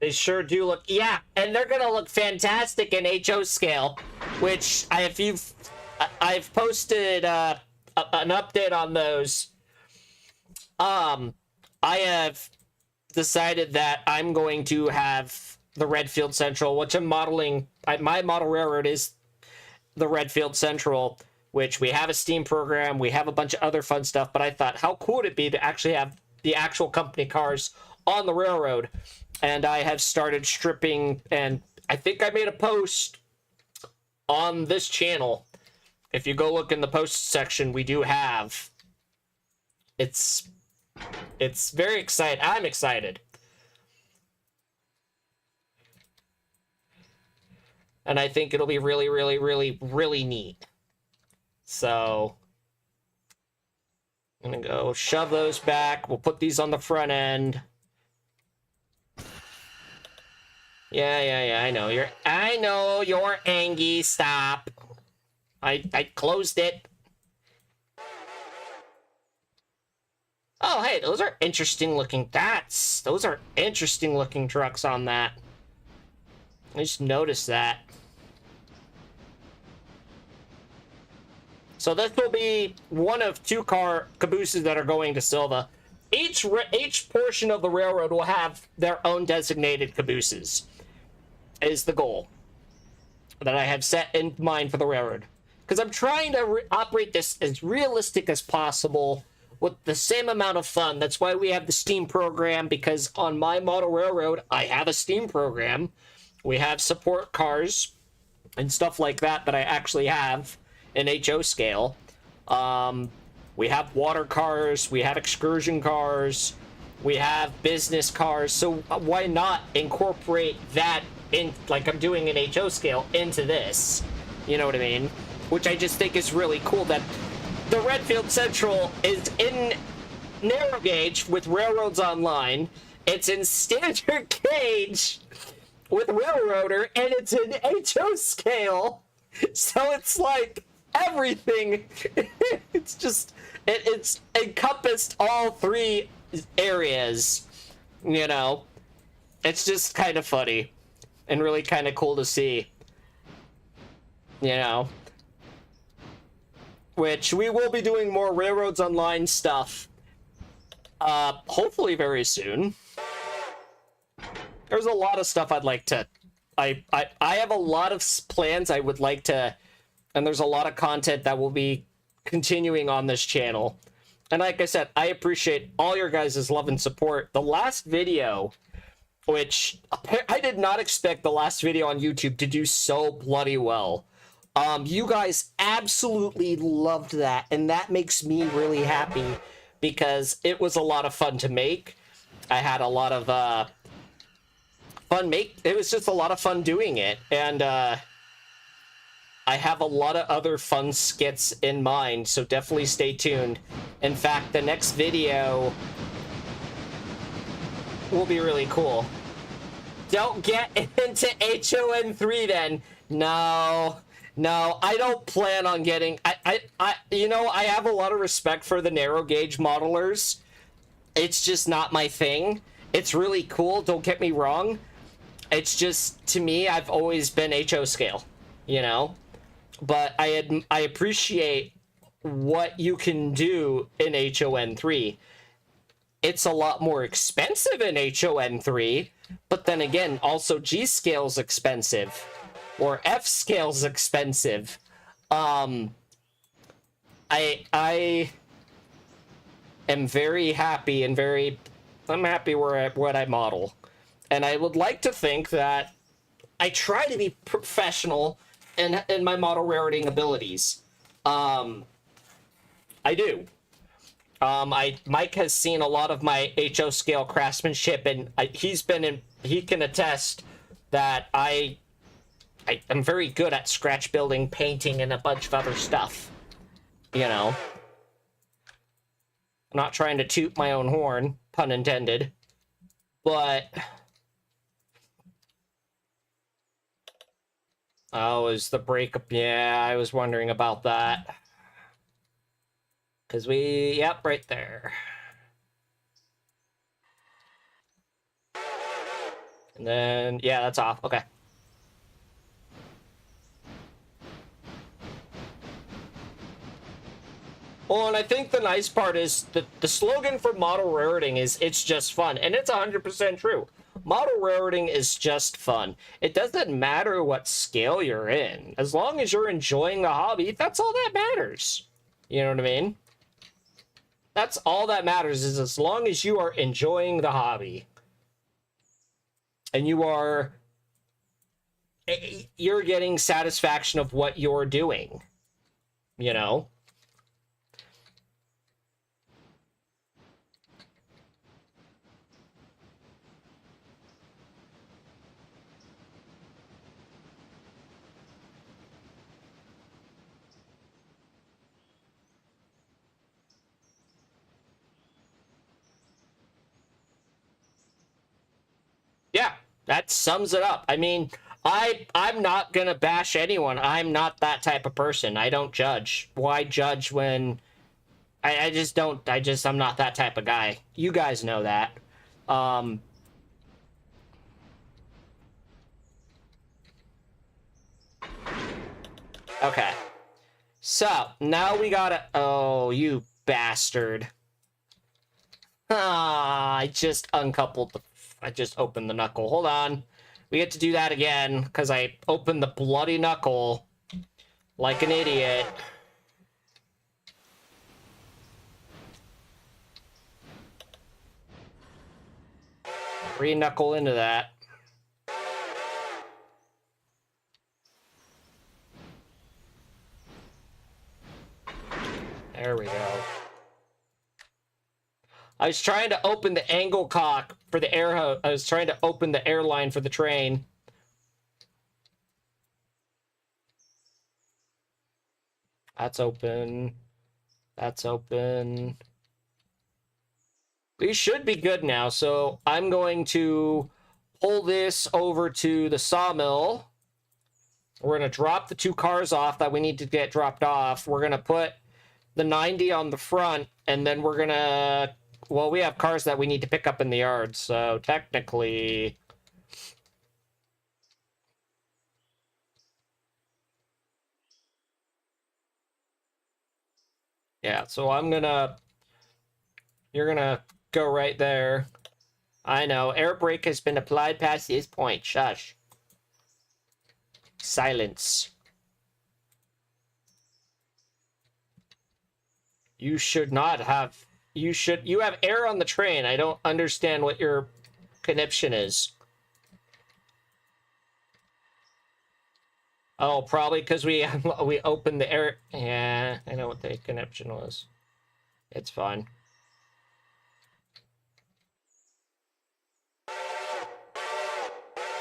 They sure do look, yeah, and they're gonna look fantastic in HO scale, which I've posted an update on those. I have decided that I'm going to have the Redfield Central, which I'm modeling. My model railroad is the Redfield Central, which we have a Steam program, we have a bunch of other fun stuff. But I thought, how cool would it be to actually have the actual company cars on the railroad? And I have started stripping, and I think I made a post on this channel. If you go look in the post section, we do have... It's It's very exciting. I'm excited. And I think it'll be really, really, really, really neat. So I'm gonna go shove those back. We'll put these on the front end. Yeah, I know. I know you're angry. Stop. I closed it. Oh, hey, those are interesting looking. Those are interesting looking trucks on that. I just noticed that. So this will be one of 2 car cabooses that are going to Silva. Each portion of the railroad will have their own designated cabooses, is the goal that I have set in mind for the railroad. Because I'm trying to operate this as realistic as possible with the same amount of fun. That's why we have the Steam program, because on my model railroad, I have a Steam program. We have support cars and stuff like that I actually have in HO scale. We have water cars, we have excursion cars, we have business cars, so why not incorporate that in, like I'm doing in HO scale, into this? You know what I mean? Which I just think is really cool that the Redfield Central is in narrow gauge with Railroads Online, it's in standard gauge with Railroader, and it's in HO scale. So it's like everything. It's just it's encompassed all 3 areas, you know. It's just kind of funny and really kind of cool to see, you know. Which we will be doing more Railroads Online stuff hopefully very soon. There's a lot of stuff I'd like to I have a lot of plans I would like to, and there's a lot of content that will be continuing on this channel. And like I said, I appreciate all your guys' love and support. The last video, which I did not expect the last video on YouTube to do so bloody well. You guys absolutely loved that, and that makes me really happy because it was a lot of fun to make. I had a lot of it was just a lot of fun doing it, and I have a lot of other fun skits in mind, so definitely stay tuned. In fact, the next video will be really cool. Don't get into HON3 then. No, I don't plan on getting... you know, I have a lot of respect for the narrow gauge modelers. It's just not my thing. It's really cool, don't get me wrong. It's just, to me, I've always been HO scale, you know? But I appreciate what you can do in HON3. It's a lot more expensive in HON3, but then again, also G scale's expensive, or F scale's expensive. I am very happy and I'm happy what I model. And I would like to think that I try to be professional in my model rating abilities. I do. Mike has seen a lot of my HO scale craftsmanship, and he can attest that I'm very good at scratch building, painting, and a bunch of other stuff. You know? I'm not trying to toot my own horn, pun intended. But... oh, is the breakup? Yeah, I was wondering about that. Because yep, right there. And then, yeah, that's off. Okay. Well, and I think the nice part is that the slogan for model rareting is "it's just fun," and it's 100% true. Model rareting is just fun. It doesn't matter what scale you're in. As long as you're enjoying the hobby, that's all that matters. You know what I mean? That's all that matters, is as long as you are enjoying the hobby. And you're getting satisfaction of what you're doing. You know? That sums it up. I mean, I'm not gonna bash anyone. I'm not that type of person. I don't judge. Why judge when I just don't. I'm not that type of guy. You guys know that. Um, okay. So, now we gotta... Oh, you bastard. Ah, I just uncoupled the... I just opened the knuckle. Hold on. We get to do that again, because I opened the bloody knuckle like an idiot. Re-knuckle into that. There we go. I was trying to open the angle cock for the air hose. I was trying to open the airline for the train. That's open. That's open. We should be good now, so I'm going to pull this over to the sawmill. We're going to drop the 2 cars off that we need to get dropped off. We're going to put the 90 on the front, and then we're going to... Well, we have cars that we need to pick up in the yard, so technically... Yeah, so I'm going to... You're going to go right there. I know. Air brake has been applied past this point. Shush. Silence. You should not have... You have air on the train. I don't understand what your conniption is. Oh, probably because we opened the air... Yeah, I know what the conniption was. It's fine.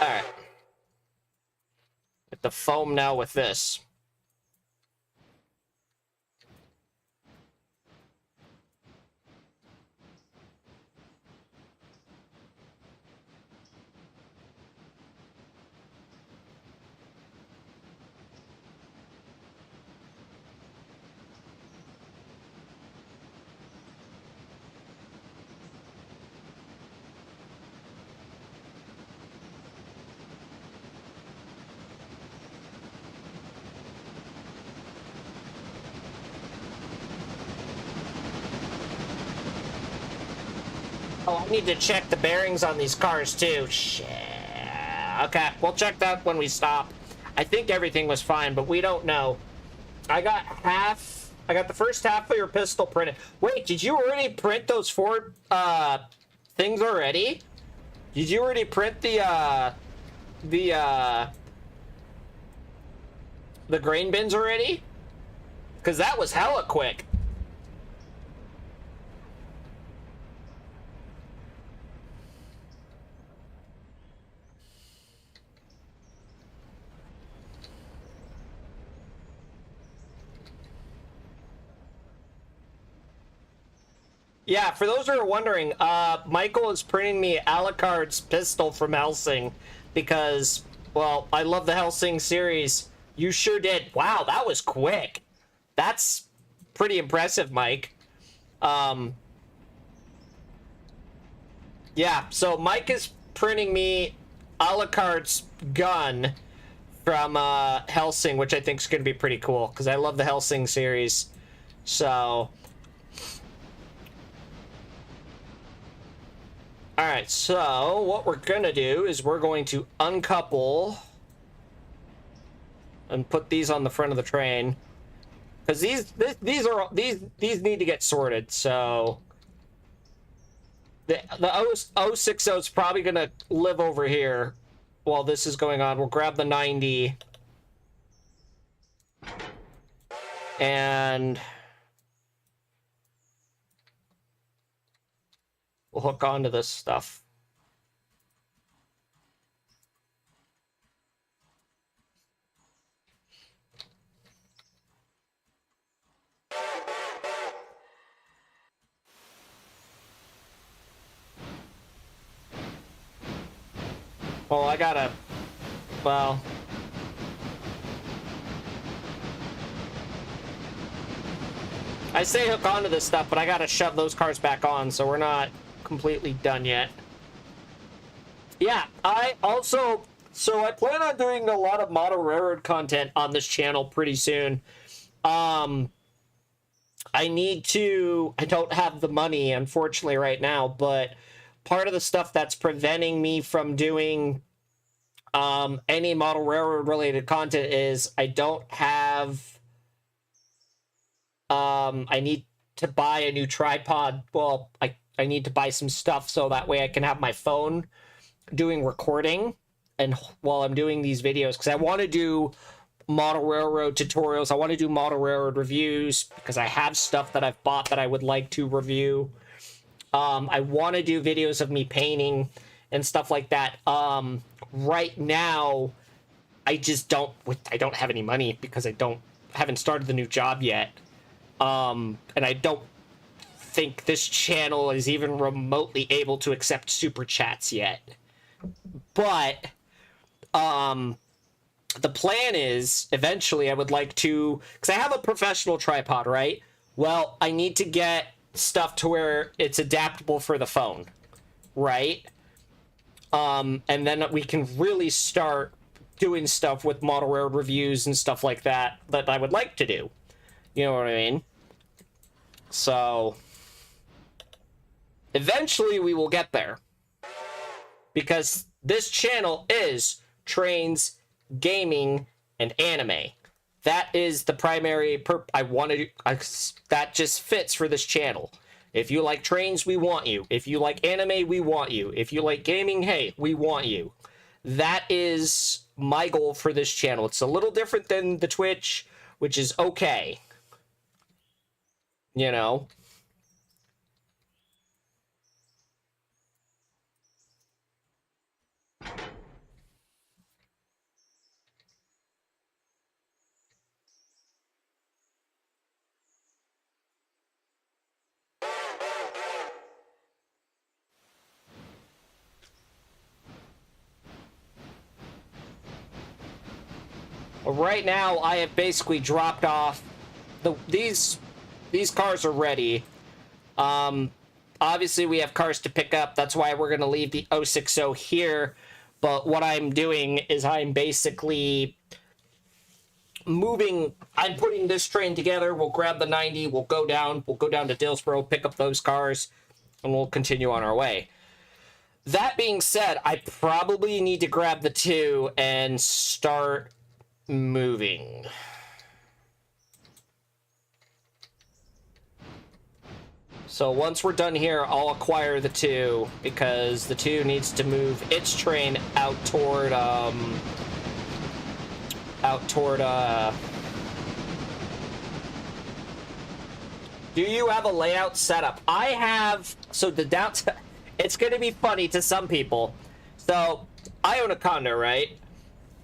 Alright. Get the foam now with this. Oh, I need to check the bearings on these cars, too. Shit. Okay, we'll check that when we stop. I think everything was fine, but we don't know. I got the first half of your pistol printed. Wait, did you already print those 4, things already? Did you already print the grain bins already? Because that was hella quick. Yeah, for those who are wondering, Michael is printing me Alucard's pistol from Helsing because, well, I love the Helsing series. You sure did. Wow, that was quick. That's pretty impressive, Mike. Yeah, so Mike is printing me Alucard's gun from Helsing, which I think is going to be pretty cool because I love the Helsing series. So... Alright, so what we're gonna do is we're going to uncouple and put these on the front of the train. Because these need to get sorted, so the 060 is probably gonna live over here while this is going on. We'll grab the 90 and we'll hook onto this stuff. Well, I gotta... Well... I say hook onto this stuff, but I gotta shove those cars back on, so we're not completely done yet. Yeah, I also... So I plan on doing a lot of model railroad content on this channel pretty soon. I need to... I don't have the money, unfortunately, right now, but part of the stuff that's preventing me from doing any model railroad related content is I don't have... I need to buy a new tripod. Well, I need to buy some stuff so that way I can have my phone doing recording and while I'm doing these videos, because I want to do model railroad tutorials. I want to do model railroad reviews because I have stuff that I've bought that I would like to review. I want to do videos of me painting and stuff like that. Right now, I just don't have any money because I haven't started the new job yet. And I don't think this channel is even remotely able to accept super chats yet. But the plan is eventually I would like to, because I have a professional tripod, right? Well, I need to get stuff to where it's adaptable for the phone, right? And then we can really start doing stuff with model railroad reviews and stuff like that that I would like to do. You know what I mean? So eventually we will get there, because this channel is trains, gaming, and anime. That is the primary I want to do. That just fits for this channel. If you like trains, we want you. If you like anime, we want you. If you like gaming, hey, we want you. That is my goal for this channel. It's a little different than the Twitch, which is okay. You know? Right now, I have basically dropped off these cars are ready. Obviously, we have cars to pick up. That's why we're going to leave the 060 here. But what I'm doing is I'm basically moving. I'm putting this train together. We'll grab the 90. We'll go down to Dillsboro, pick up those cars, and we'll continue on our way. That being said, I probably need to grab the 2 and start moving. So once we're done here, I'll acquire the 2, because the 2 needs to move its train out toward do you have a layout setup? I have. So the downside, it's going to be funny to some people. So I own a condo, right?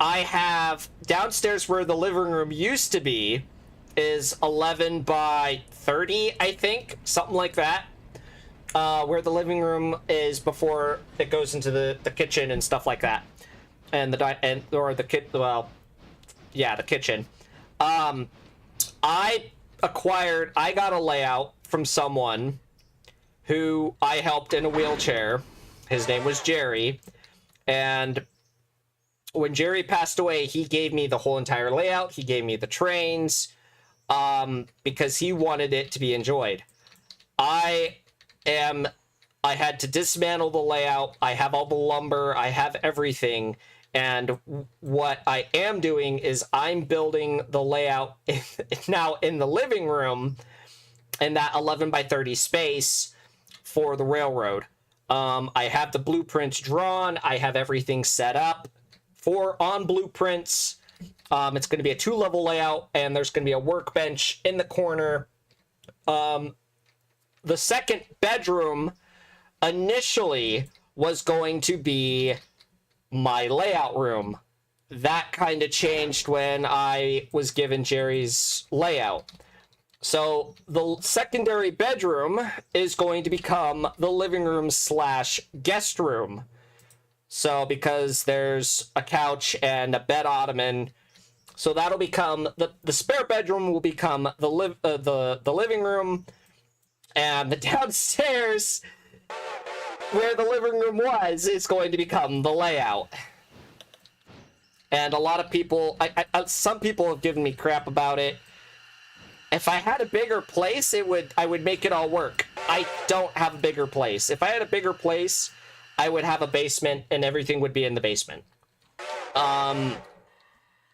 I have downstairs where the living room used to be is 11 by 30, I think, something like that. Where the living room is before it goes into the kitchen and stuff like that, and the kitchen. I got a layout from someone who I helped in a wheelchair. His name was Jerry, and when Jerry passed away, he gave me the whole entire layout. He gave me the trains, because he wanted it to be enjoyed. I had to dismantle the layout. I have all the lumber. I have everything. And what I am doing is I'm building the layout now in the living room in that 11 by 30 space for the railroad. I have the blueprints drawn. I have everything set up on blueprints. It's going to be a 2-level layout, and there's going to be a workbench in the corner. The second bedroom initially was going to be my layout room. That kind of changed when I was given Jerry's layout. So the secondary bedroom is going to become the living room / guest room. So because there's a couch and a bed ottoman, so that'll become the spare bedroom will become the living room, and the downstairs where the living room was is going to become the layout. And a lot of people, some people have given me crap about it. If I had a bigger place, I would make it all work. I don't have a bigger place. If I had a bigger place, I would have a basement and everything would be in the basement.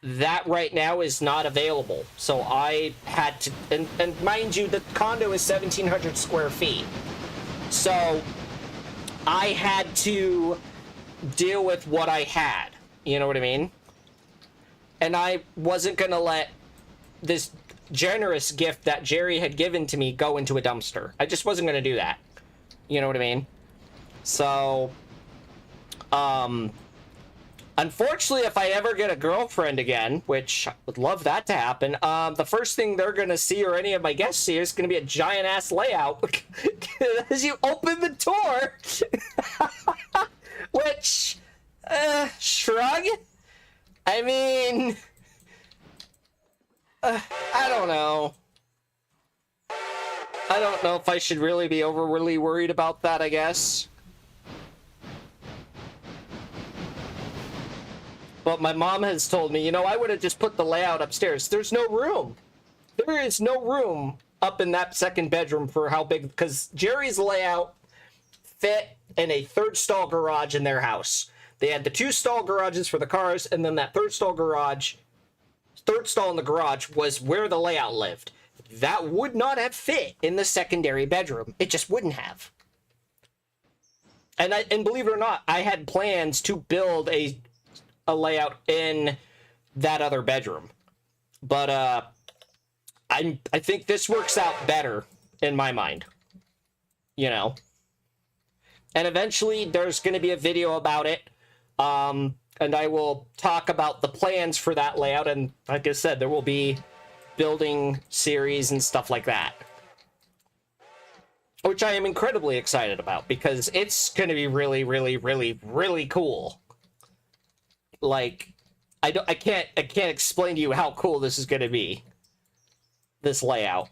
That right now is not available. So I had to, and mind you, the condo is 1,700 square feet. So I had to deal with what I had. You know what I mean? And I wasn't going to let this generous gift that Jerry had given to me go into a dumpster. I just wasn't going to do that. You know what I mean? So, unfortunately, if I ever get a girlfriend again, which I would love that to happen, the first thing they're going to see, or any of my guests see, is going to be a giant-ass layout as you open the door. Which, shrug? I mean, I don't know. I don't know if I should really be overly worried about that, I guess. But my mom has told me, you know, I would have just put the layout upstairs. There's no room. There is no room up in that second bedroom for how big, because Jerry's layout fit in a third stall garage in their house. They had the 2 stall garages for the cars, and then that third stall in the garage was where the layout lived. That would not have fit in the secondary bedroom. It just wouldn't have. And believe it or not, I had plans to build a layout in that other bedroom. But I think this works out better in my mind. You know. And eventually there's going to be a video about it. And I will talk about the plans for that layout, and like I said, there will be building series and stuff like that, which I am incredibly excited about, because it's going to be really, really, really, really cool. Like, I can't explain to you how cool this is going to be, this layout.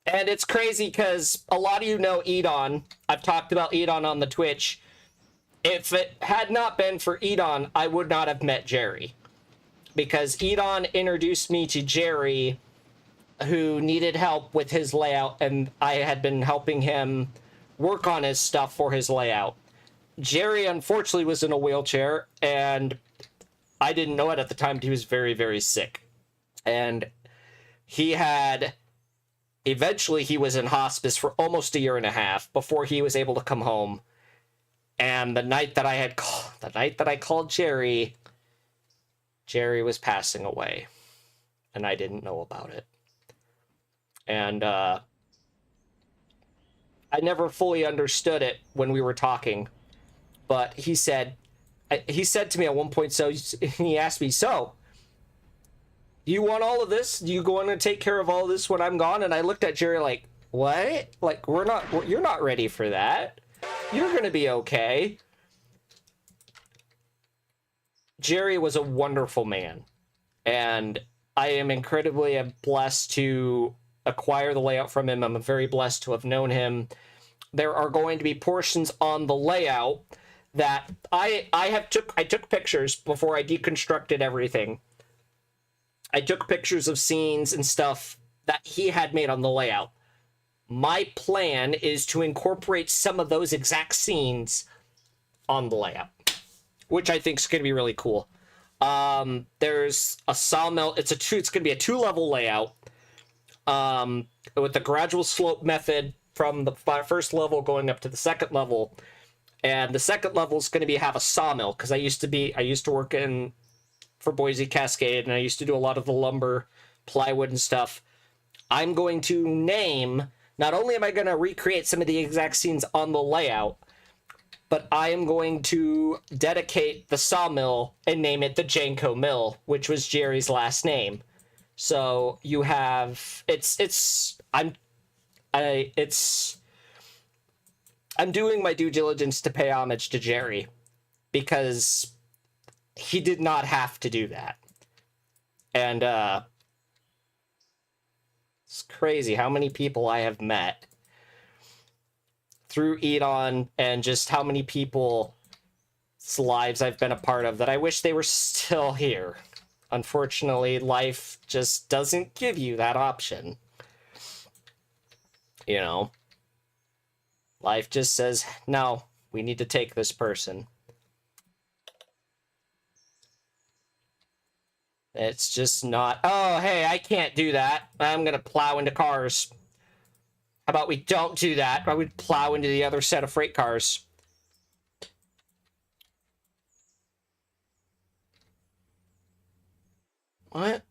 And it's crazy because a lot of you know Edon. I've talked about Edon on the Twitch. If it had not been for Edon, I would not have met Jerry. Because Edon introduced me to Jerry, who needed help with his layout, and I had been helping him work on his stuff for his layout. Jerry, unfortunately, was in a wheelchair, and I didn't know it at the time, but he was very, very sick. And eventually he was in hospice for almost 1.5 years before he was able to come home. And the night that I called Jerry, Jerry was passing away, and I didn't know about it. And I never fully understood it when we were talking, but he said to me at one point, so he asked me, so do you want all of this? Do you want to take care of all of this when I'm gone? And I looked at Jerry like, what? Like, you're not ready for that. You're going to be okay. Jerry was a wonderful man, and I am incredibly blessed to acquire the layout from him. I'm very blessed to have known him. There are going to be portions on the layout that I took pictures before I deconstructed everything. I took pictures of scenes and stuff that he had made on the layout. My plan is to incorporate some of those exact scenes on the layout, which I think is going to be really cool. There's a sawmill. It's going to be a 2-level layout, with the gradual slope method from the first level going up to the second level. And the second level is going to have a sawmill, because I used to work for Boise Cascade, and I used to do a lot of the lumber, plywood, and stuff. I'm going to not only am I going to recreate some of the exact scenes on the layout, but I am going to dedicate the sawmill and name it the Janko Mill, which was Jerry's last name. So you have, I'm doing my due diligence to pay homage to Jerry, because he did not have to do that. And it's crazy how many people I have met through Edon, and just how many people's lives I've been a part of that I wish they were still here. Unfortunately, life just doesn't give you that option. You know? Life just says, no, we need to take this person. It's just not, oh, hey, I can't do that. I'm gonna plow into cars. How about we don't do that? I would plow into the other set of freight cars. What?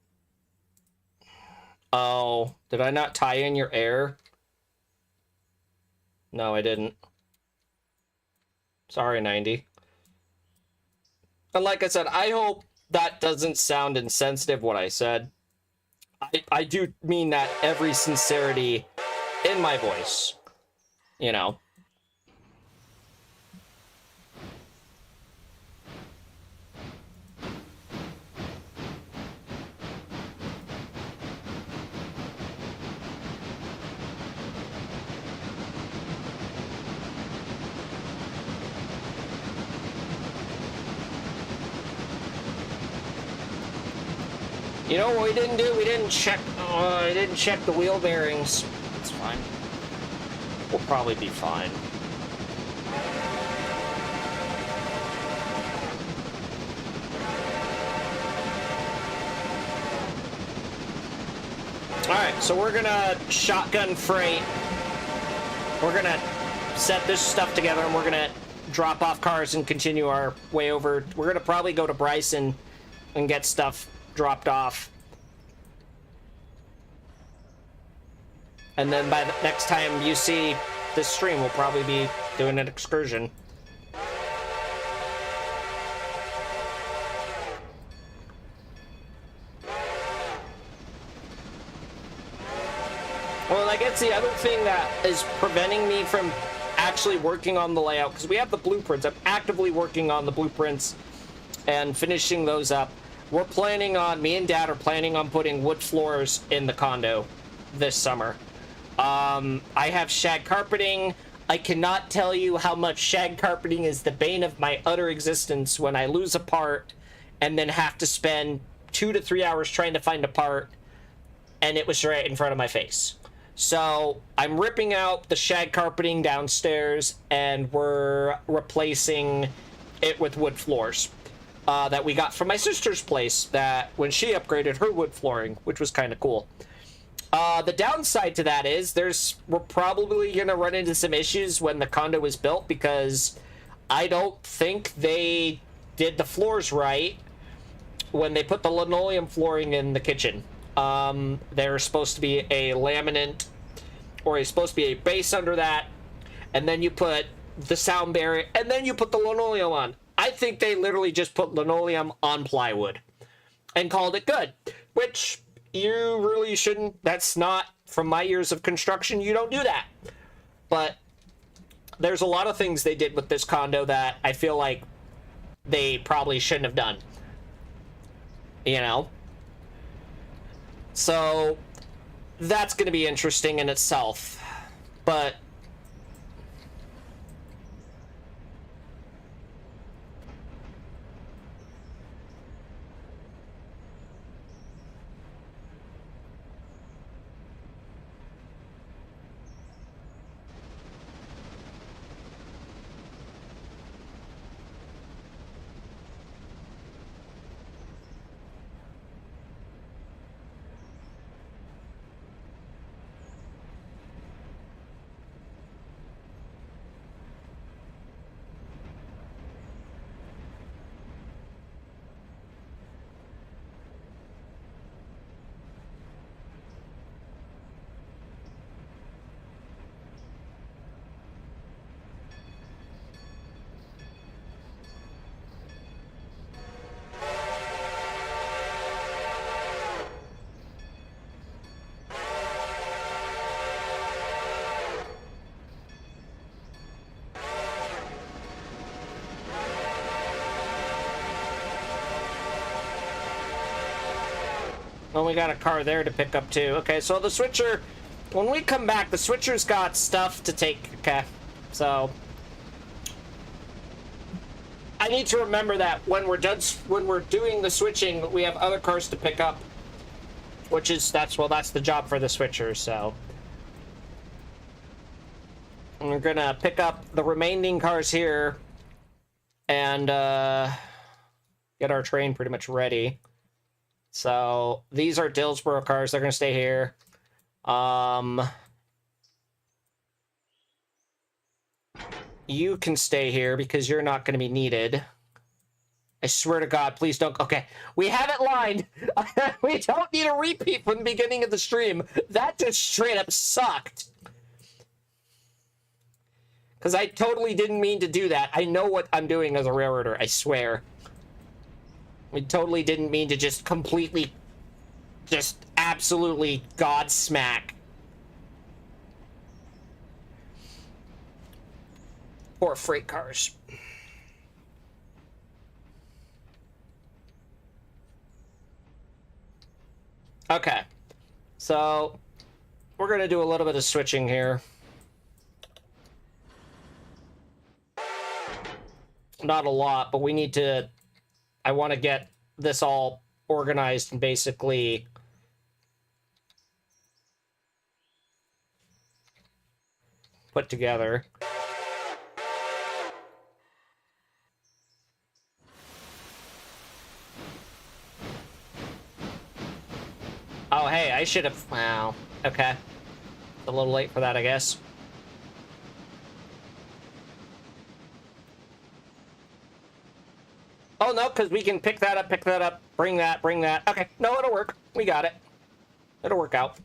Oh, did I not tie in your air? No, I didn't. Sorry, 90. And like I said, I hope that doesn't sound insensitive what I said. I do mean that every sincerity in my voice. You know? You know what we didn't do? We didn't check. I didn't check the wheel bearings. It's fine. We'll probably be fine. All right, so we're gonna shotgun freight. We're gonna set this stuff together, and we're gonna drop off cars and continue our way over. We're gonna probably go to Bryson and get stuff dropped off. And then by the next time you see this stream, we'll probably be doing an excursion. Well, I guess the other thing that is preventing me from actually working on the layout, because we have the blueprints. I'm actively working on the blueprints and finishing those up. We're planning on, me and Dad are planning on putting wood floors in the condo this summer. I have shag carpeting. I cannot tell you how much shag carpeting is the bane of my utter existence when I lose a part and then have to spend 2 to 3 hours trying to find a part, and it was right in front of my face. So I'm ripping out the shag carpeting downstairs, and we're replacing it with wood floors that we got from my sister's place that when she upgraded her wood flooring, which was kind of cool. The downside to that is we're probably going to run into some issues when the condo was built, because I don't think they did the floors right when they put the linoleum flooring in the kitchen. There's supposed to be a laminate, or it's supposed to be a base under that, and then you put the sound barrier, and then you put the linoleum on. I think they literally just put linoleum on plywood and called it good, which you really shouldn't. That's not, from my years of construction, you don't do that. But there's a lot of things they did with this condo that I feel like they probably shouldn't have done. You know? So that's going to be interesting in itself. But Oh, we got a car there to pick up too. Okay, so the switcher, when we come back, the switcher's got stuff to take. Okay, so I need to remember that when we're done, when we're doing the switching, we have other cars to pick up, which is, that's the job for the switcher. So we're gonna pick up the remaining cars here and get our train pretty much ready. So these are Dillsboro cars. They're gonna stay here. You can stay here because you're not going to be needed. I swear to God, please don't. Okay, we have it lined. We don't need a repeat from the beginning of the stream. That just straight up sucked. Because I totally didn't mean to do that. I know what I'm doing as a railroader, I swear. I totally didn't mean to just completely, just absolutely godsmack. Poor freight cars. Okay, so we're gonna do a little bit of switching here. Not a lot, but we need to, I want to get this all organized and basically put together. Oh, hey, I should have... Wow. Okay. A little late for that, I guess. Oh, no, because we can pick that up, bring that. Okay, no, it'll work. We got it. It'll work out.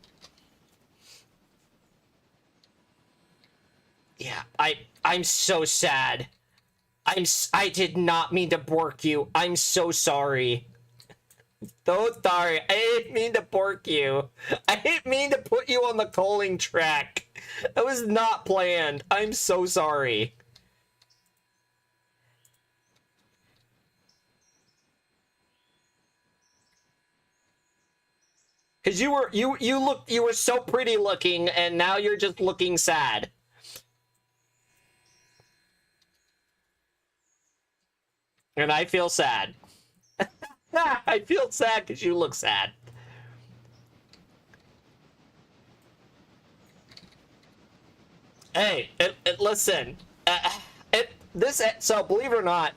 Yeah, I'm so sad. I did not mean to bork you. I'm so sorry. So sorry. I didn't mean to pork you. I didn't mean to put you on the coaling track. That was not planned. I'm so sorry. Cause you were so pretty looking, and now you're just looking sad. And I feel sad. I feel sad because you look sad. Hey, listen. So believe it or not,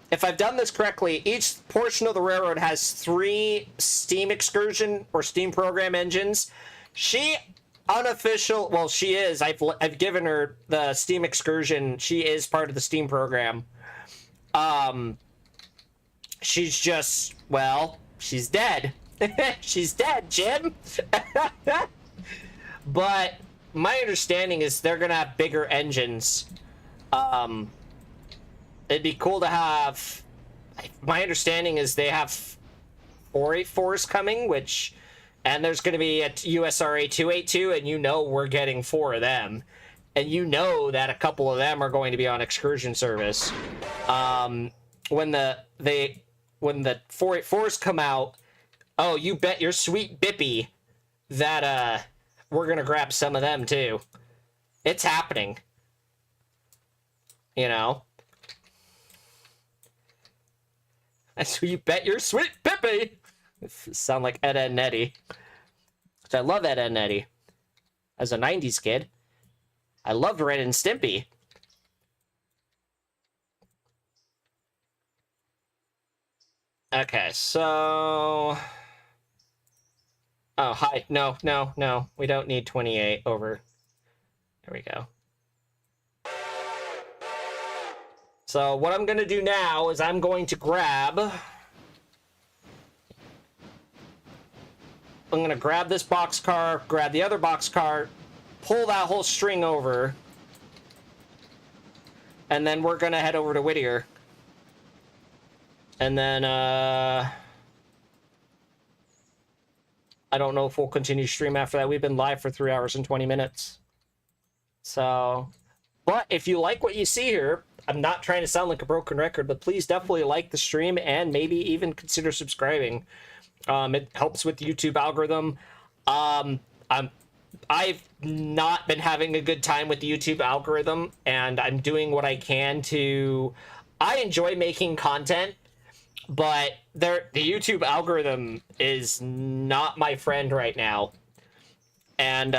if I've done this correctly, each portion of the railroad has 3 steam excursion or steam program engines. She unofficial, well, she is. I've given her the steam excursion. She is part of the steam program. She's just, well, she's dead. She's dead, Jim. But my understanding is they're gonna have bigger engines. It'd be cool to have, my understanding is they have 484s coming, and there's going to be a USRA 282, and you know we're getting 4 of them. And you know that a couple of them are going to be on excursion service. When the 484s come out, oh, you bet your sweet bippy that we're going to grab some of them too. It's happening. You know? So you bet your sweet bippy. Sound like Ed, Edd, and Eddy. Which I love Ed, Edd, and Eddy. As a 90s kid, I loved Ren and Stimpy. Okay, so... Oh, hi. No. We don't need 28 over. There we go. So what I'm going to do now is I'm going to grab... I'm going to grab this boxcar, grab the other boxcar, pull that whole string over, and then we're going to head over to Whittier. And then, I don't know if we'll continue stream after that. We've been live for 3 hours and 20 minutes. So, but if you like what you see here, I'm not trying to sound like a broken record, but please definitely like the stream and maybe even consider subscribing. It helps with the YouTube algorithm. Um, I've not been having a good time with the YouTube algorithm, and I'm doing what I can to. I enjoy making content, but the YouTube algorithm is not my friend right now, and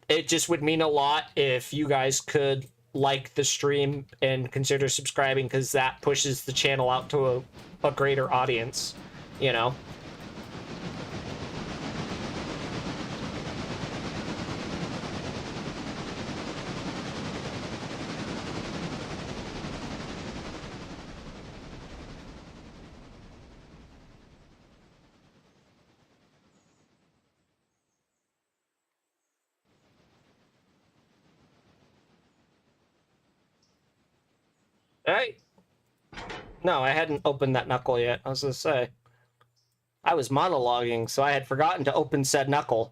it just would mean a lot if you guys could like the stream and consider subscribing, because that pushes the channel out to a greater audience, you know. Hey, no, I hadn't opened that knuckle yet. I was gonna say I was monologuing, so I had forgotten to open said knuckle.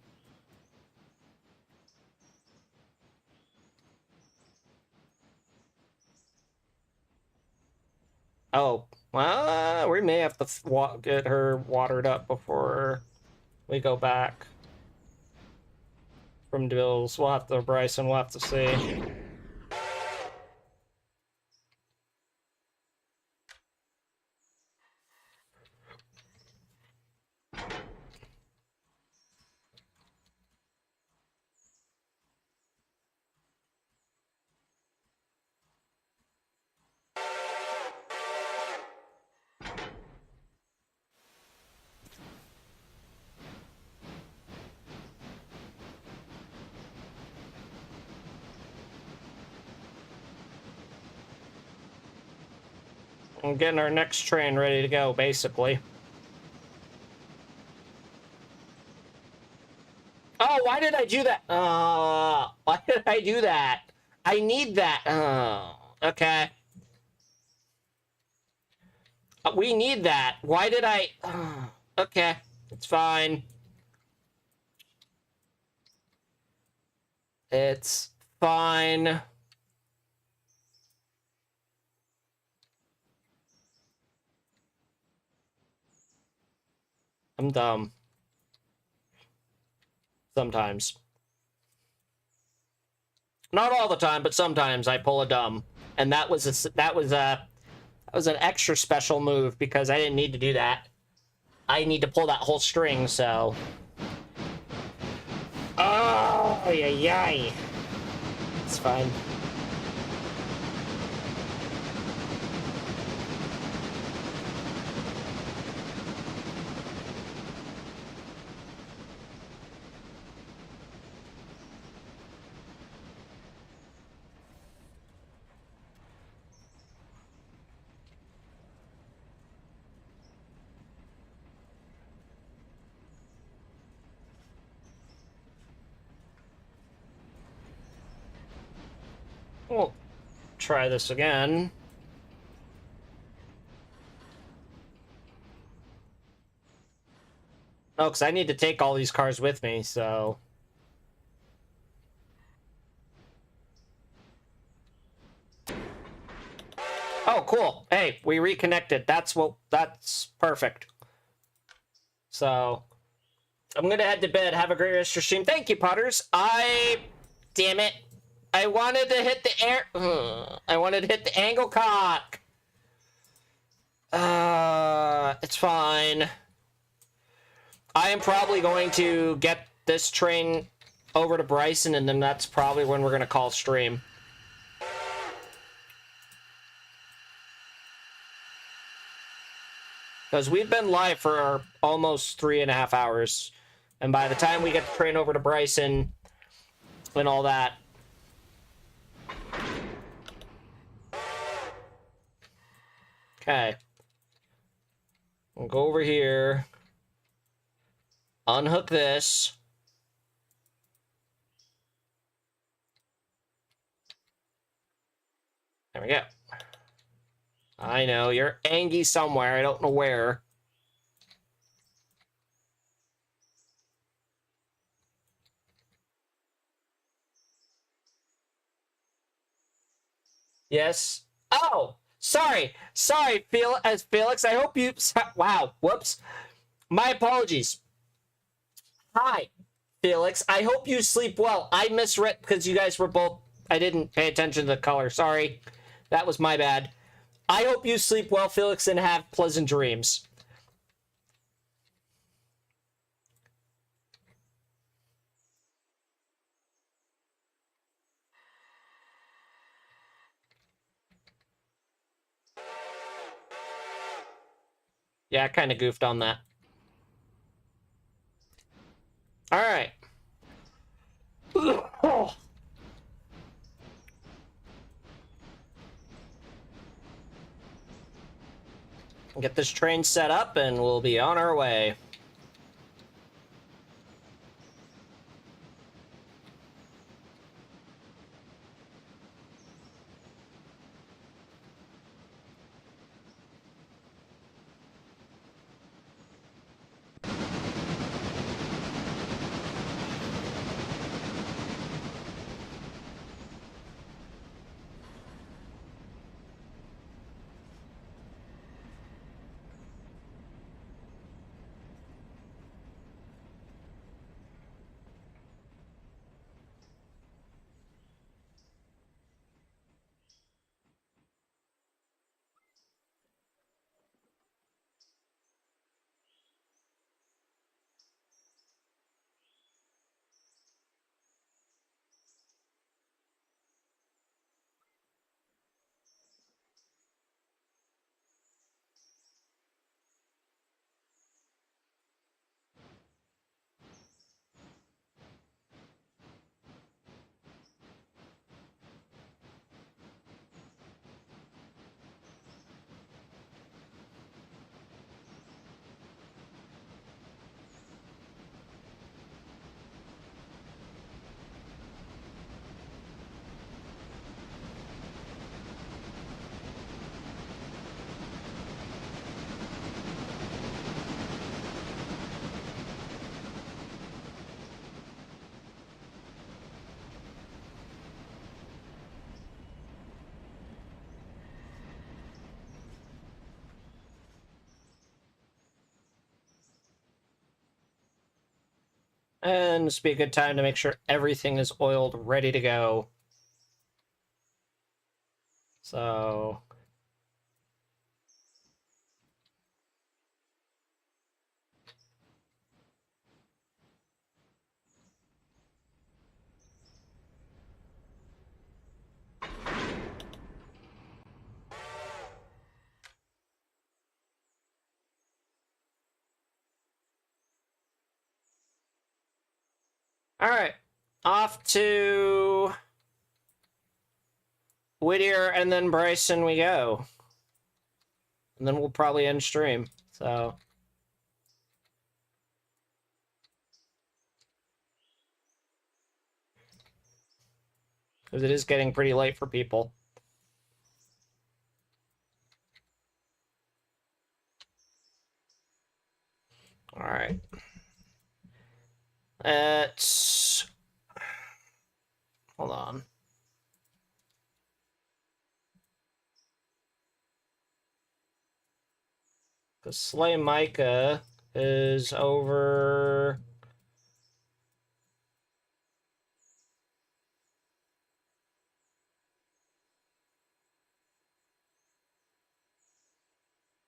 Oh, well, we may have to get her watered up before we go back from Bills. We'll have to, Bryson, we'll have to see. I'm getting our next train ready to go, basically. Oh, why did I do that? Why did I do that? I need that. Oh, okay. We need that. Why did I? Okay, it's fine. It's fine. I'm dumb. Sometimes. Not all the time, but sometimes I pull a dumb. And that was an extra special move because I didn't need to do that. I need to pull that whole string, so. Oh, yay. It's fine. We'll try this again. Oh, because I need to take all these cars with me, so. Oh, cool. Hey, we reconnected. That's perfect. So, I'm gonna head to bed. Have a great rest of your stream. Thank you, Potters. Damn it. I wanted to hit the air. I wanted to hit the angle cock. It's fine. I am probably going to get this train over to Bryson, and then that's probably when we're gonna call stream. Because we've been live for almost 3.5 hours. And by the time we get the train over to Bryson and all that. Okay. We'll go over here. Unhook this. There we go. I know, you're Angie somewhere. I don't know where. Yes. Oh, sorry. Sorry, Felix. I hope you... Wow. Whoops. My apologies. Hi, Felix. I hope you sleep well. I misread because you guys were both. I didn't pay attention to the color. Sorry. That was my bad. I hope you sleep well, Felix, and have pleasant dreams. Yeah, I kind of goofed on that. All right. Get this train set up, and we'll be on our way. And this will be a good time to make sure everything is oiled, ready to go. So... All right, off to Whittier and then Bryson we go. And then we'll probably end stream, so... Because it is getting pretty late for people. All right. Let's... Hold on. The Slay Micah is over...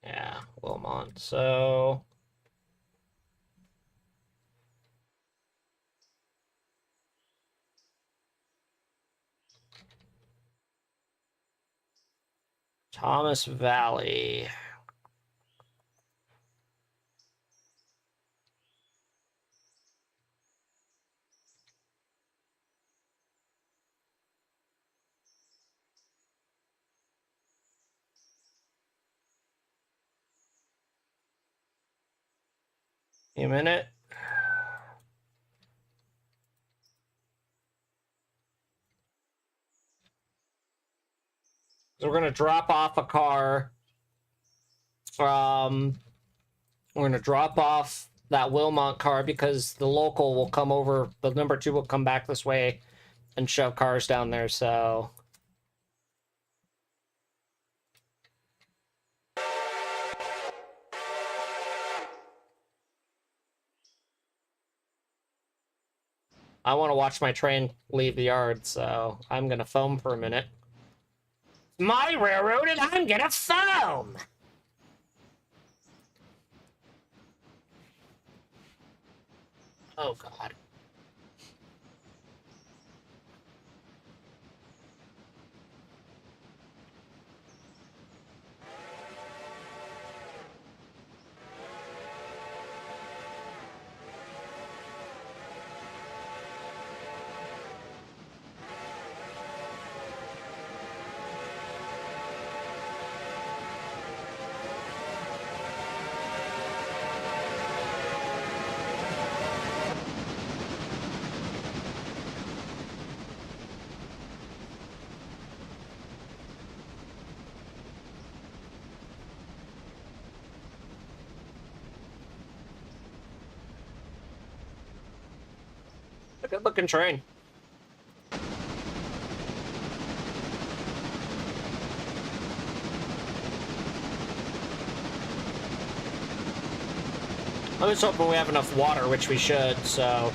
Yeah, Wilmont. So... Thomas Valley. A minute. So we're going to drop off a car from... We're going to drop off that Wilmont car because the local will come over. The number 2 will come back this way and shove cars down there, so... I want to watch my train leave the yard, so I'm gonna foam for a minute. My railroad and I'm gonna foam! Oh, God. A good looking train. I was hoping we have enough water, which we should, so...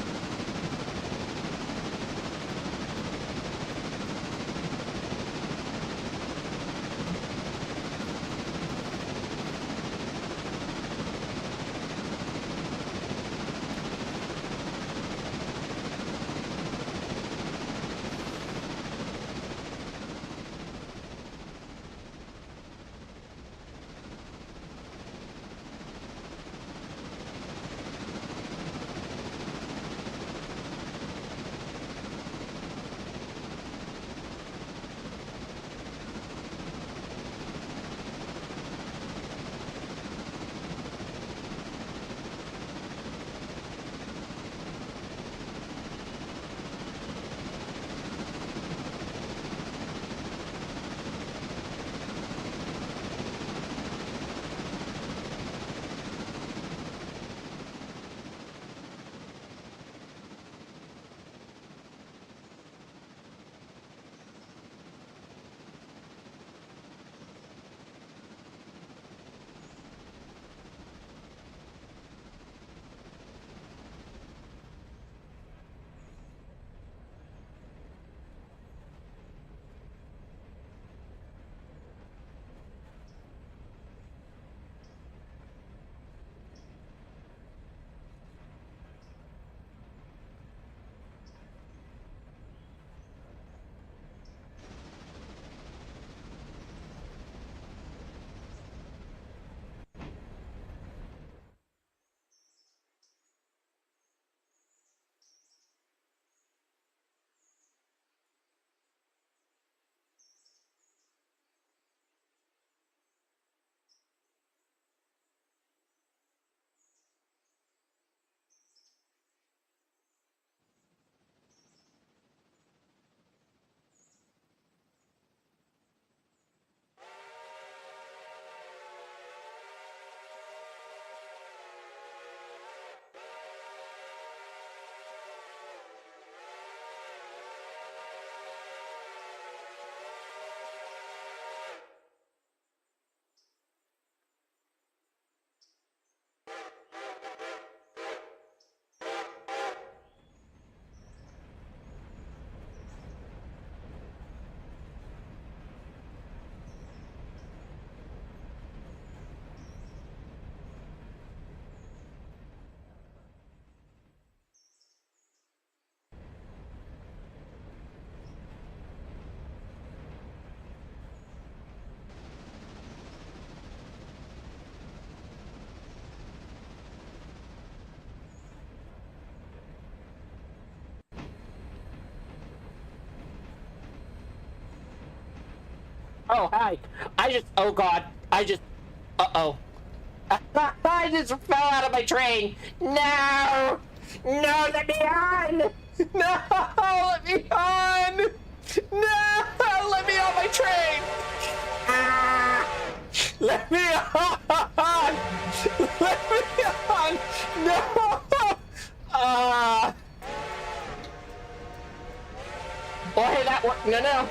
Oh, hi. Oh God. Uh-oh. I just fell out of my train. No! No, let me on! No, let me on! No, let me on my train! Ah! Let me on! Let me on! No! Oh, hey, that worked. No, no.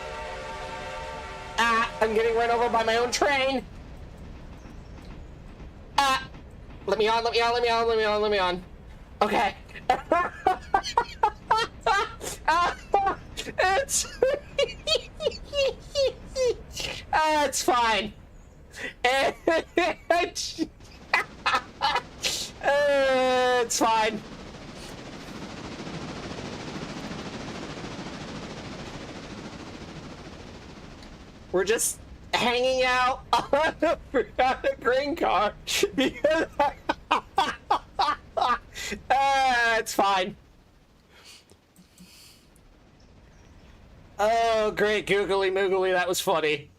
I'm getting run over by my own train. Let me on, let me on, let me on, let me on, let me on. Okay. It's fine. It's fine. We're just hanging out on a green car because it's fine. Oh, great, googly moogly, that was funny.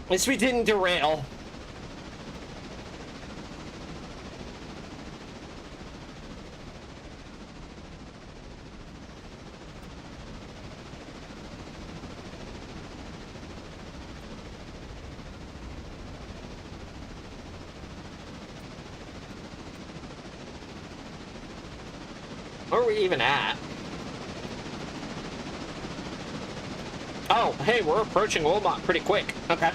At least we didn't derail. Where are we even at? Oh, hey, we're approaching Wilmot pretty quick. Okay.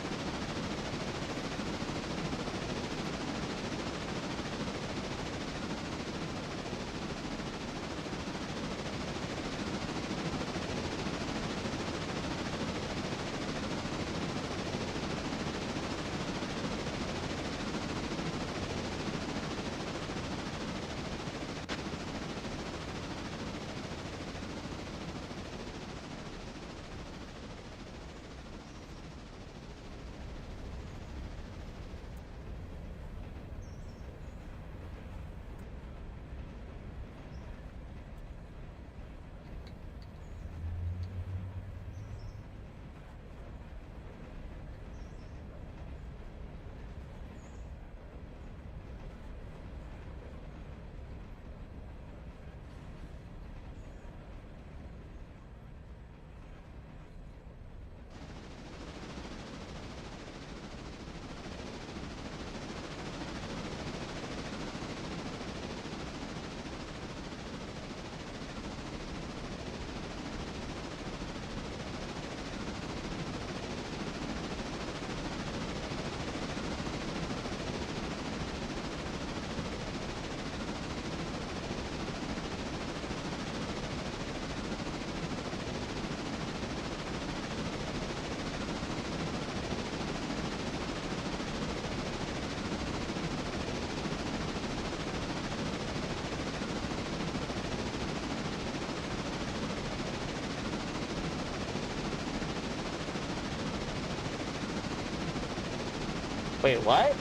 Wait, what?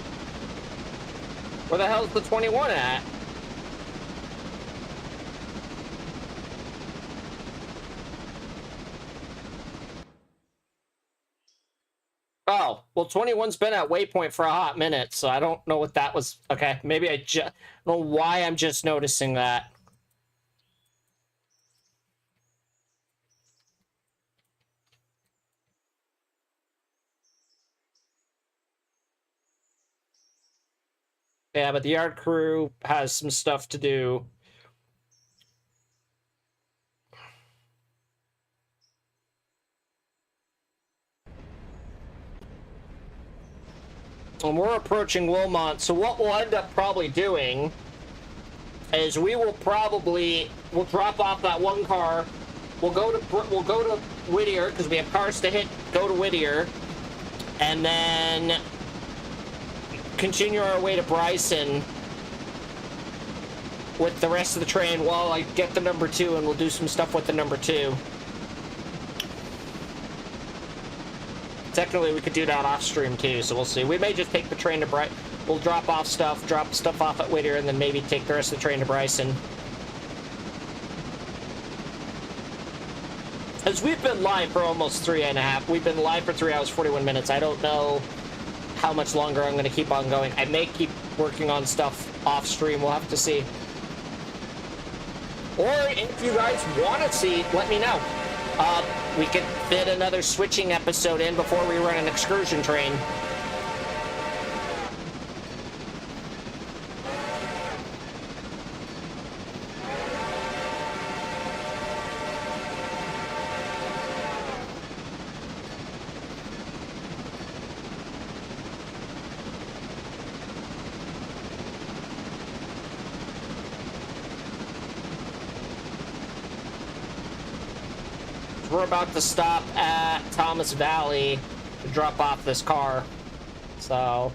Where the hell's the 21 at? Oh, well, 21's been at waypoint for a hot minute, so I don't know what that was. Okay, maybe I just don't know why I'm just noticing that. Yeah, but the yard crew has some stuff to do. And we're approaching Wilmot, so what we'll end up probably doing is we'll drop off that one car. We'll go to Whittier because we have cars to hit. Go to Whittier, and then continue our way to Bryson with the rest of the train while I get the number 2, and we'll do some stuff with the number 2. Technically, we could do that off stream too, so we'll see. We may just take the train to Bryson. We'll drop stuff off at Whittier, and then maybe take the rest of the train to Bryson. As we've been live for almost 3.5. We've been live for 3 hours, 41 minutes. I don't know how much longer I'm going to keep on going. I may keep working on stuff off stream. We'll have to see. Or if you guys want to see, let me know. We could fit another switching episode in before we run an excursion train. we're about to stop at Thomas Valley to drop off this car. So...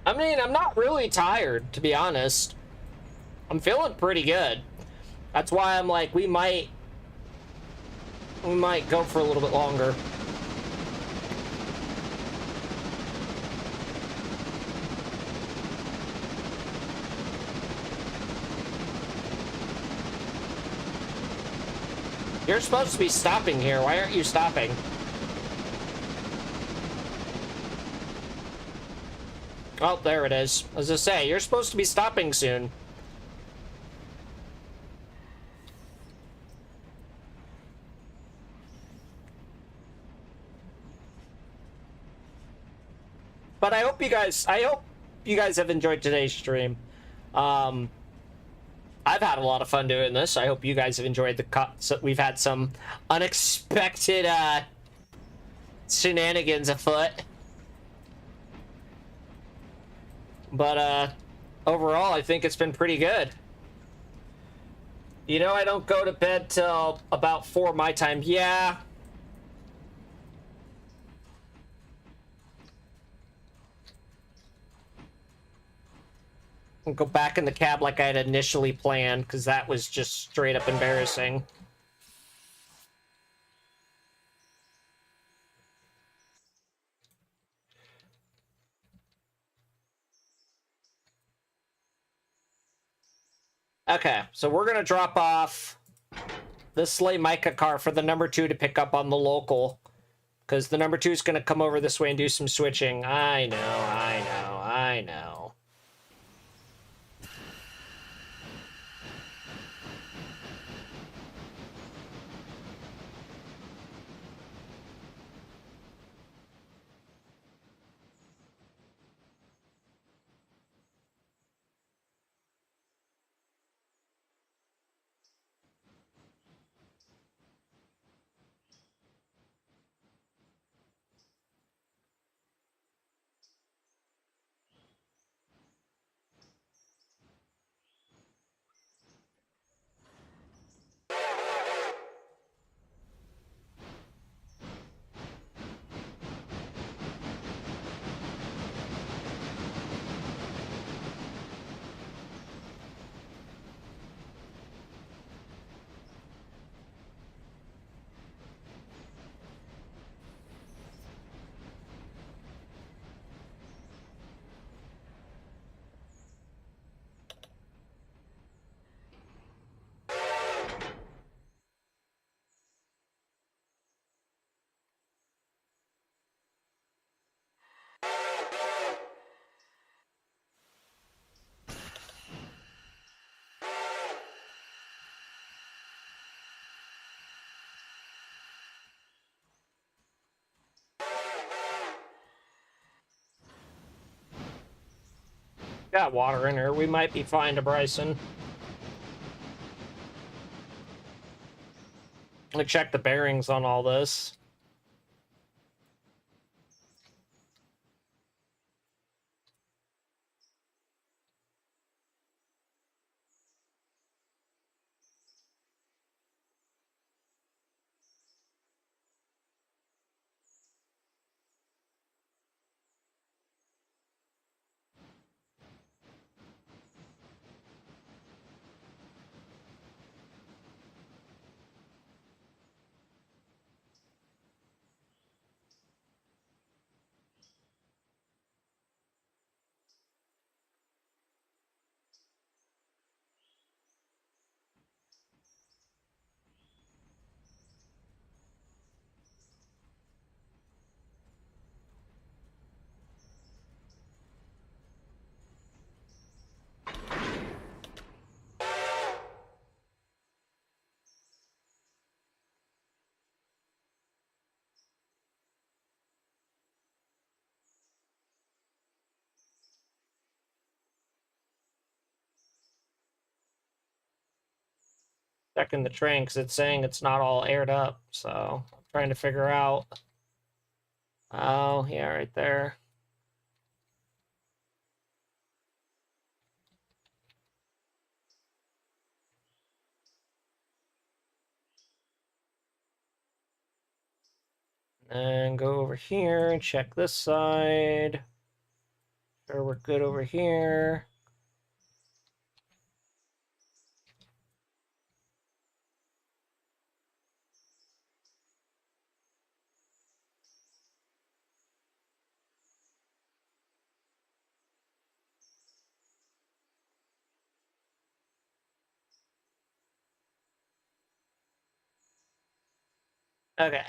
I mean, I'm not really tired, to be honest. I'm feeling pretty good. That's why I'm like, we might go for a little bit longer. You're supposed to be stopping here. Why aren't you stopping? Oh, there it is. As I say, you're supposed to be stopping soon. But I hope you guys have enjoyed today's stream. I've had a lot of fun doing this. I hope you guys have enjoyed the cut. We've had some unexpected shenanigans afoot. But overall, I think it's been pretty good. You know, I don't go to bed till about 4 my time. Yeah. I'll go back in the cab like I had initially planned, because that was just straight up embarrassing. Okay, so we're gonna drop off this Sleigh Micah car for the number 2 to pick up on the local, because the number 2 is gonna come over this way and do some switching. I know. Got water in her. We might be fine to Bryson. I'm gonna check the bearings on all this. checking the train because it's saying it's not all aired up. So I'm trying to figure out. Oh, yeah, right there. And go over here and check this side. Sure, we're good over here. Okay.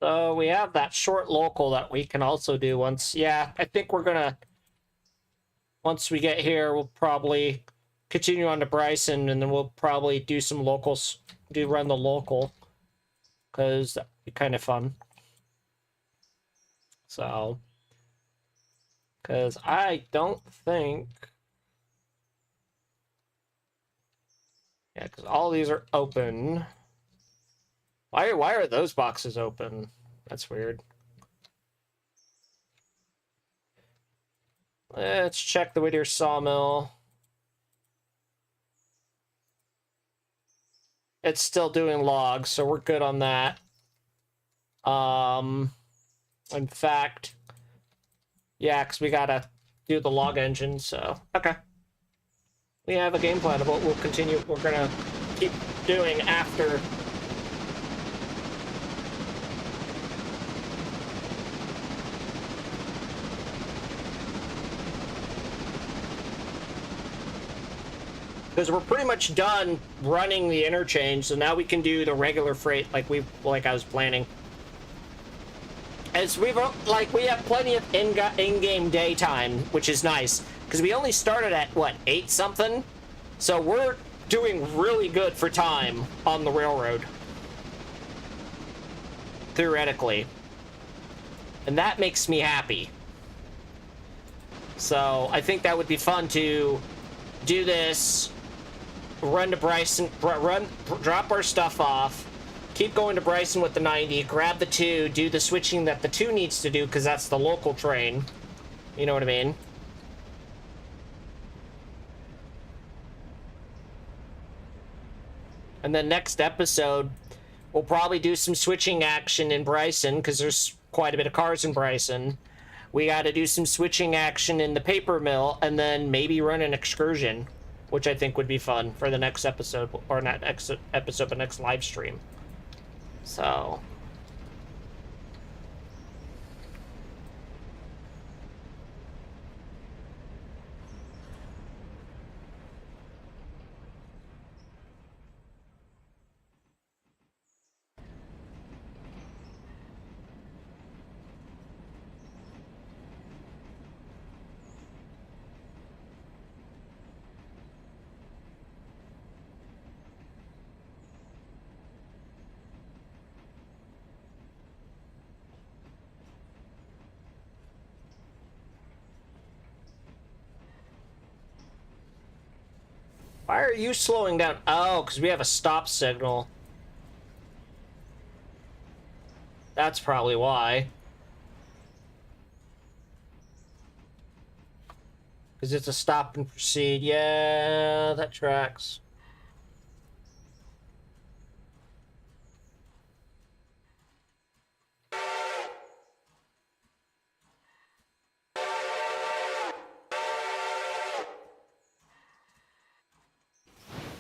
So we have that short local that we can also do once. Yeah, I think we're gonna, once we get here, we'll probably continue on to Bryson, and then we'll probably do some locals, run the local, because that'd be kind of fun. So, because I don't think, yeah, because all these are open. Why are those boxes open? That's weird. Let's check the Whittier Sawmill. It's still doing logs, so we're good on that. In fact, yeah, because we gotta do the log engine, so okay. We have a game plan of what we'll continue. We're gonna keep doing after. Because we're pretty much done running the interchange, so now we can do the regular freight like I was planning. As we have plenty of in-game daytime, which is nice, because we only started at what, 8 something, so we're doing really good for time on the railroad, theoretically, and that makes me happy. So I think that would be fun to do this, run to Bryson, drop our stuff off, keep going to Bryson with the 90, grab the 2, do the switching that the 2 needs to do, because that's the local train. You know what I mean? And then next episode, we'll probably do some switching action in Bryson, because there's quite a bit of cars in Bryson. We got to do some switching action in the paper mill, and then maybe run an excursion, which I think would be fun for the next episode, or not next episode, but next live stream. So, why are you slowing down? Oh, because we have a stop signal. That's probably why. Because it's a stop and proceed. Yeah, that tracks.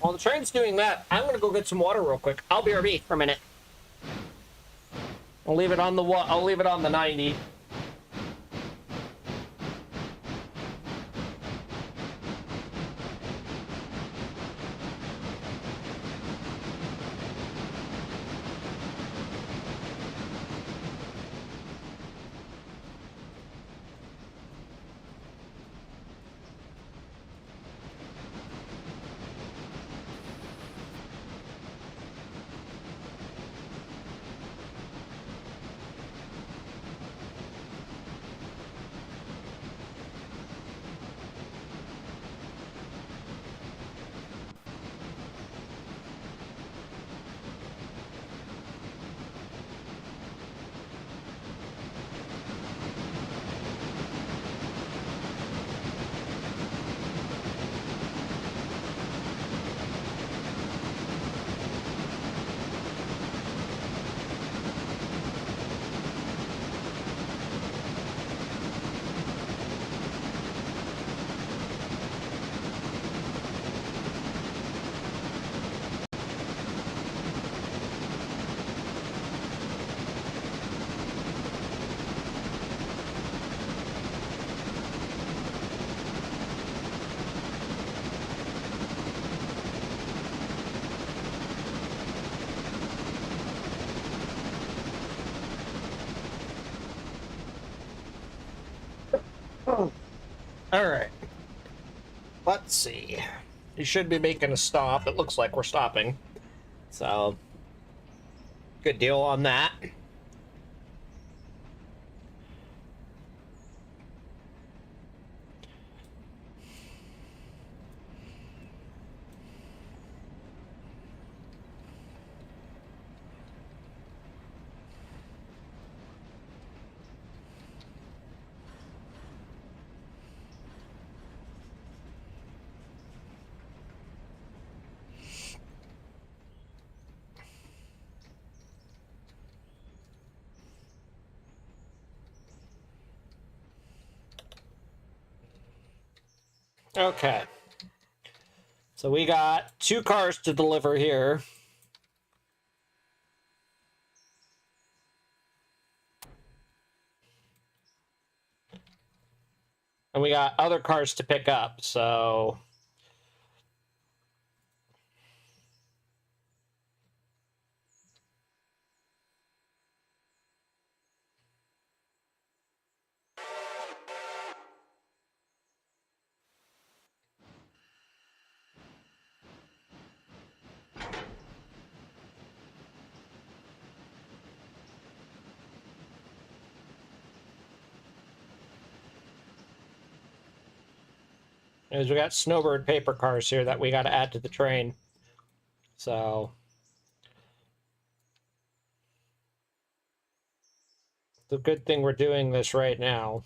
While the train's doing that, I'm gonna go get some water real quick. I'll BRB for a minute. I'll leave it on the 90. Oh. All right. Let's see. You should be making a stop. It looks like we're stopping. So, good deal on that. Okay. So we got 2 cars to deliver here. And we got other cars to pick up, so... As we got snowbird paper cars here that we got to add to the train. So... it's a good thing we're doing this right now.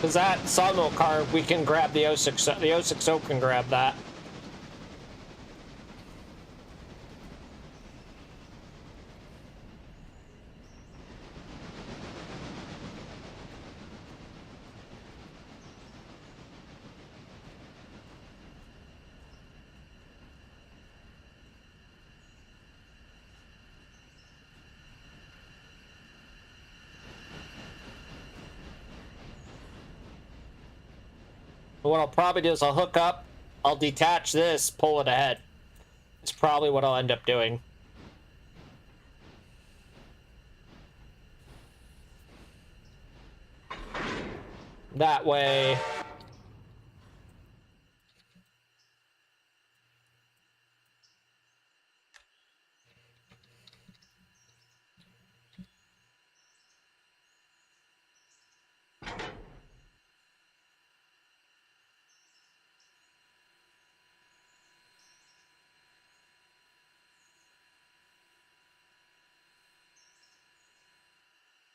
Because that sawmill car, we can grab the 06, the 060 can grab that. But what I'll probably do is I'll hook up I'll detach this, pull it ahead. It's probably what I'll end up doing. That way...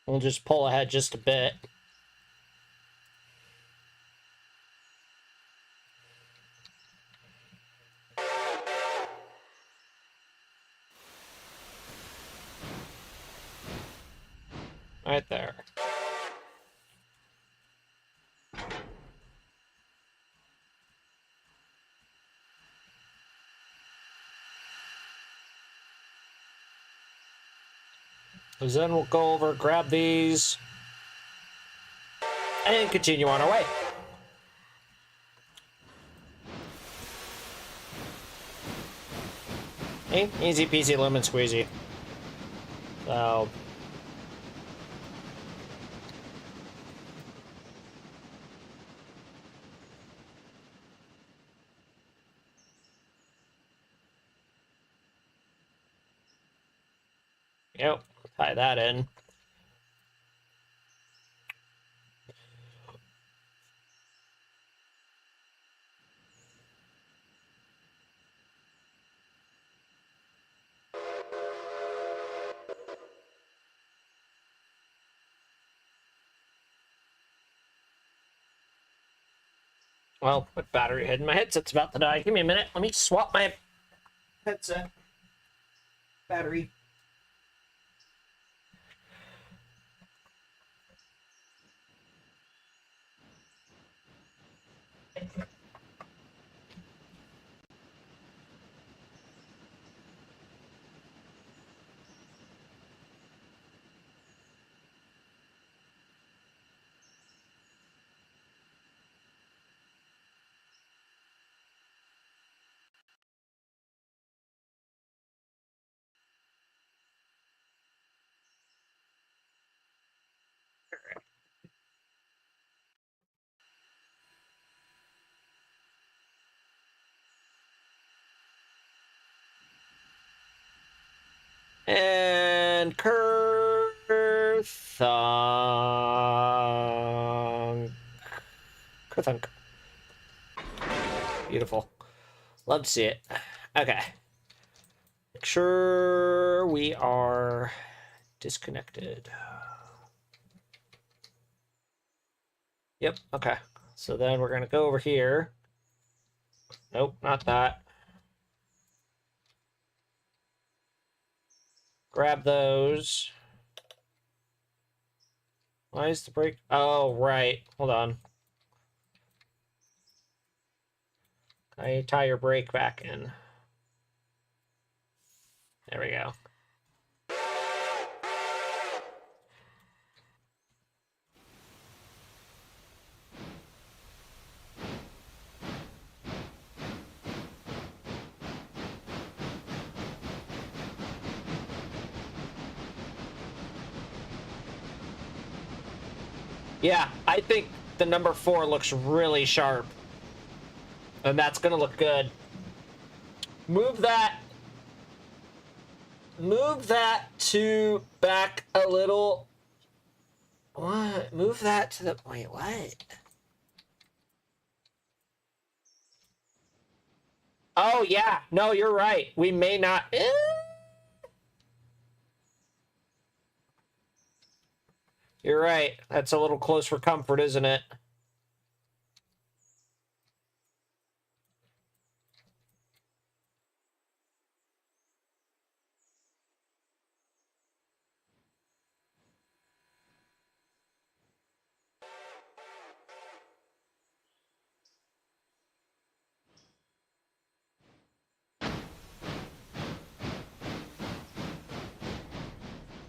We'll just pull ahead just a bit. Right there. Because then we'll go over, grab these, and continue on our way. Easy peasy lemon squeezy. So... Yep, tie that in. Well, with battery head, my headset's about to die. Give me a minute. Let me swap my headset. Battery. And Kerthunk. Beautiful. Love to see it. Okay. Make sure we are disconnected. Yep, okay. So then we're going to go over here. Nope, not that. Grab those. Why is the brake? Oh, right. Hold on. I tie your brake back in. There we go. Yeah, I think the number 4 looks really sharp. And that's going to look good. Move that to back a little. What? Move that to the... Wait, what? Oh, yeah. No, you're right. We may not... You're right. That's a little close for comfort, isn't it?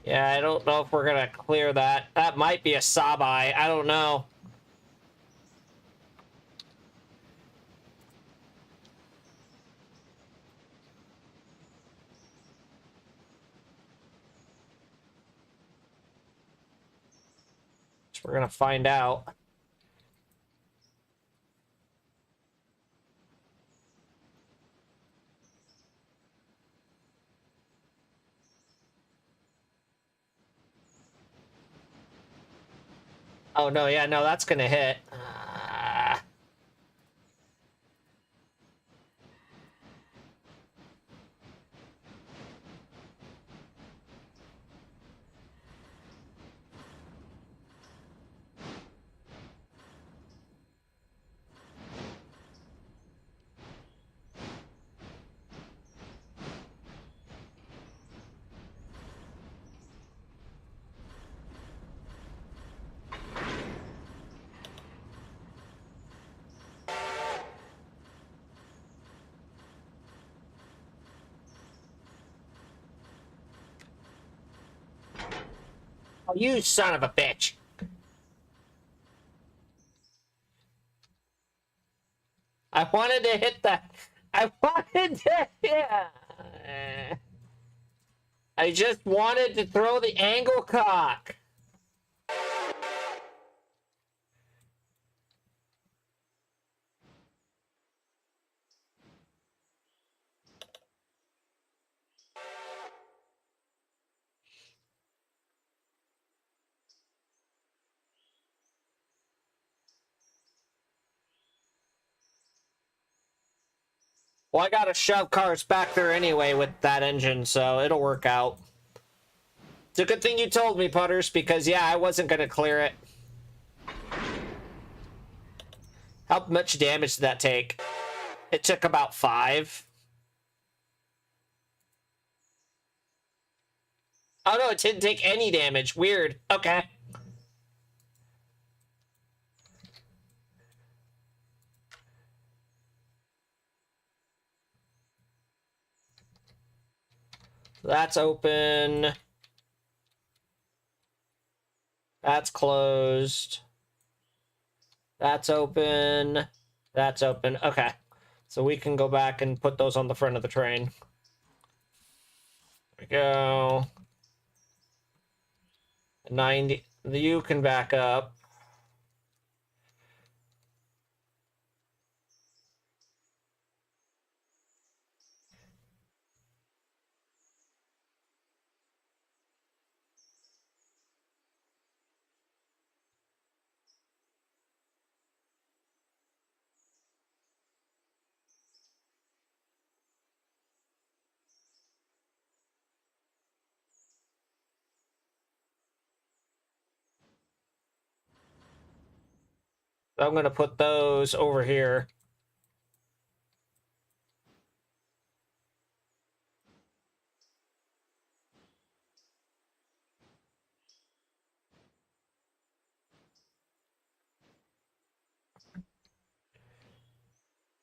Yeah, I don't know if we're gonna clear that. That might be a Sabai. I don't know. So we're gonna find out. Oh no, yeah, no, that's gonna hit. Oh, you son of a bitch. I wanted to hit that. I wanted to. Yeah. I just wanted to throw the angle cock. Well, I gotta shove cars back there anyway with that engine, so it'll work out. It's a good thing you told me, Putters, because yeah, I wasn't gonna clear it. How much damage did that take? It took about 5. Oh no, it didn't take any damage. Weird. Okay. That's open. That's closed. That's open. That's open. Okay. So we can go back and put those on the front of the train. There we go. 90. The U can back up. I'm going to put those over here.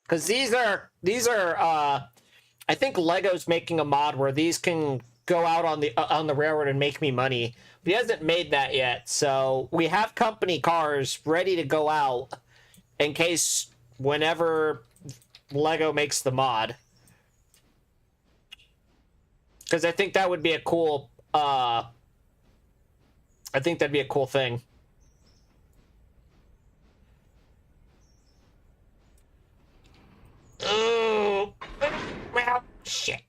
Because these are I think Lego's making a mod where these can go out on the railroad and make me money. But he hasn't made that yet. So we have company cars ready to go out in case whenever Lego makes the mod. Because I think that would be a cool I think that'd be a cool thing. Oh, well, shit.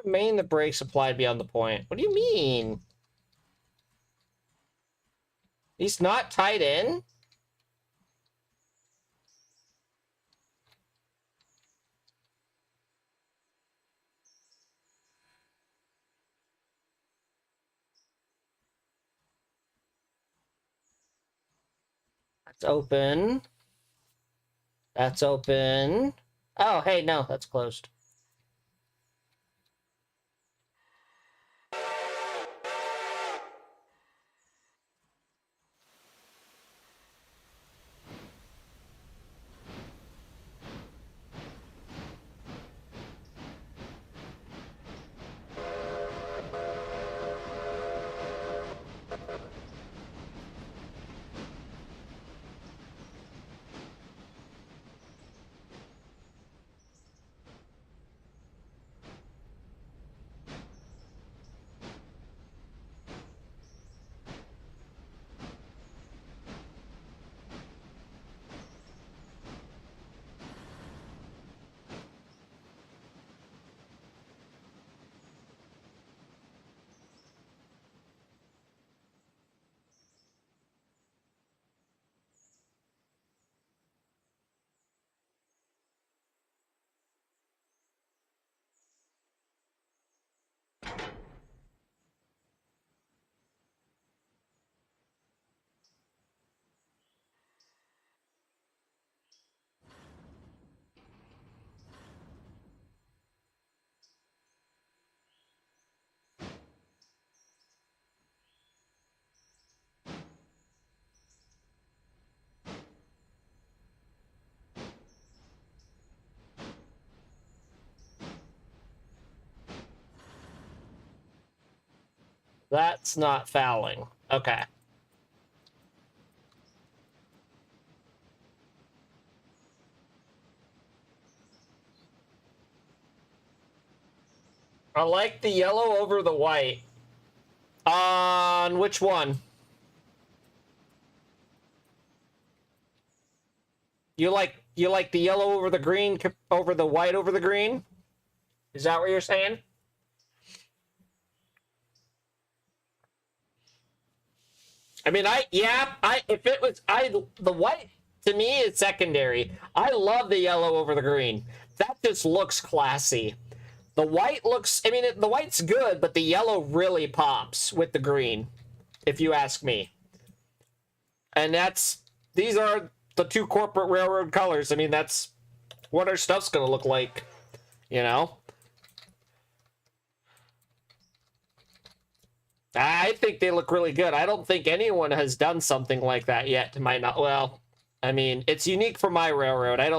remain the brakes applied beyond the point. What do you mean? He's not tied in? That's open. That's open. Oh, hey, no, that's closed. That's not fouling. Okay. I like the yellow over the white. On which one? You like the yellow over the green over the white over the green? Is that what you're saying? I mean, if it was, the white, to me, is secondary. I love the yellow over the green. That just looks classy. The white looks, I mean, the white's good, but the yellow really pops with the green, if you ask me. And these are the two corporate railroad colors. I mean, that's what our stuff's going to look like, you know? I think they look really good. I don't think anyone has done something like that yet, to my not. Well, I mean, it's unique for my railroad. I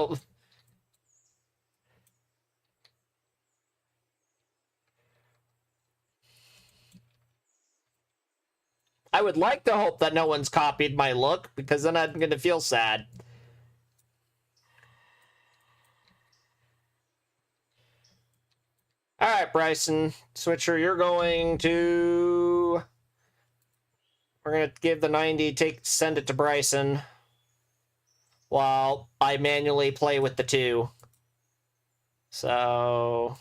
would like to hope that no one's copied my look, because then I'm going to feel sad. All right, Bryson Switcher, you're going to. We're going to give the 90, send it to Bryson, while I manually play with the 2. So.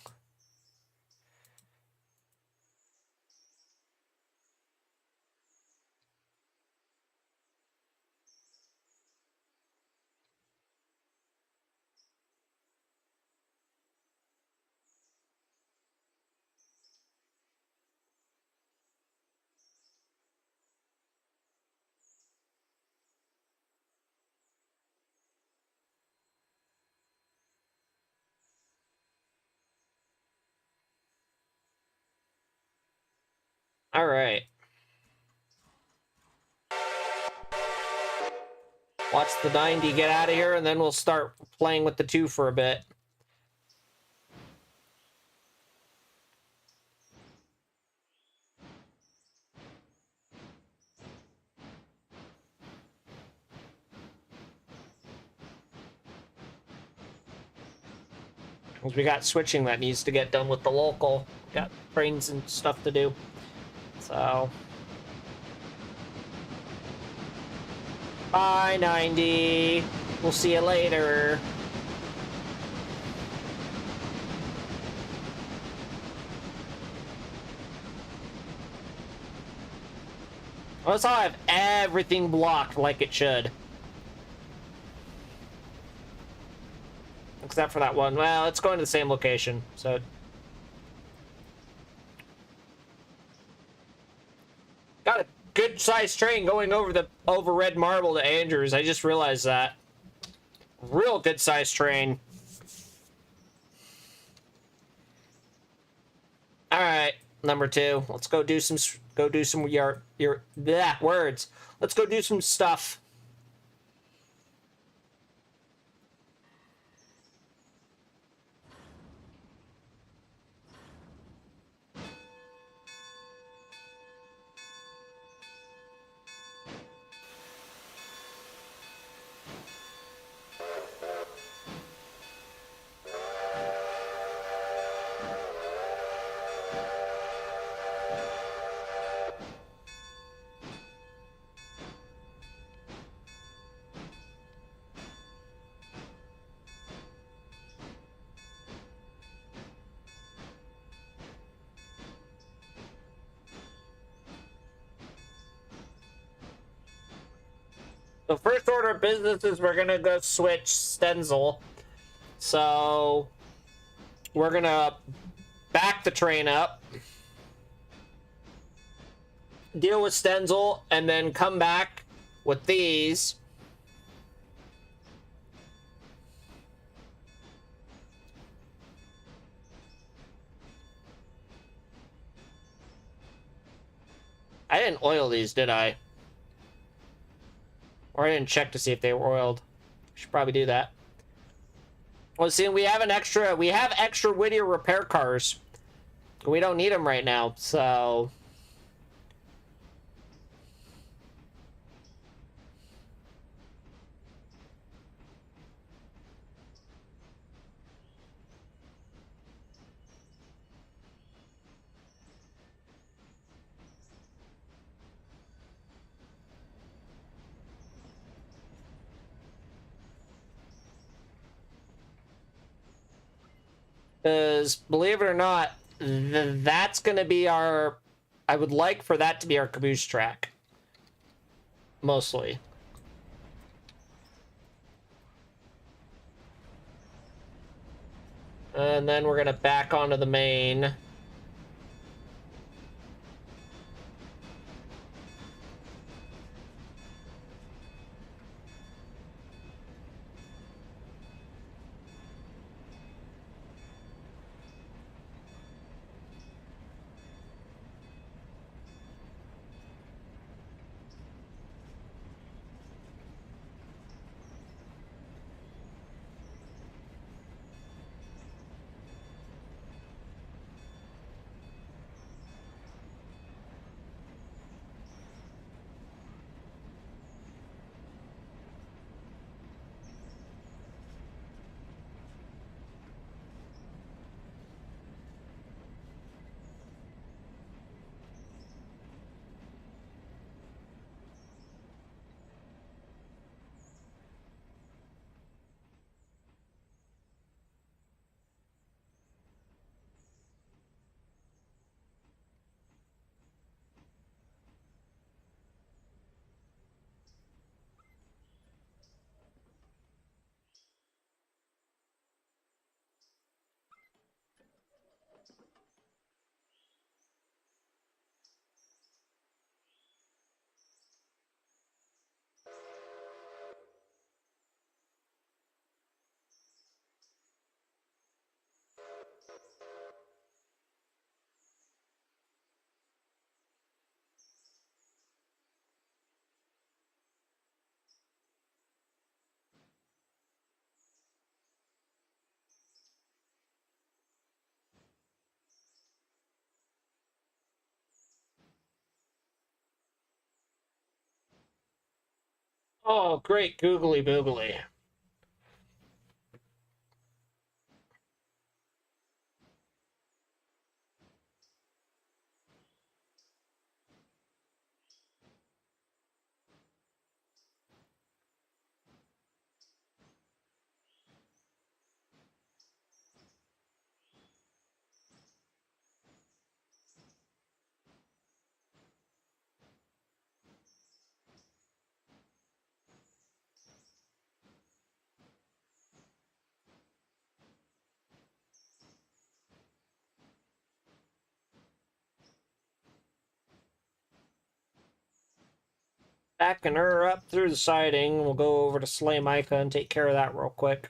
All right. Watch the 90 get out of here, and then we'll start playing with the 2 for a bit. Because we got switching that needs to get done with the local. Got trains and stuff to do. So. Bye, 90. We'll see you later. Well, that's how I have everything blocked like it should. Except for that one. Well, it's going to the same location, so... Got a good-sized train going over Red Marble to Andrews. I just realized that. Real good-sized train. All right, number 2. Let's go do some your words. Let's go do some stuff. The first order of business is we're gonna go switch Stenzel. So we're gonna back the train up, deal with Stenzel, and then come back with these. I didn't oil these, did I? Or I didn't check to see if they were oiled. Should probably do that. Well, see, we have extra Whittier repair cars. We don't need them right now, so... Because, believe it or not, that's going to be our... I would like for that to be our caboose track. Mostly. And then we're going to back onto the main. Oh, great googly boogly. Backing her up through the siding. We'll go over to Slay Micah and take care of that real quick.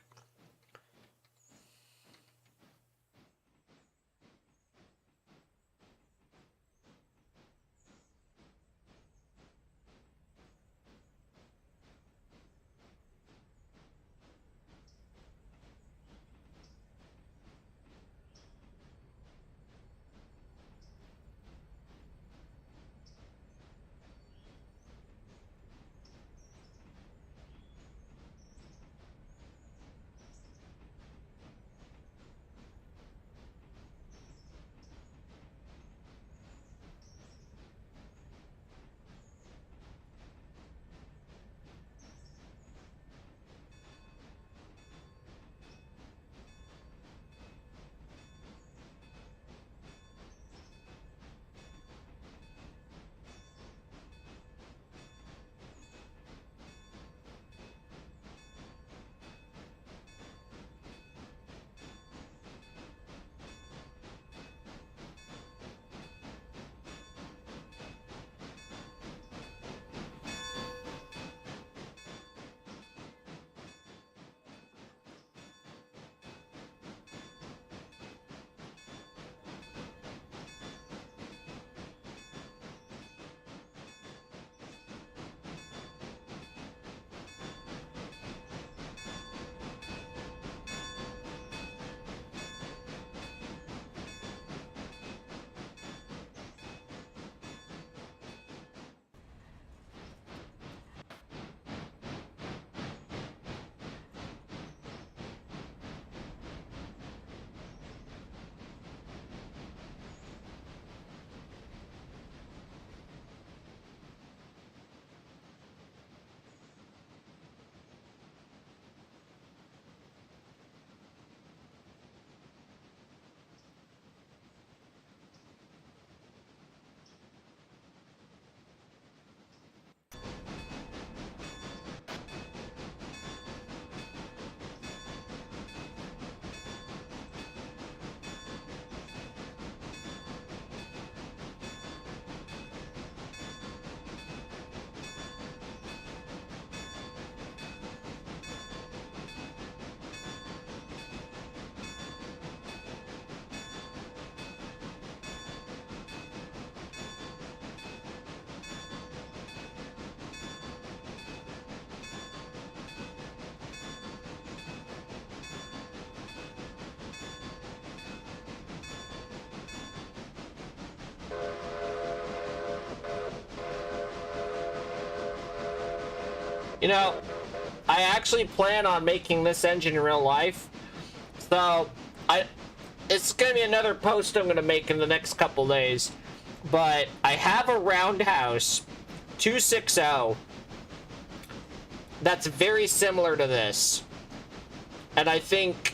You know, I actually plan on making this engine in real life. So, it's going to be another post I'm going to make in the next couple days. But I have a roundhouse 260 that's very similar to this. And I think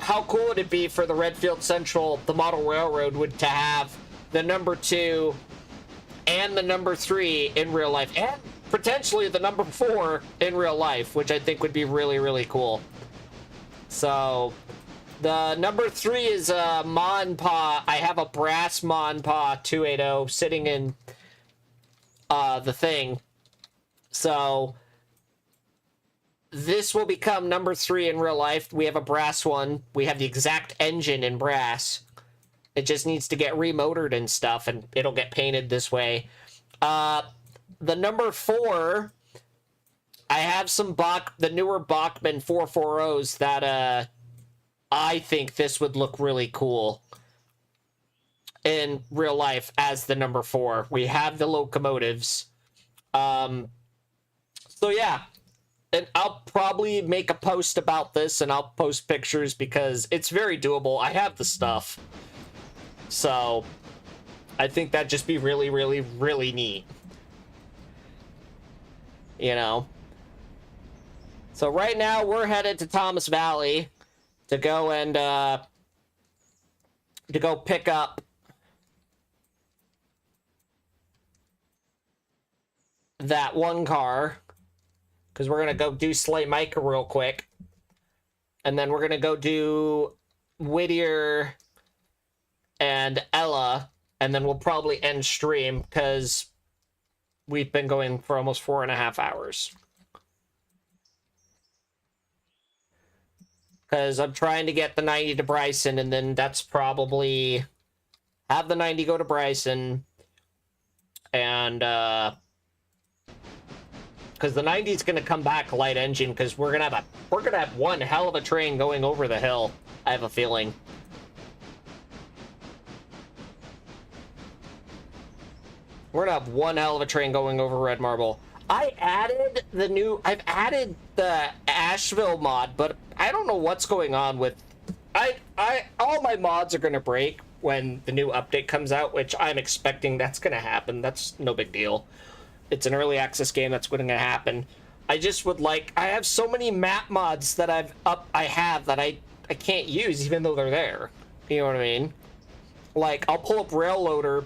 how cool would it be for the Redfield Central, the model railroad, would to have the number 2 and the number 3 in real life, and potentially the number 4 in real life, which I think would be really, really cool. So, the number 3 is a Monpa. I have a brass Monpa 280 sitting in the thing. So, this will become number 3 in real life. We have a brass one. We have the exact engine in brass. It just needs to get remotored and stuff, and it'll get painted this way. The number 4, I have some the newer Bachmann 440s that I think this would look really cool in real life as the number 4. We have the locomotives. So yeah, and I'll probably make a post about this, and I'll post pictures because it's very doable. I have the stuff. So I think that'd just be really, really, really neat. You know? So right now we're headed to Thomas Valley to go and to go pick up that one car, because we're gonna go do Slay Micah real quick, and then we're gonna go do Whittier and Ella, and then we'll probably end stream because we've been going for almost 4.5 hours. Because I'm trying to get the 90 to Bryson, and then that's probably have the 90 go to Bryson, and because the 90 is going to come back light engine, because we're gonna have one hell of a train going over the hill. I have a feeling. We're gonna have one hell of a train going over Red Marble. I've added the Asheville mod, but I don't know what's going on with, all my mods are gonna break when the new update comes out, which I'm expecting that's gonna happen. That's no big deal. It's an early access game, that's what's gonna happen. I just would like, I have so many map mods that I have that I can't use even though they're there. You know what I mean? Like, I'll pull up Railloader.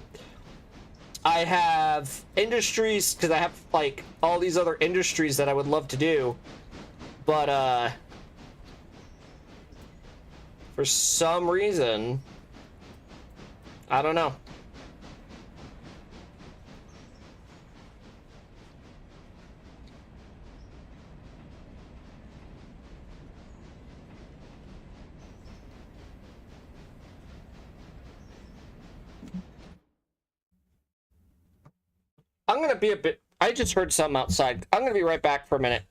I have industries, because I have, like, all these other industries that I would love to do. But, for some reason, I don't know. I'm gonna be a bit, I just heard something outside. I'm gonna be right back for a minute.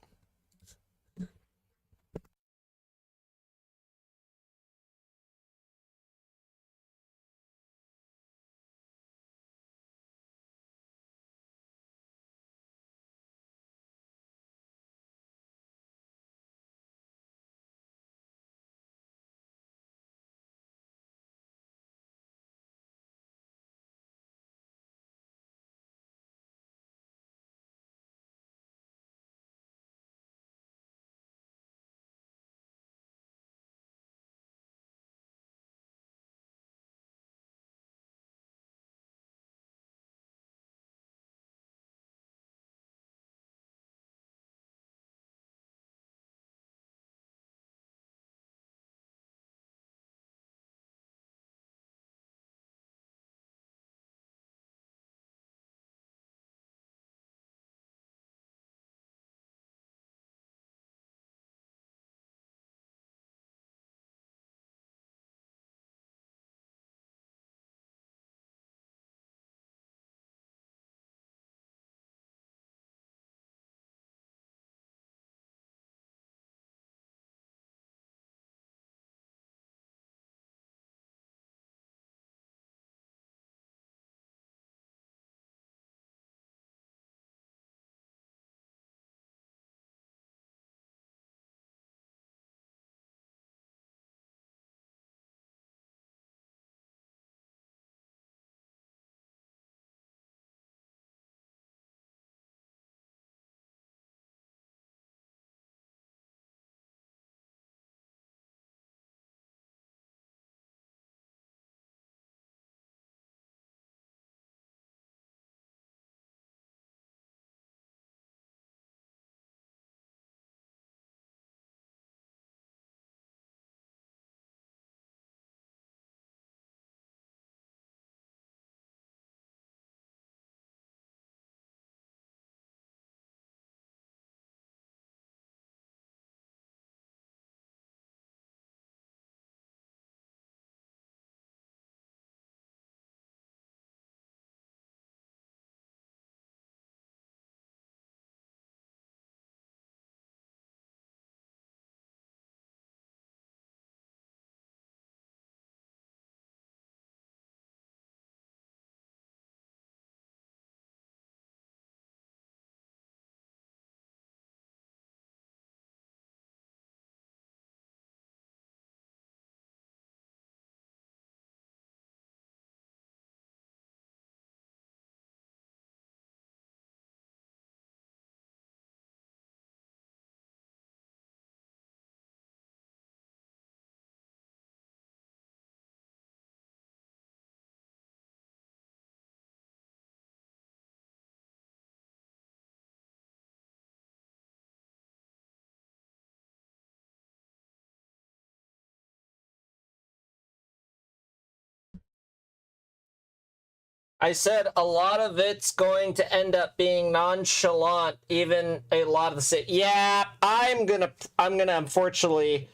I said a lot of it's going to end up being nonchalant, even a lot of the same. Yeah, I'm gonna unfortunately,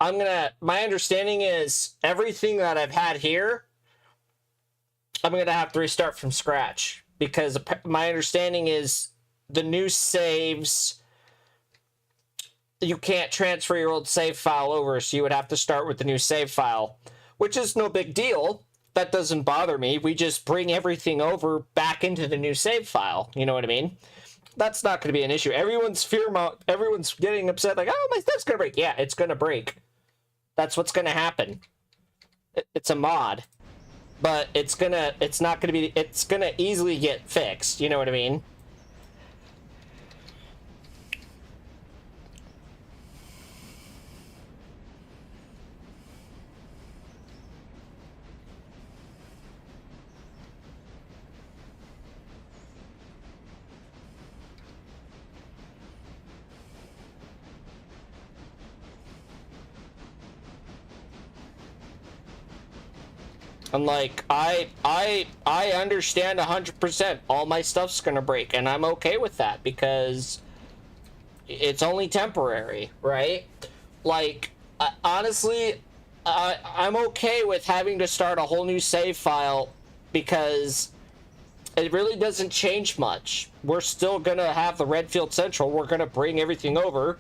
my understanding is everything that I've had here, I'm gonna have to restart from scratch, because my understanding is the new saves, you can't transfer your old save file over, so you would have to start with the new save file, which is no big deal. That doesn't bother me. We just bring everything over back into the new save file. You know what I mean? That's not going to be an issue. Everyone's getting upset, like, oh, my stuff's going to break. Yeah, it's going to break. That's what's going to happen. It's a mod. But it's going to easily get fixed. You know what I mean? I'm like, I understand 100%. All my stuff's gonna break, and I'm okay with that because it's only temporary, right? Like, honestly, I'm okay with having to start a whole new save file because it really doesn't change much. We're still gonna have the Redfield Central. We're gonna bring everything over.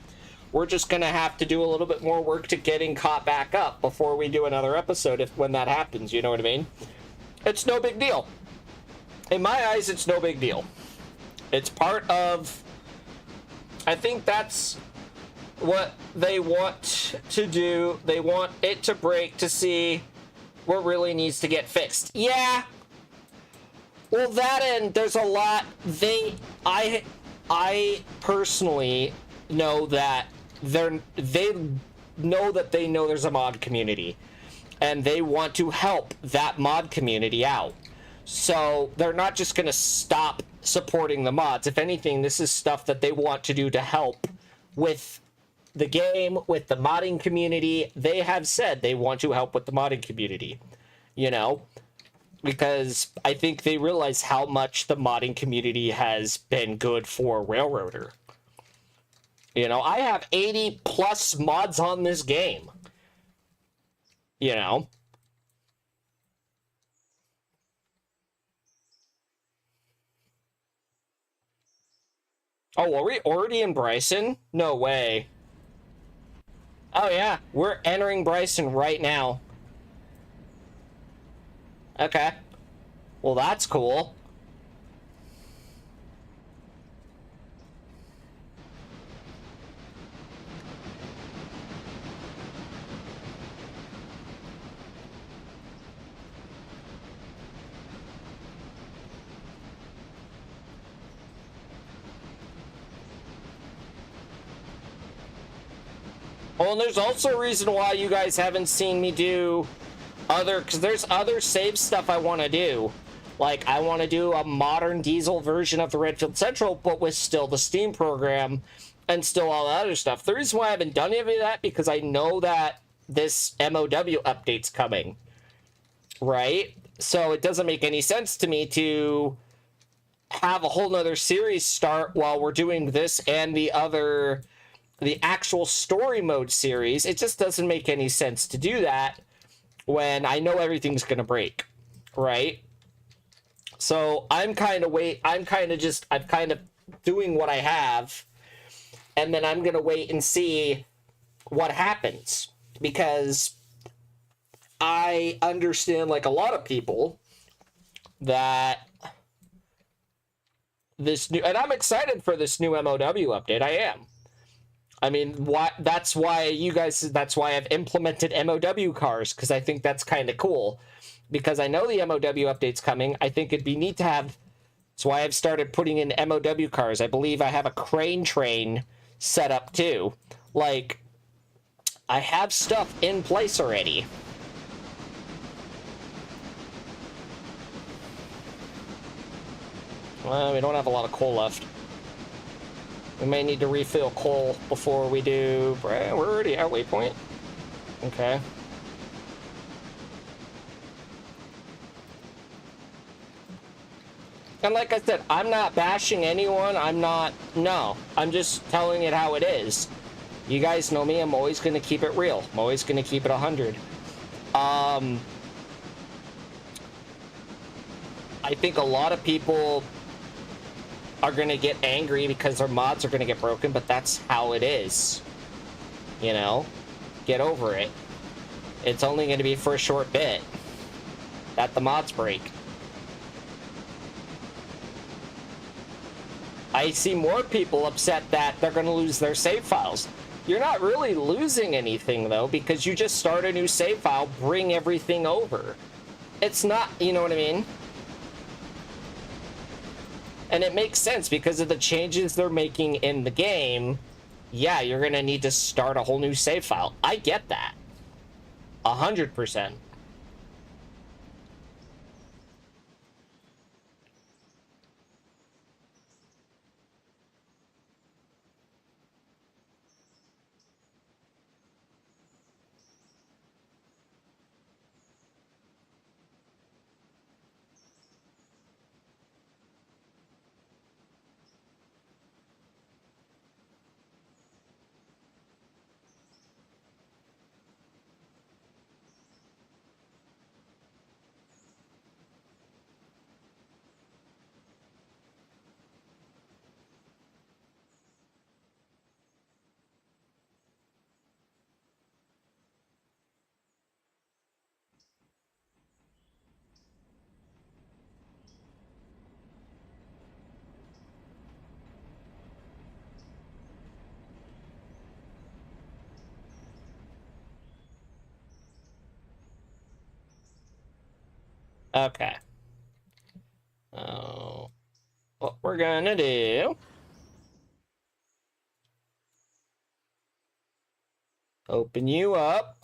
We're just gonna have to do a little bit more work to getting caught back up before we do another episode, when that happens. You know what I mean? It's no big deal. In my eyes, it's no big deal. It's part of... I think that's what they want to do. They want it to break to see what really needs to get fixed. Yeah. Well, that end, there's a lot. I personally know that they know that there's a mod community, and they want to help that mod community out. So they're not just going to stop supporting the mods. If anything, this is stuff that they want to do to help with the game, with the modding community. They have said they want to help with the modding community, you know, because I think they realize how much the modding community has been good for Railroader. You know, I have 80 plus mods on this game. You know. Oh, are we already in Bryson? No way. Oh yeah, we're entering Bryson right now. Okay. Well, that's cool. Oh, and there's also a reason why you guys haven't seen me do because there's other save stuff I want to do. Like, I want to do a modern diesel version of the Redfield Central, but with still the Steam program and still all the other stuff. The reason why I haven't done any of that, because I know that this MOW update's coming, right? So it doesn't make any sense to me to have a whole nother series start while we're doing this and the actual story mode series. It just doesn't make any sense to do that when I know everything's gonna break, right? So I'm kind of doing what I have, and then I'm gonna wait and see what happens, because I understand, like a lot of people, that and I'm excited for this new MOW update. I am. I mean, that's why I've implemented MOW cars, because I think that's kind of cool. Because I know the MOW update's coming. I think it'd be neat to have... That's why I've started putting in MOW cars. I believe I have a crane train set up, too. Like, I have stuff in place already. Well, we don't have a lot of coal left. We may need to refill coal before we do... We're already at waypoint. Okay. And like I said, I'm not bashing anyone. I'm not, no. I'm just telling it how it is. You guys know me. I'm always going to keep it real. I'm always going to keep it 100. I think a lot of people are going to get angry because their mods are going to get broken, but that's how it is. You know? Get over it. It's only going to be for a short bit that the mods break. I see more people upset that they're going to lose their save files. You're not really losing anything, though, because you just start a new save file, bring everything over. It's not, you know what I mean? And it makes sense because of the changes they're making in the game. Yeah, you're going to need to start a whole new save file. I get that. 100%. Okay. Oh, what we're gonna do, open you up.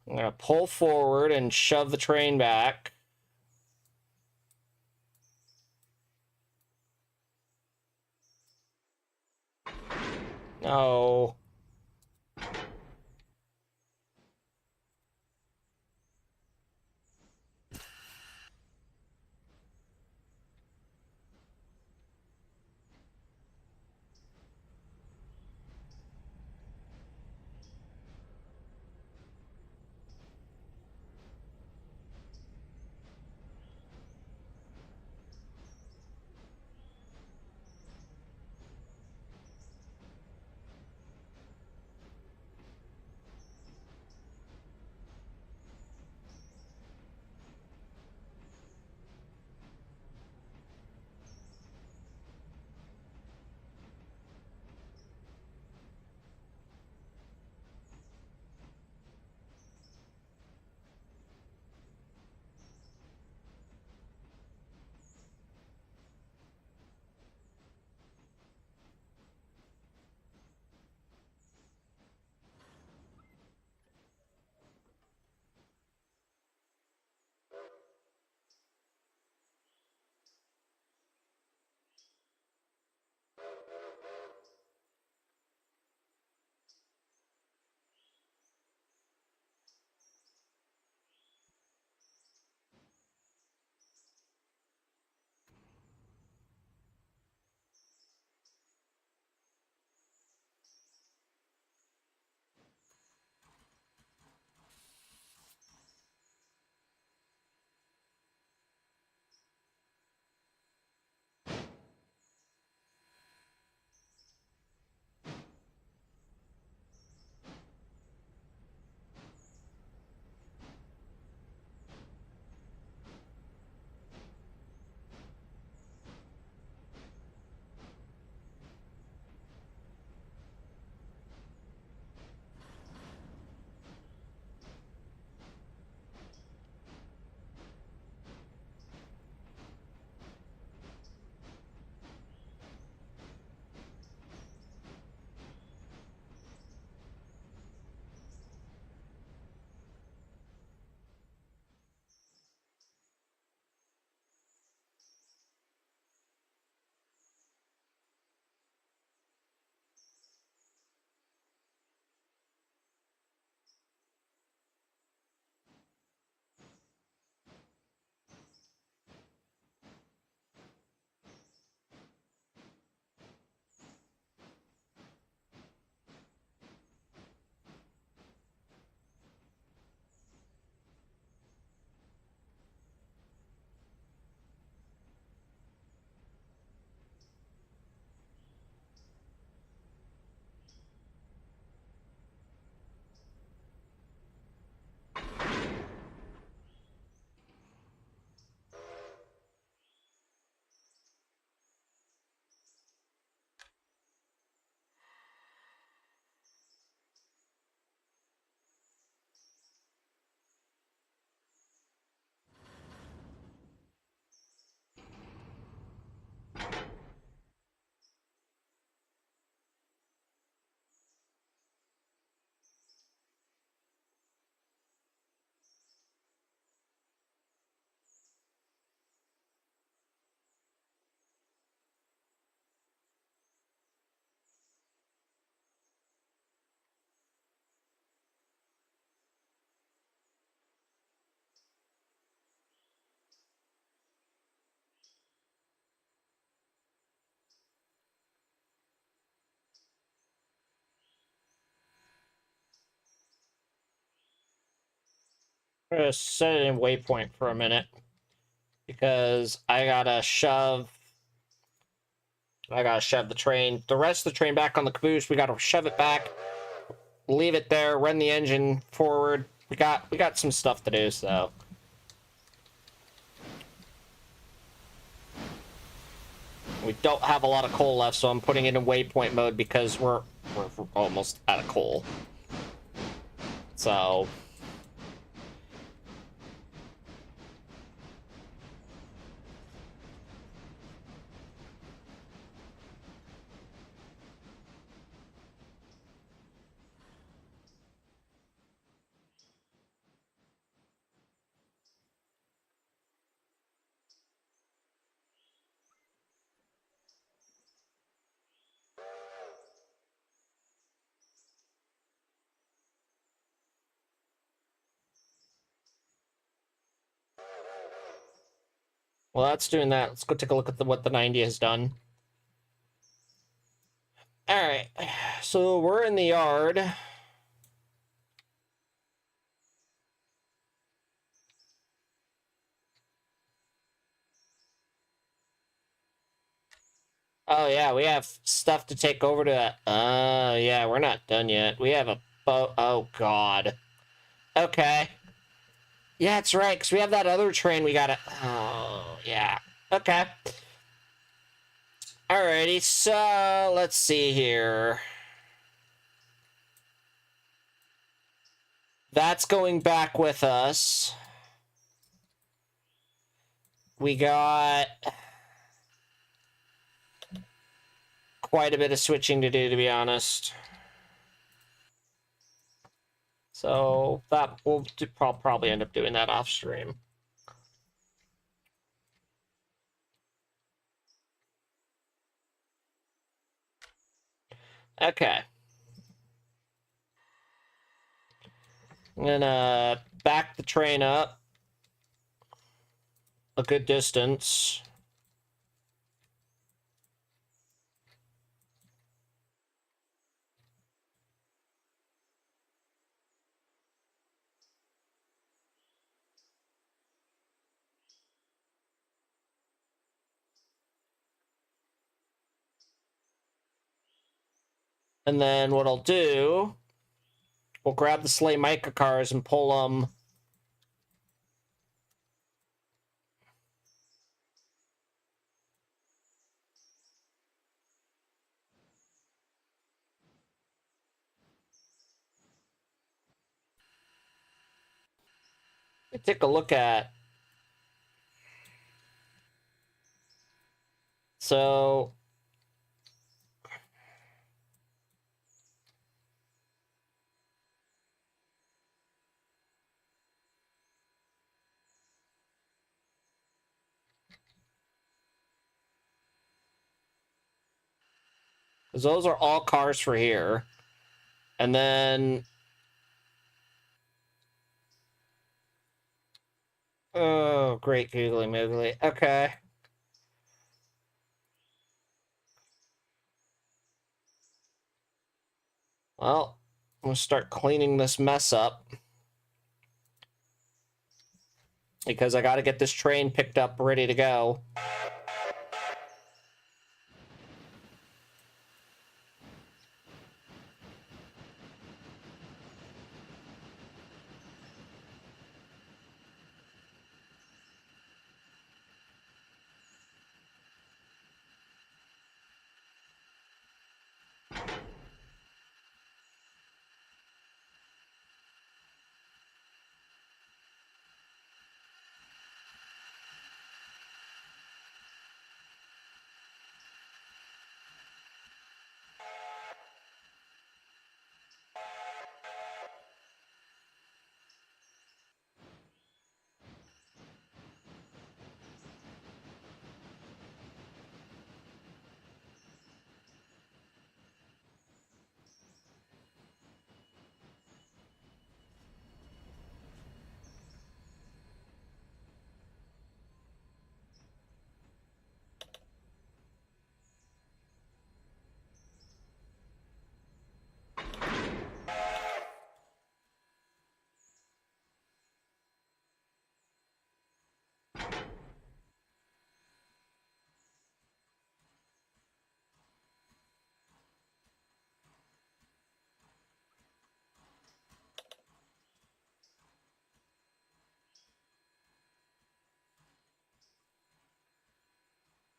I'm gonna pull forward and shove the train back. No. I'm gonna set it in waypoint for a minute because I gotta shove the train, the rest of the train back on the caboose. We gotta shove it back, leave it there, run the engine forward. We got some stuff to do, so. We don't have a lot of coal left, so I'm putting it in waypoint mode because we're almost out of coal. So. Well, that's doing that. Let's go take a look at what the 90 has done. All right, so we're in the yard. Oh yeah, we have stuff to take over to that. Yeah, we're not done yet. We have a boat. Oh god. Okay. Yeah, that's right, because we have that other train we gotta. Oh yeah. Okay. Alrighty, so let's see here. That's going back with us. We got quite a bit of switching to do, to be honest. So that we'll probably end up doing that off stream. Okay. I'm gonna back the train up a good distance. And then what I'll do, we'll grab the sleigh mica cars and pull them. Take a look at. So those are all cars for here. And then oh, great googly moogly. Okay. Well, I'm gonna start cleaning this mess up because I got to get this train picked up, ready to go.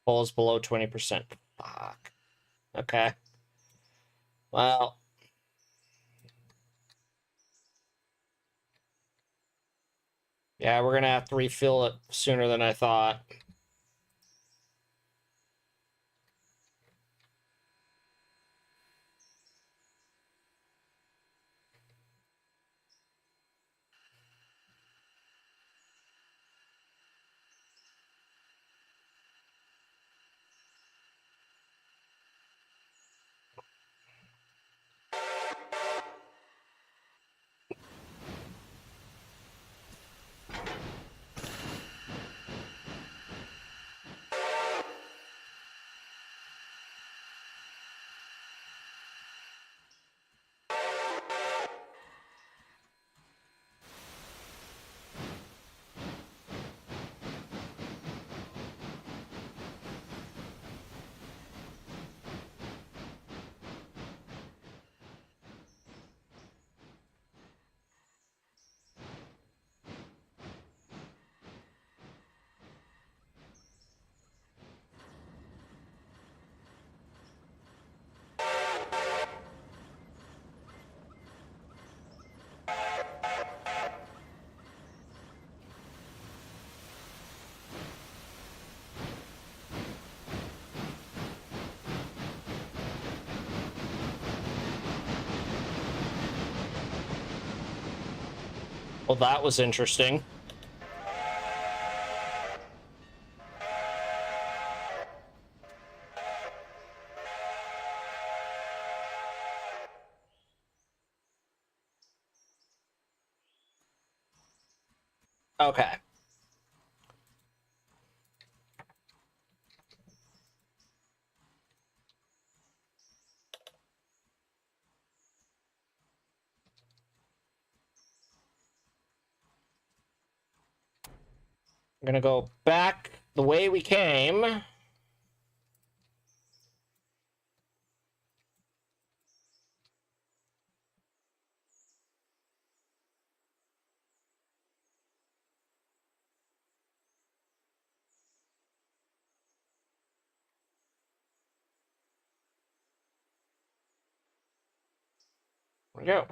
Pulls below 20%. Fuck. Okay. Well. Yeah, we're gonna have to refill it sooner than I thought. Well, that was interesting. Okay. I'm gonna go back the way we came. There we go.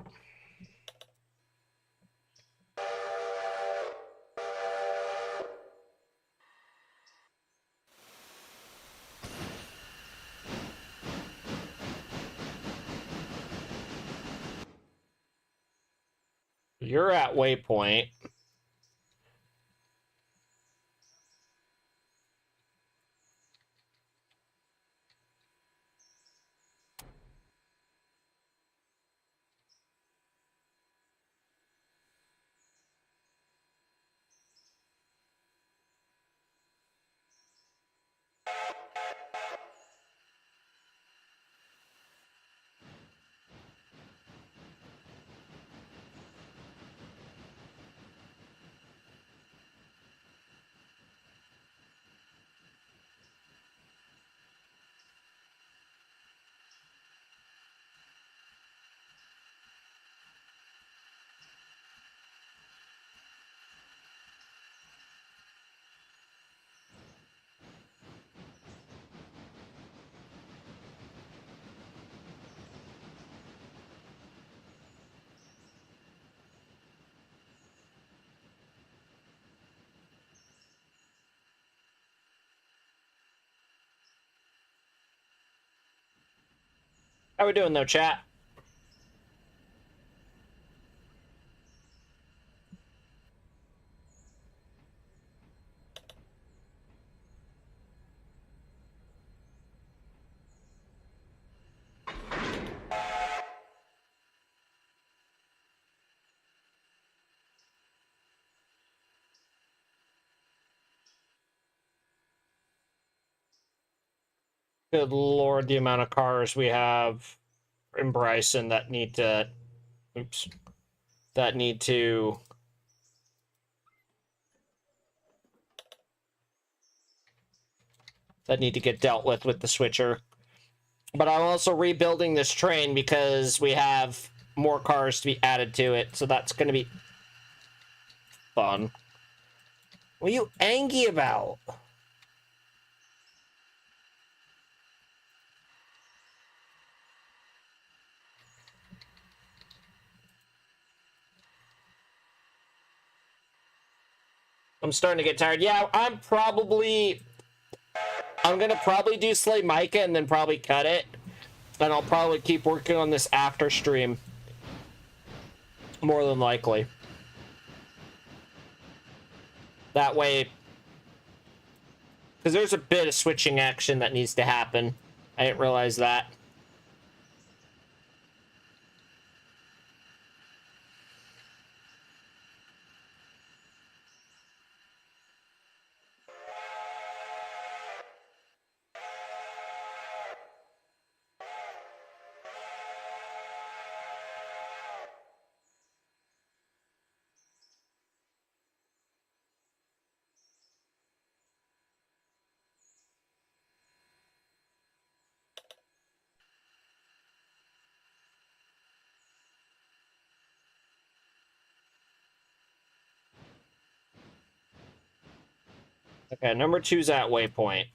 You're at waypoint. How we doing though, chat? Good lord, the amount of cars we have in Bryson that need to, oops, that need to get dealt with the switcher. But I'm also rebuilding this train because we have more cars to be added to it, so that's going to be fun. What are you angry about? I'm starting to get tired. Yeah, I'm gonna probably do Slay Micah and then probably cut it. And I'll probably keep working on this after stream. More than likely. That way, because there's a bit of switching action that needs to happen. I didn't realize that. Okay, number 2's at waypoint.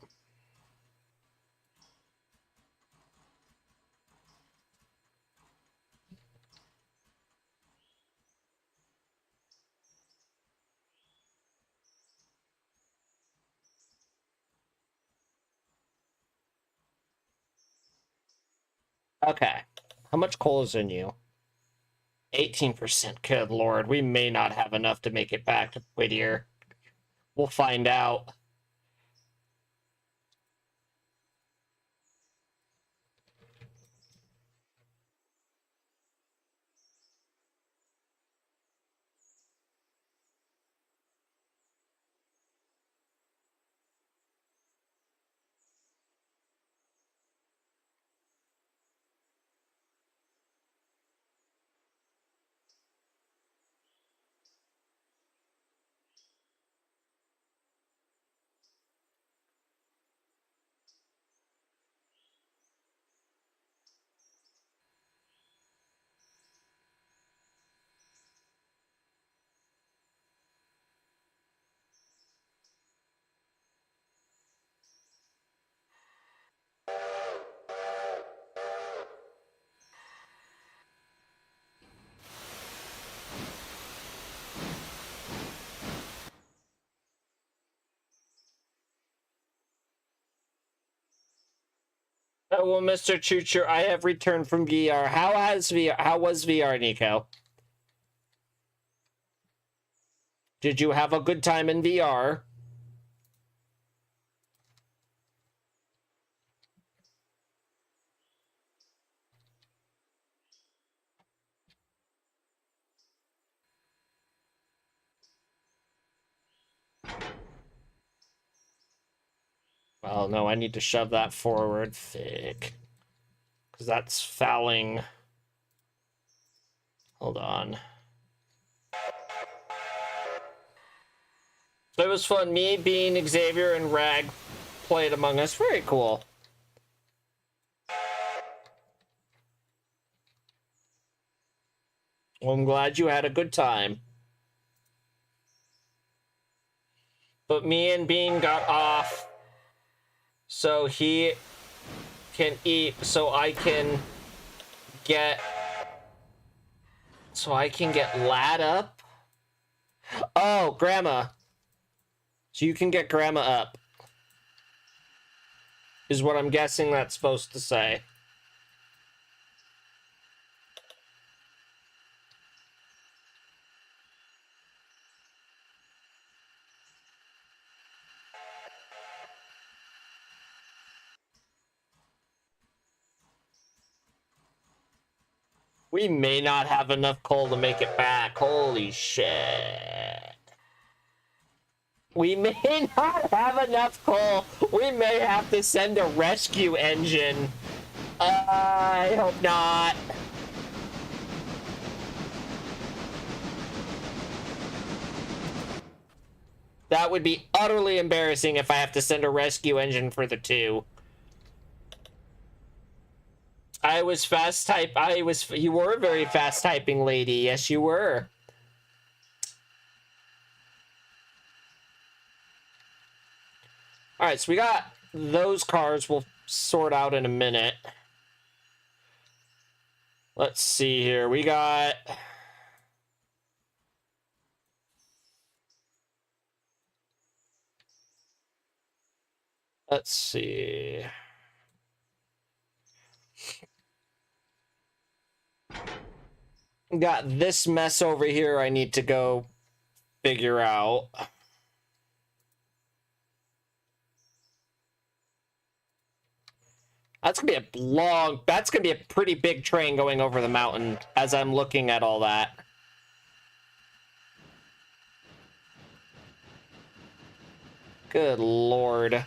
Okay. How much coal is in you? 18%. Good lord. We may not have enough to make it back to Whittier. We'll find out. Oh, well, Mr. Choocher, I have returned from VR. How was VR, Nico? Did you have a good time in VR? Well, no, I need to shove that forward thick. Because that's fouling. Hold on. So it was fun. Me, Bean, Xavier, and Rag played Among Us. Very cool. Well, I'm glad you had a good time. But me and Bean got off so he can eat, so I can get Lad up. Oh, Grandma. So you can get Grandma up. Is what I'm guessing that's supposed to say. We may not have enough coal to make it back. Holy shit. We may not have enough coal. We may have to send a rescue engine. I hope not. That would be utterly embarrassing if I have to send a rescue engine for the 2. I was fast type. You were a very fast typing lady. Yes, you were. All right, so we got those cars. We'll sort out in a minute. Let's see here. We got Let's see. Got this mess over here I need to go figure out. That's gonna be that's gonna be a pretty big train going over the mountain as I'm looking at all that. Good Lord.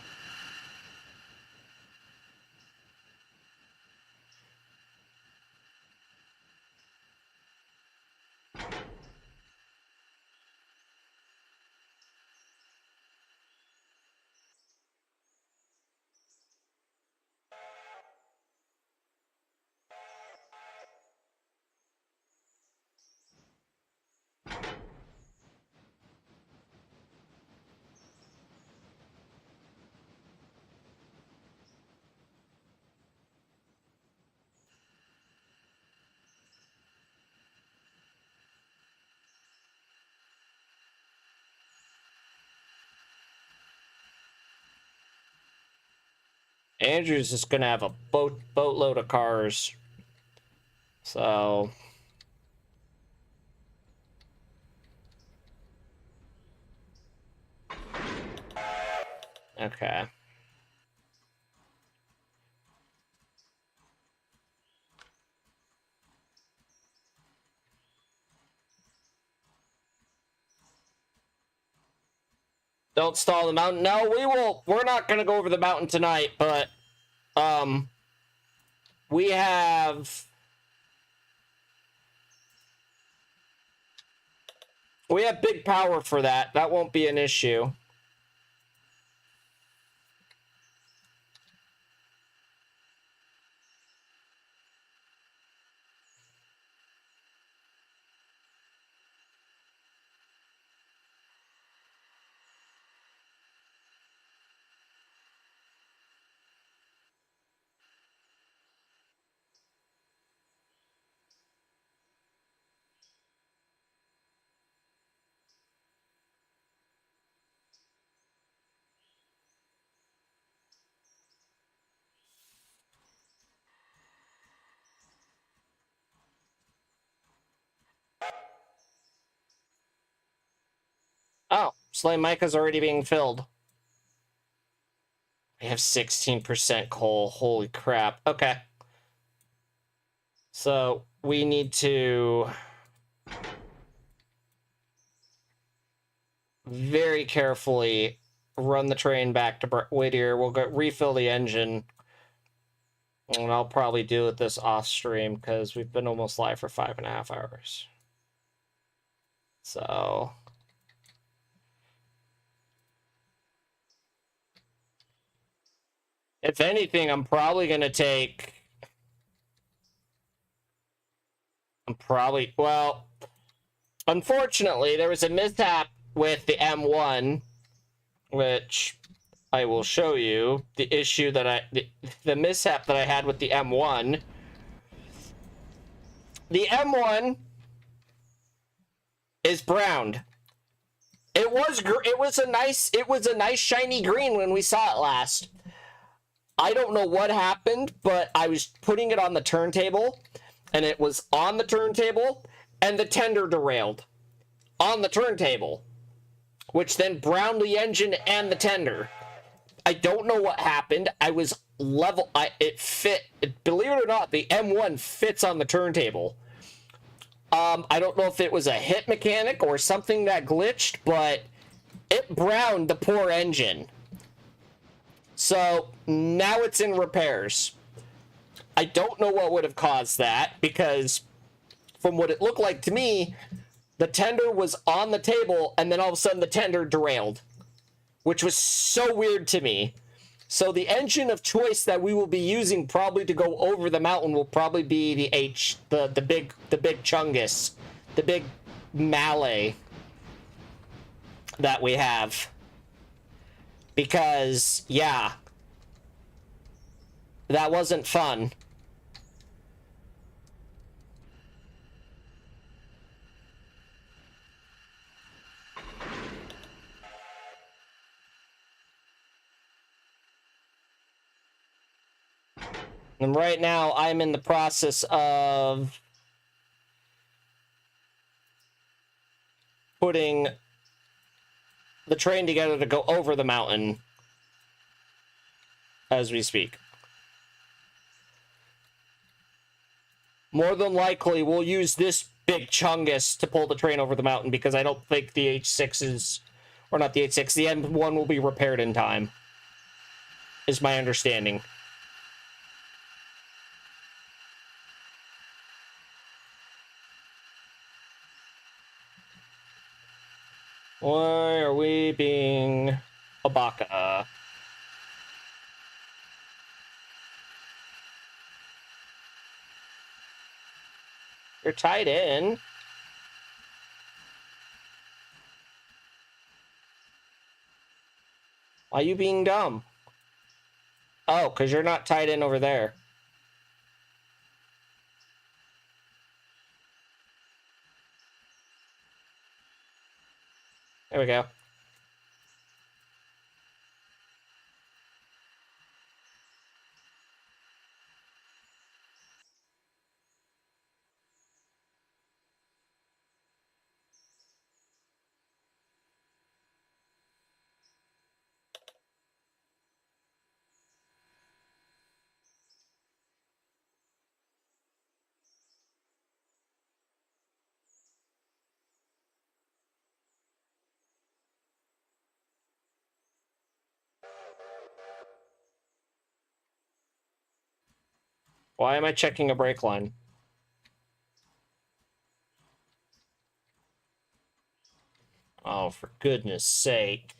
Andrew's just gonna have a boatload of cars. So okay. Don't stall the mountain. No, we're not gonna go over the mountain tonight, but we have big power for that. That won't be an issue. Oh, Slay Micah's already being filled. I have 16% coal. Holy crap. Okay. So we need to very carefully run the train back to Whittier. We'll go refill the engine. And I'll probably deal with this off stream because we've been almost live for 5.5 hours. So if anything, I'm probably going to take... well, unfortunately, there was a mishap with the M1, which I will show you. The issue that the mishap that I had with the M1. The M1 is browned. It was a nice shiny green when we saw it last. I don't know what happened, but I was putting it on the turntable, and it was on the turntable, and the tender derailed on the turntable, which then browned the engine and the tender. I don't know what happened. I was level. It fit. Believe it or not, the M1 fits on the turntable. I don't know if it was a hit mechanic or something that glitched, but it browned the poor engine. So now it's in repairs. I don't know what would have caused that, because from what it looked like to me, the tender was on the table and then all of a sudden the tender derailed, which was so weird to me. So the engine of choice that we will be using probably to go over the mountain will probably be the big Chungus, the big Malay that we have. Because, yeah, that wasn't fun. And right now, I'm in the process of putting the train together to go over the mountain as we speak. More than likely, we'll use this big chungus to pull the train over the mountain because I don't think the H6 or not the H6, the M1 will be repaired in time, is my understanding. Why are we being a baka? You're tied in. Why are you being dumb? Oh, because you're not tied in over there. There we go. Why am I checking a brake line? Oh, for goodness sake.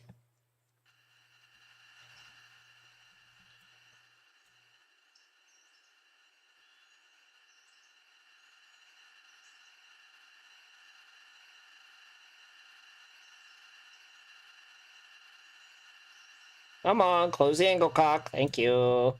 Come on, close the angle cock. Thank you.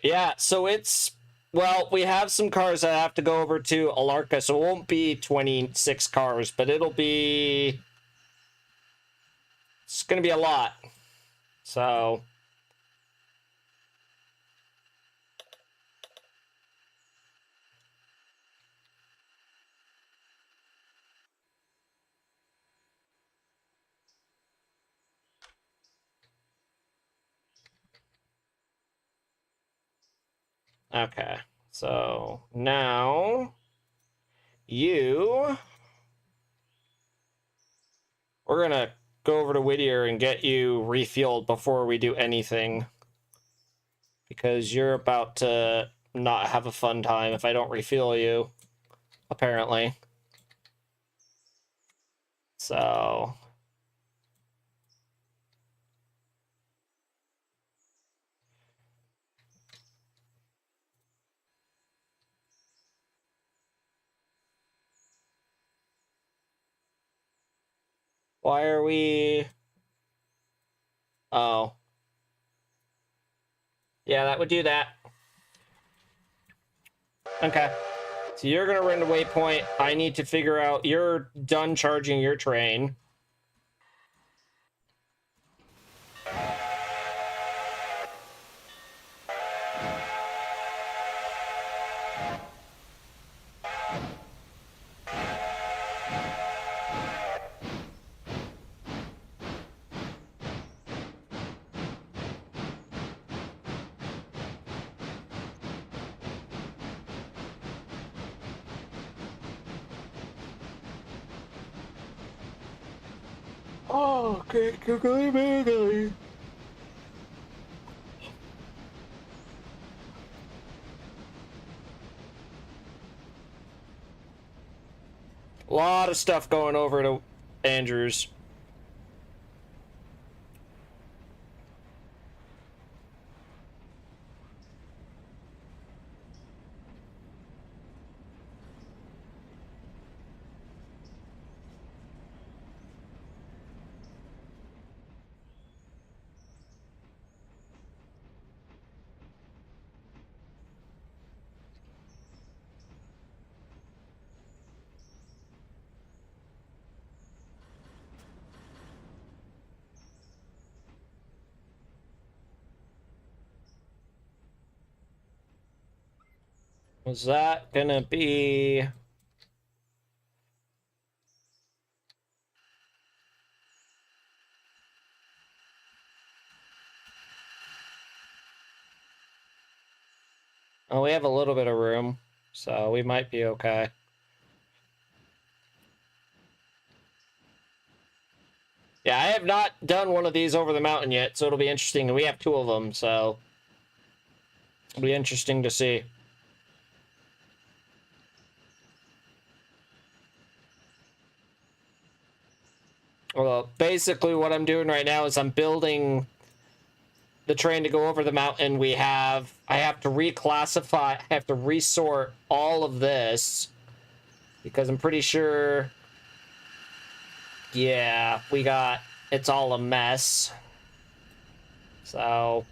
Yeah, so it's... Well, we have some cars that have to go over to Alarka, so it won't be 26 cars, but it'll be... It's going to be a lot. So... Okay, so now you... We're gonna go over to Whittier and get you refueled before we do anything. Because you're about to not have a fun time if I don't refuel you, apparently. So... Why are we... Oh. Yeah, that would do that. Okay. So you're going to run to waypoint. I need to figure out... You're done charging your train. Oh, okay. Googly moogly. A lot of stuff going over to Andrews. Is that gonna be... Oh, we have a little bit of room, so we might be okay. Yeah, I have not done one of these over the mountain yet, so it'll be interesting. We have 2 of them, so it'll be interesting to see. Well, basically what I'm doing right now is I'm building the train to go over the mountain. I have to reclassify, I have to resort all of this because I'm pretty sure, yeah, it's all a mess. So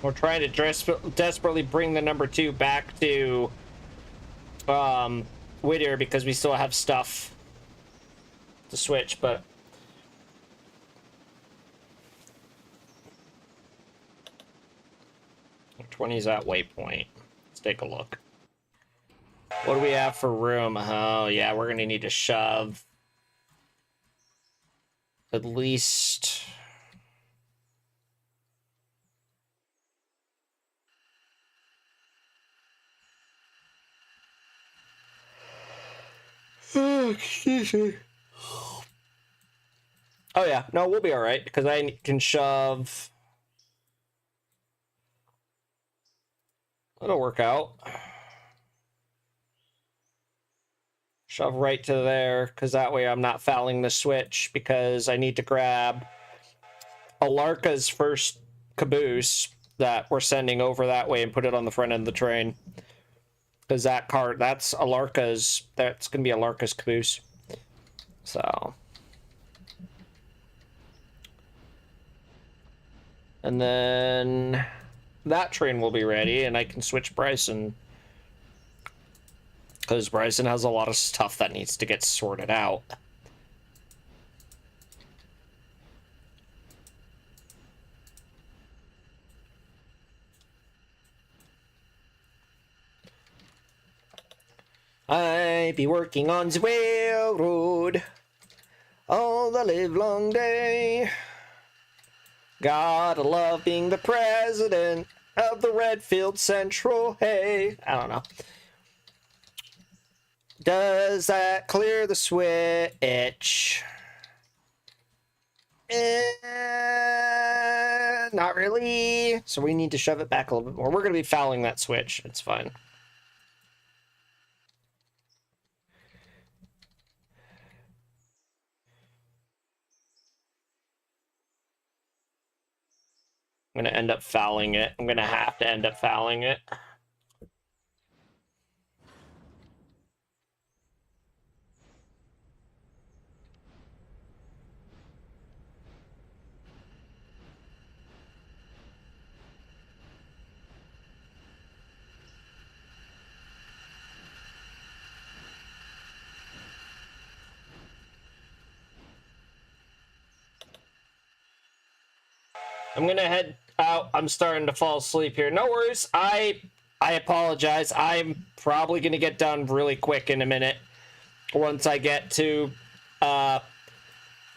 we're trying to desperately bring the number 2 back to Whittier because we still have stuff to switch, but 20's at waypoint. Let's take a look. What do we have for room? Oh yeah, we're gonna need to shove at least excuse me. Oh yeah, no, we'll be all right because I can shove. It'll work out. Shove right to there because that way I'm not fouling the switch because I need to grab Alarka's first caboose that we're sending over that way and put it on the front end of the train. Because that's going to be Alarka's caboose. So. And then that train will be ready and I can switch Bryson. Because Bryson has a lot of stuff that needs to get sorted out. I be working on the railroad all the livelong day. Gotta love being the president of the Redfield Central. Hey, I don't know. Does that clear the switch? Not really. So we need to shove it back a little bit more. We're going to be fouling that switch. It's fine. I'm going to end up fouling it. I'm going to have to end up fouling it. I'm going to head out. I'm starting to fall asleep here. No worries. I apologize. I'm probably going to get done really quick in a minute once I get to... because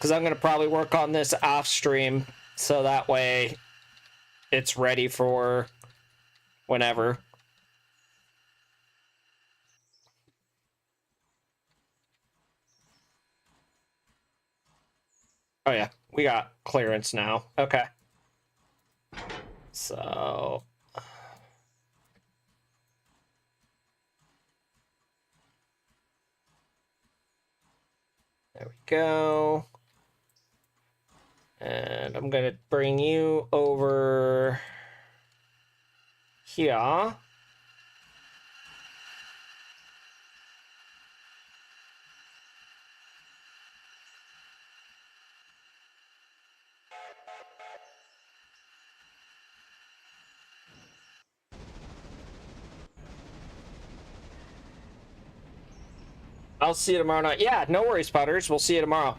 I'm going to probably work on this off stream so that way it's ready for whenever. Oh yeah, we got clearance now. Okay. So... there we go. And I'm going to bring you over here. I'll see you tomorrow night. Yeah, no worries, Putters. We'll see you tomorrow.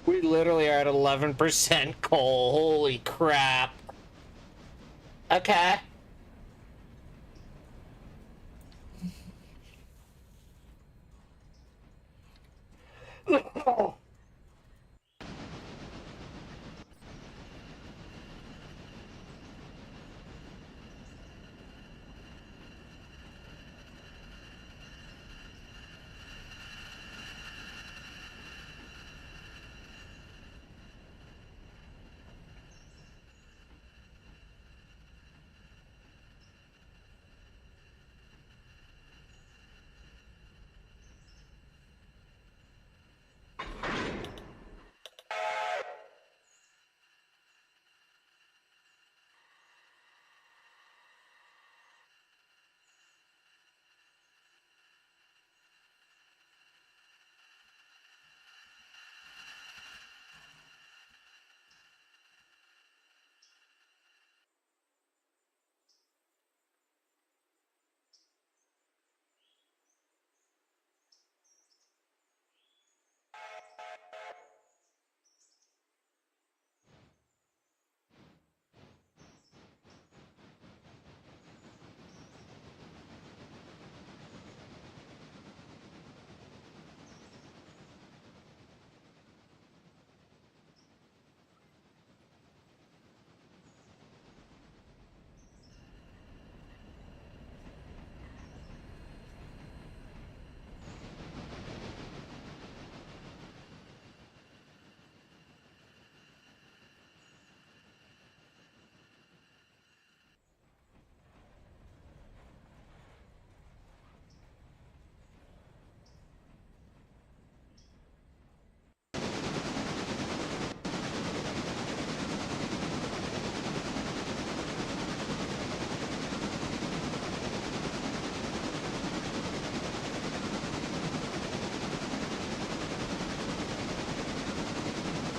We literally are at 11% coal. Holy crap. Okay.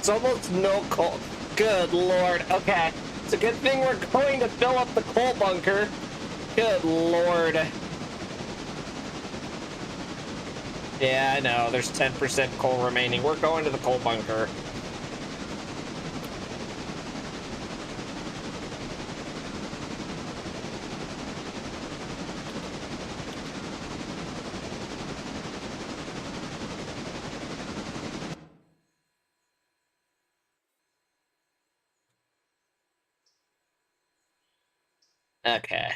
It's almost no coal. Good lord. Okay. It's a good thing we're going to fill up the coal bunker. Good lord. Yeah, I know. There's 10% coal remaining. We're going to the coal bunker. Okay.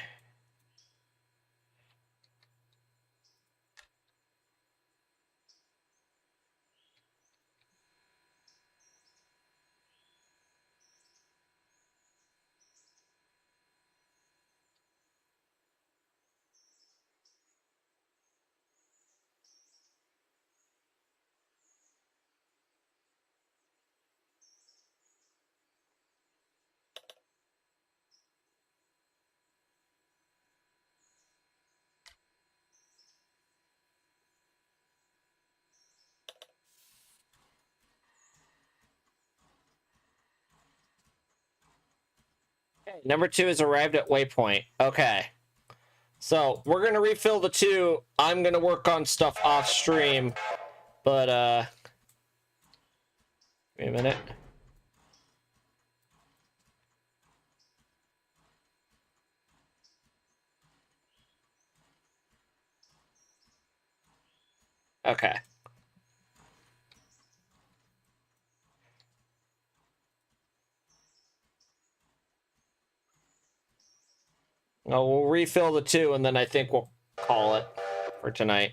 Okay. Number 2 has arrived at waypoint. Okay. So we're gonna refill the 2. I'm gonna work on stuff off stream, but wait a minute. Okay. Well, we'll refill the 2, and then I think we'll call it for tonight.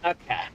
Okay.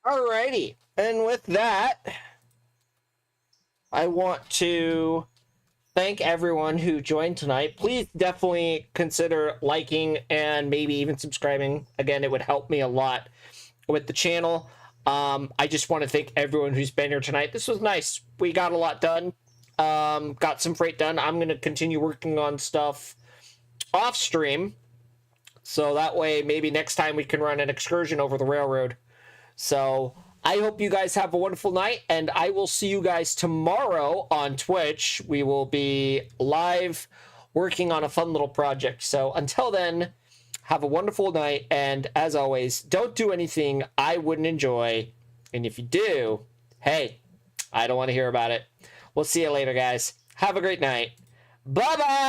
Alrighty. And with that, I want to thank everyone who joined tonight. Please definitely consider liking and maybe even subscribing. Again, it would help me a lot with the channel. I just want to thank everyone who's been here tonight. This was nice. We got a lot done. Got some freight done. I'm going to continue working on stuff off stream. So that way, maybe next time we can run an excursion over the railroad. So I hope you guys have a wonderful night, and I will see you guys tomorrow on Twitch. We will be live working on a fun little project. So until then, have a wonderful night, and as always, don't do anything I wouldn't enjoy. And if you do, hey, I don't want to hear about it. We'll see you later, guys. Have a great night. Bye-bye!